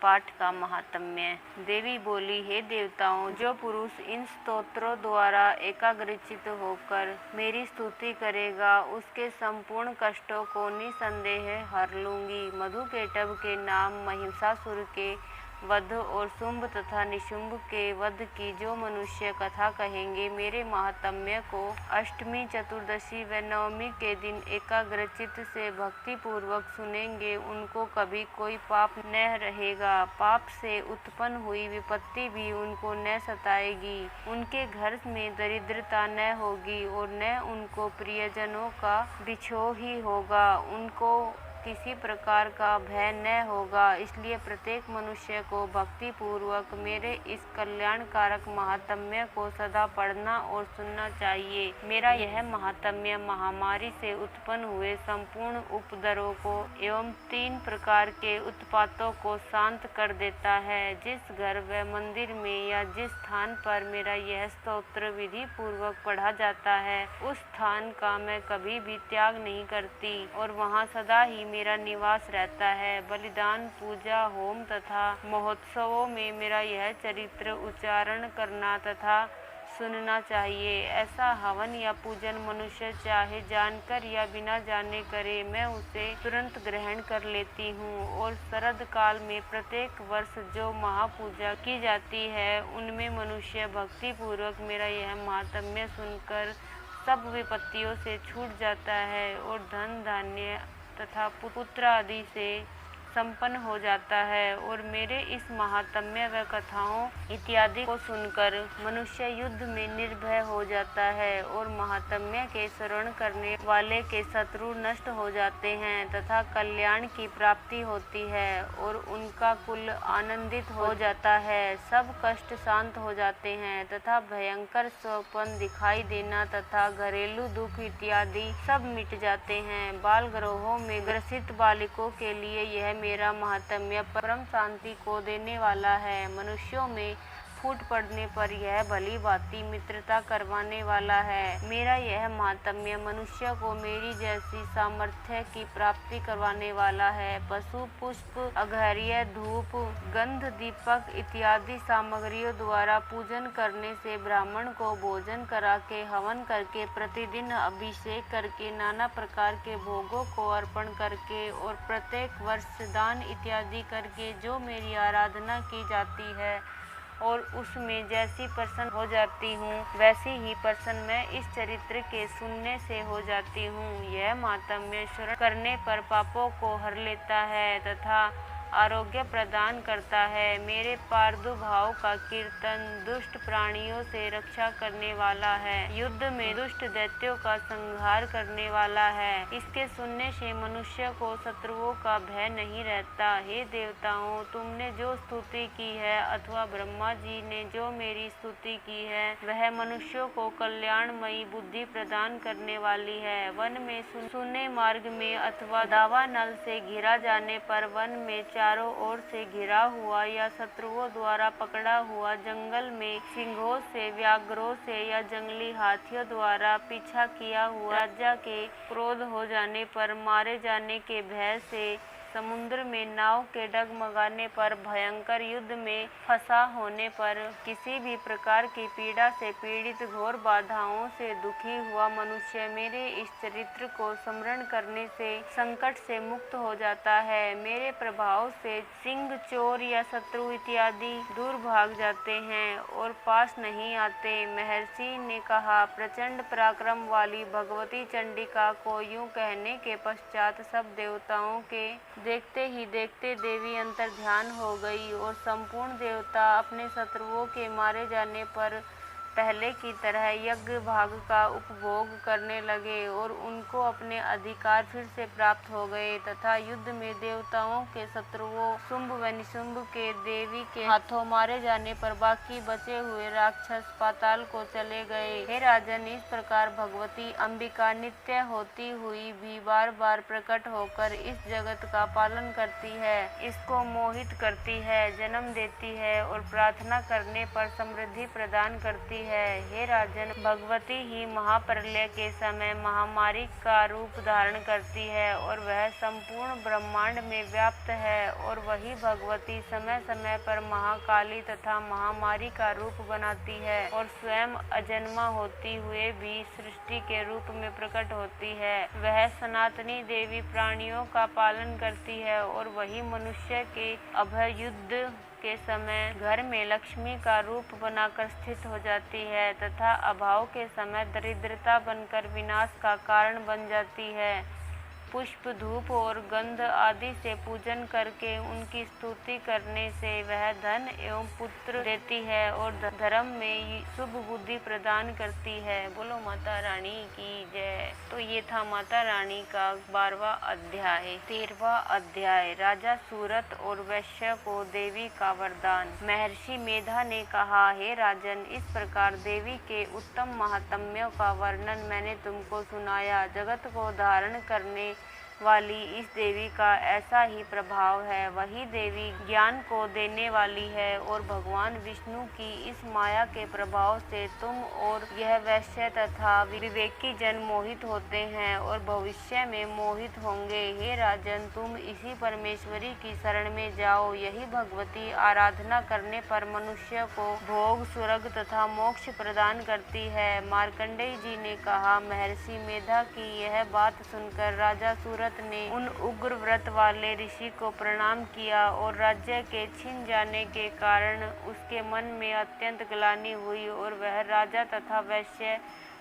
पाठ का महात्म्य। देवी बोली, हे देवताओं, जो पुरुष इन स्तोत्रों द्वारा एकाग्रचित होकर मेरी स्तुति करेगा, उसके संपूर्ण कष्टों को निसंदेह हर लूंगी। मधुकेटभ के नाम महिषासुर के वध और शुंभ तथा निशुंभ के वध की जो मनुष्य कथा कहेंगे, मेरे महात्म्य को अष्टमी, चतुर्दशी व नवमी के दिन एकाग्रचित से भक्ति पूर्वक सुनेंगे, उनको कभी कोई पाप न रहेगा। पाप से उत्पन्न हुई विपत्ति भी उनको न सताएगी। उनके घर में दरिद्रता न होगी और न उनको प्रियजनों का बिछोह ही होगा। उनको किसी प्रकार का भय न होगा। इसलिए प्रत्येक मनुष्य को भक्ति पूर्वक मेरे इस कल्याणकारक महात्म्य को सदा पढ़ना और सुनना चाहिए। मेरा यह महात्म्य महामारी से उत्पन्न हुए संपूर्ण उपद्रवों को एवं 3 प्रकार के उत्पातों को शांत कर देता है। जिस घर व मंदिर में या जिस स्थान पर मेरा यह स्तोत्र विधि पूर्वक पढ़ा जाता है, उस स्थान का मैं कभी भी त्याग नहीं करती और वहाँ सदा ही मेरा निवास रहता है। बलिदान, पूजा, होम तथा महोत्सवों में मेरा यह चरित्र उच्चारण करना तथा सुनना चाहिए। ऐसा हवन या पूजन मनुष्य चाहे जानकर या बिना जाने करे, मैं उसे तुरंत ग्रहण कर लेती हूँ। और शरद काल में प्रत्येक वर्ष जो महापूजा की जाती है, उनमें मनुष्य भक्ति पूर्वक मेरा यह महात्म्य सुनकर सब विपत्तियों से छूट जाता है और धन धान्य तथा पुत्र आदि से संपन्न हो जाता है। और मेरे इस महात्म्य व कथाओं इत्यादि को सुनकर मनुष्य युद्ध में निर्भय हो जाता है और महात्म्य के श्रवण करने वाले के शत्रु नष्ट हो जाते हैं तथा कल्याण की प्राप्ति होती है और उनका कुल आनंदित हो जाता है। सब कष्ट शांत हो जाते हैं तथा भयंकर स्वप्न दिखाई देना तथा घरेलू दुख इत्यादि सब मिट जाते हैं। बाल ग्रहों में ग्रसित बालिकों के लिए यह मेरा महात्म्य परम शांति को देने वाला है। मनुष्यों में फूट पड़ने पर यह भली भांति मित्रता करवाने वाला है। मेरा यह महात्म्य मनुष्य को मेरी जैसी सामर्थ्य की प्राप्ति करवाने वाला है। पशु पुष्प अर्घ्य धूप गंध दीपक इत्यादि सामग्रियों द्वारा पूजन करने से ब्राह्मण को भोजन करा के हवन करके प्रतिदिन अभिषेक करके नाना प्रकार के भोगों को अर्पण करके और प्रत्येक वर्ष दान इत्यादि करके जो मेरी आराधना की जाती है और उसमें जैसी प्रसन्न हो जाती हूँ वैसी ही प्रसन्न मैं इस चरित्र के सुनने से हो जाती हूँ। यह महात्म्य श्रवण करने पर पापों को हर लेता है तथा आरोग्य प्रदान करता है। मेरे प्रादुर्भाव का कीर्तन दुष्ट प्राणियों से रक्षा करने वाला है, युद्ध में दुष्ट दैत्यों का संहार करने वाला है। इसके सुनने से मनुष्य को शत्रुओं का भय नहीं रहता। हे देवताओं, तुमने जो स्तुति की है अथवा ब्रह्मा जी ने जो मेरी स्तुति की है वह मनुष्यों को कल्याणमयी बुद्धि प्रदान करने वाली है। वन में सुने मार्ग में अथवा दावानल से घिरा जाने पर वन में चारों ओर से घिरा हुआ या शत्रुओं द्वारा पकड़ा हुआ, जंगल में सिंहों से व्याघ्रों से या जंगली हाथियों द्वारा पीछा किया हुआ, राजा के क्रोध हो जाने पर मारे जाने के भय से, समुद्र में नाव के डगमगाने पर, भयंकर युद्ध में फंसा होने पर, किसी भी प्रकार की पीड़ा से पीड़ित, घोर बाधाओं से दुखी हुआ मनुष्य मेरे इस चरित्र को स्मरण करने से संकट से मुक्त हो जाता है। मेरे प्रभाव से सिंह, चोर या शत्रु इत्यादि दूर भाग जाते हैं और पास नहीं आते। महर्षि ने कहा, प्रचंड पराक्रम वाली भगवती चंडिका को यूं कहने के पश्चात सब देवताओं के देखते ही देखते देवी अंतर ध्यान हो गई और संपूर्ण देवता अपने शत्रुओं के मारे जाने पर पहले की तरह यज्ञ भाग का उपभोग करने लगे और उनको अपने अधिकार फिर से प्राप्त हो गए तथा युद्ध में देवताओं के शत्रुओं शुंभ व निशुंभ के देवी के हाथों मारे जाने पर बाकी बचे हुए राक्षस पाताल को चले गए। हे राजन, इस प्रकार भगवती अंबिका नित्य होती हुई भी बार बार प्रकट होकर इस जगत का पालन करती है, इसको मोहित करती है, जन्म देती है और प्रार्थना करने पर समृद्धि प्रदान करती है। हे राजन, भगवती ही महाप्रलय के समय महामारी का रूप धारण करती है और वह संपूर्ण ब्रह्मांड में व्याप्त है और वही भगवती समय समय पर महाकाली तथा महामारी का रूप बनाती है और स्वयं अजन्मा होती हुए भी सृष्टि के रूप में प्रकट होती है। वह सनातनी देवी प्राणियों का पालन करती है और वही मनुष्य के अभय युद्ध के समय घर में लक्ष्मी का रूप बनाकर स्थित हो जाती है तथा अभाव के समय दरिद्रता बनकर विनाश का कारण बन जाती है। पुष्प, धूप और गंध आदि से पूजन करके उनकी स्तुति करने से वह धन एवं पुत्र देती है और धर्म में शुभ बुद्धि प्रदान करती है। बोलो माता रानी की जय। तो ये था माता रानी का 12वां अध्याय। 13वां अध्याय, राजा सूरत और वैश्य को देवी का वरदान। महर्षि मेधा ने कहा, हे राजन, इस प्रकार देवी के उत्तम महात्म्यों का वर्णन मैंने तुमको सुनाया। जगत को धारण करने वाली इस देवी का ऐसा ही प्रभाव है। वही देवी ज्ञान को देने वाली है और भगवान विष्णु की इस माया के प्रभाव से तुम और यह वैश्य तथा विवेकी जन मोहित होते हैं और भविष्य में मोहित होंगे। हे राजन, तुम इसी परमेश्वरी की शरण में जाओ। यही भगवती आराधना करने पर मनुष्य को भोग, स्वर्ग तथा मोक्ष प्रदान करती है। मार्कंडेय जी ने कहा, महर्षि मेधा की यह बात सुनकर राजा सूरत ने उन उग्र व्रत वाले ऋषि को प्रणाम किया और राज्य के छिन जाने के कारण उसके मन में अत्यंत ग्लानि हुई और वह राजा तथा वैश्य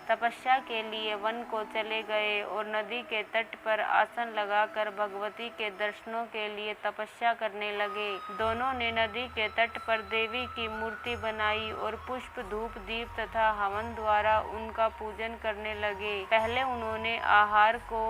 तपस्या के लिए वन को चले गए और नदी के तट पर आसन लगाकर भगवती के दर्शनों के लिए तपस्या करने लगे। दोनों ने नदी के तट पर देवी की मूर्ति बनाई और पुष्प, धूप, दीप तथा हवन द्वारा उनका पूजन करने लगे। पहले उन्होंने आहार को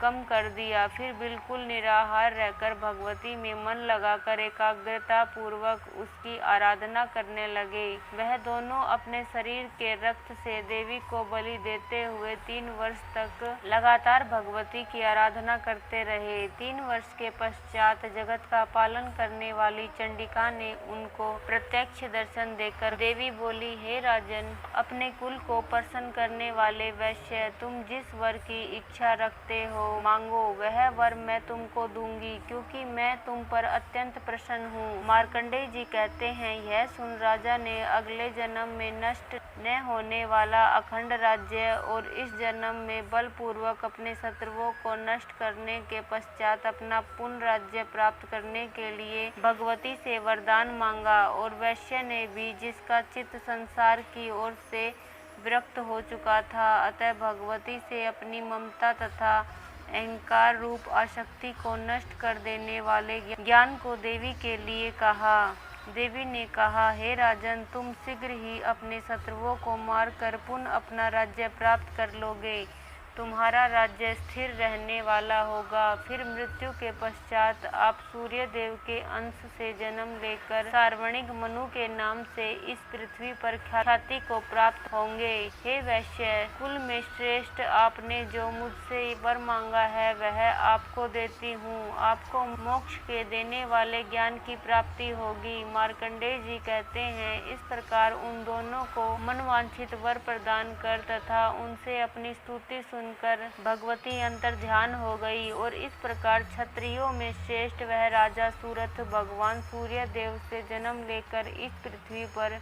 कम कर दिया, फिर बिल्कुल निराहार रहकर भगवती में मन लगाकर एकाग्रता पूर्वक उसकी आराधना करने लगे। वह दोनों अपने शरीर के रक्त से देवी को बलि देते हुए 3 वर्ष तक लगातार भगवती की आराधना करते रहे। 3 वर्ष के पश्चात जगत का पालन करने वाली चंडिका ने उनको प्रत्यक्ष दर्शन देकर देवी बोली, हे राजन, अपने कुल को प्रसन्न करने वाले वैश्य, तुम जिस वर की इच्छा रखते हो मांगो, वह वर मैं तुमको दूंगी, क्योंकि मैं तुम पर अत्यंत प्रसन्न हूँ। मार्कंडेय जी कहते हैं, यह सुन राजा ने अगले जन्म में नष्ट न होने वाला अखंड राज्य और इस जन्म में बलपूर्वक अपने शत्रुओं को नष्ट करने के पश्चात अपना पूर्ण राज्य प्राप्त करने के लिए भगवती से वरदान मांगा। और वैश्य ने भी, जिसका चित्त संसार की ओर से विरक्त हो चुका था, अतः भगवती से अपनी ममता तथा अहंकार रूप आसक्ति को नष्ट कर देने वाले ज्ञान को देवी के लिए कहा। देवी ने कहा, हे राजन, तुम शीघ्र ही अपने शत्रुओं को मारकर पुनः अपना राज्य प्राप्त कर लोगे। तुम्हारा राज्य स्थिर रहने वाला होगा। फिर मृत्यु के पश्चात आप सूर्य देव के अंश से जन्म लेकर सार्वणिक मनु के नाम से इस पृथ्वी पर ख्याति को प्राप्त होंगे। हे वैश्य, कुल में श्रेष्ठ, आपने जो मुझसे वर मांगा है वह आपको देती हूँ। आपको मोक्ष के देने वाले ज्ञान की प्राप्ति होगी। मार्कंडेय जी कहते हैं, इस प्रकार उन दोनों को मनवांछित वर प्रदान कर तथा उनसे अपनी स्तुति सुनकर भगवती अंतर ध्यान हो गई। और इस प्रकार क्षत्रियों में श्रेष्ठ वह राजा सूरथ भगवान सूर्य देव से जन्म लेकर इस पृथ्वी पर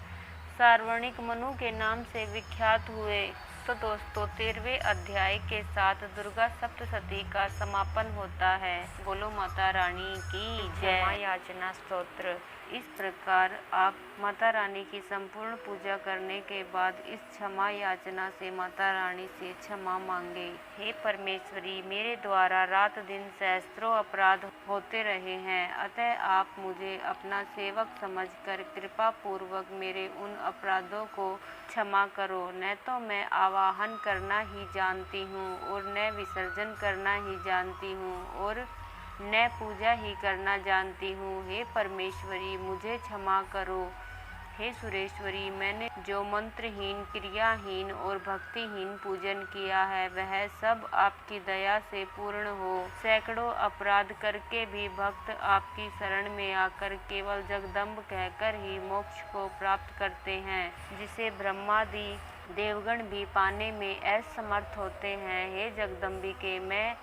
सार्वणिक मनु के नाम से विख्यात हुए। तो दोस्तों, 13वें अध्याय के साथ दुर्गा सप्तशती का समापन होता है। बोलो माता रानी की जय। क्षमा याचना स्तोत्र। इस प्रकार आप माता रानी की संपूर्ण पूजा करने के बाद इस क्षमा याचना से माता रानी से क्षमा मांगे। हे परमेश्वरी, मेरे द्वारा रात दिन सहस्त्रों अपराध होते रहे हैं, अतः आप मुझे अपना सेवक समझकर कृपा पूर्वक मेरे उन अपराधों को क्षमा करो। न तो मैं आवाहन करना ही जानती हूँ और न विसर्जन करना ही जानती हूँ और न पूजा ही करना जानती हूँ। हे परमेश्वरी, मुझे क्षमा करो। हे सुरेश्वरी, मैंने जो मंत्रहीन, क्रियाहीन और भक्तिहीन पूजन किया है वह सब आपकी दया से पूर्ण हो। सैकड़ों अपराध करके भी भक्त आपकी शरण में आकर केवल जगदम्ब कहकर ही मोक्ष को प्राप्त करते हैं, जिसे ब्रह्मादि देवगण भी पाने में असमर्थ होते हैं। हे जगदम्बिके, मैं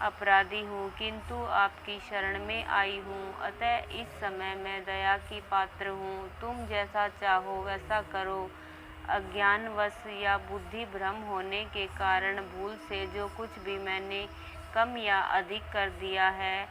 अपराधी हूँ, किंतु आपकी शरण में आई हूँ, अतः इस समय मैं दया की पात्र हूँ। तुम जैसा चाहो वैसा करो। अज्ञानवश या बुद्धि भ्रम होने के कारण भूल से जो कुछ भी मैंने कम या अधिक कर दिया है,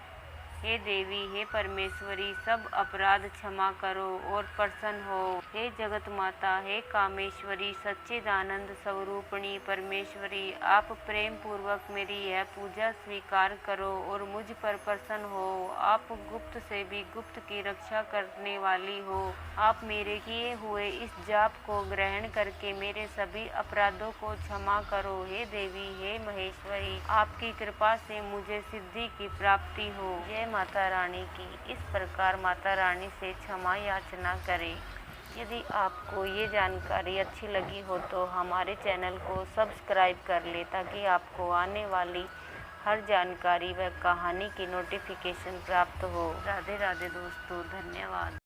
हे देवी, हे परमेश्वरी, सब अपराध क्षमा करो और प्रसन्न हो। हे जगत माता, हे कामेश्वरी, सच्चिदानंद स्वरूपिणी परमेश्वरी, आप प्रेम पूर्वक मेरी यह पूजा स्वीकार करो और मुझ पर प्रसन्न हो। आप गुप्त से भी गुप्त की रक्षा करने वाली हो। आप मेरे किए हुए इस जाप को ग्रहण करके मेरे सभी अपराधों को क्षमा करो। हे देवी, हे महेश्वरी, आपकी कृपा से मुझे सिद्धि की प्राप्ति हो। जय माता रानी की। इस प्रकार माता रानी से क्षमा याचना करें। यदि आपको ये जानकारी अच्छी लगी हो तो हमारे चैनल को सब्सक्राइब कर ले, ताकि आपको आने वाली हर जानकारी व कहानी की नोटिफिकेशन प्राप्त हो। राधे राधे दोस्तों, धन्यवाद।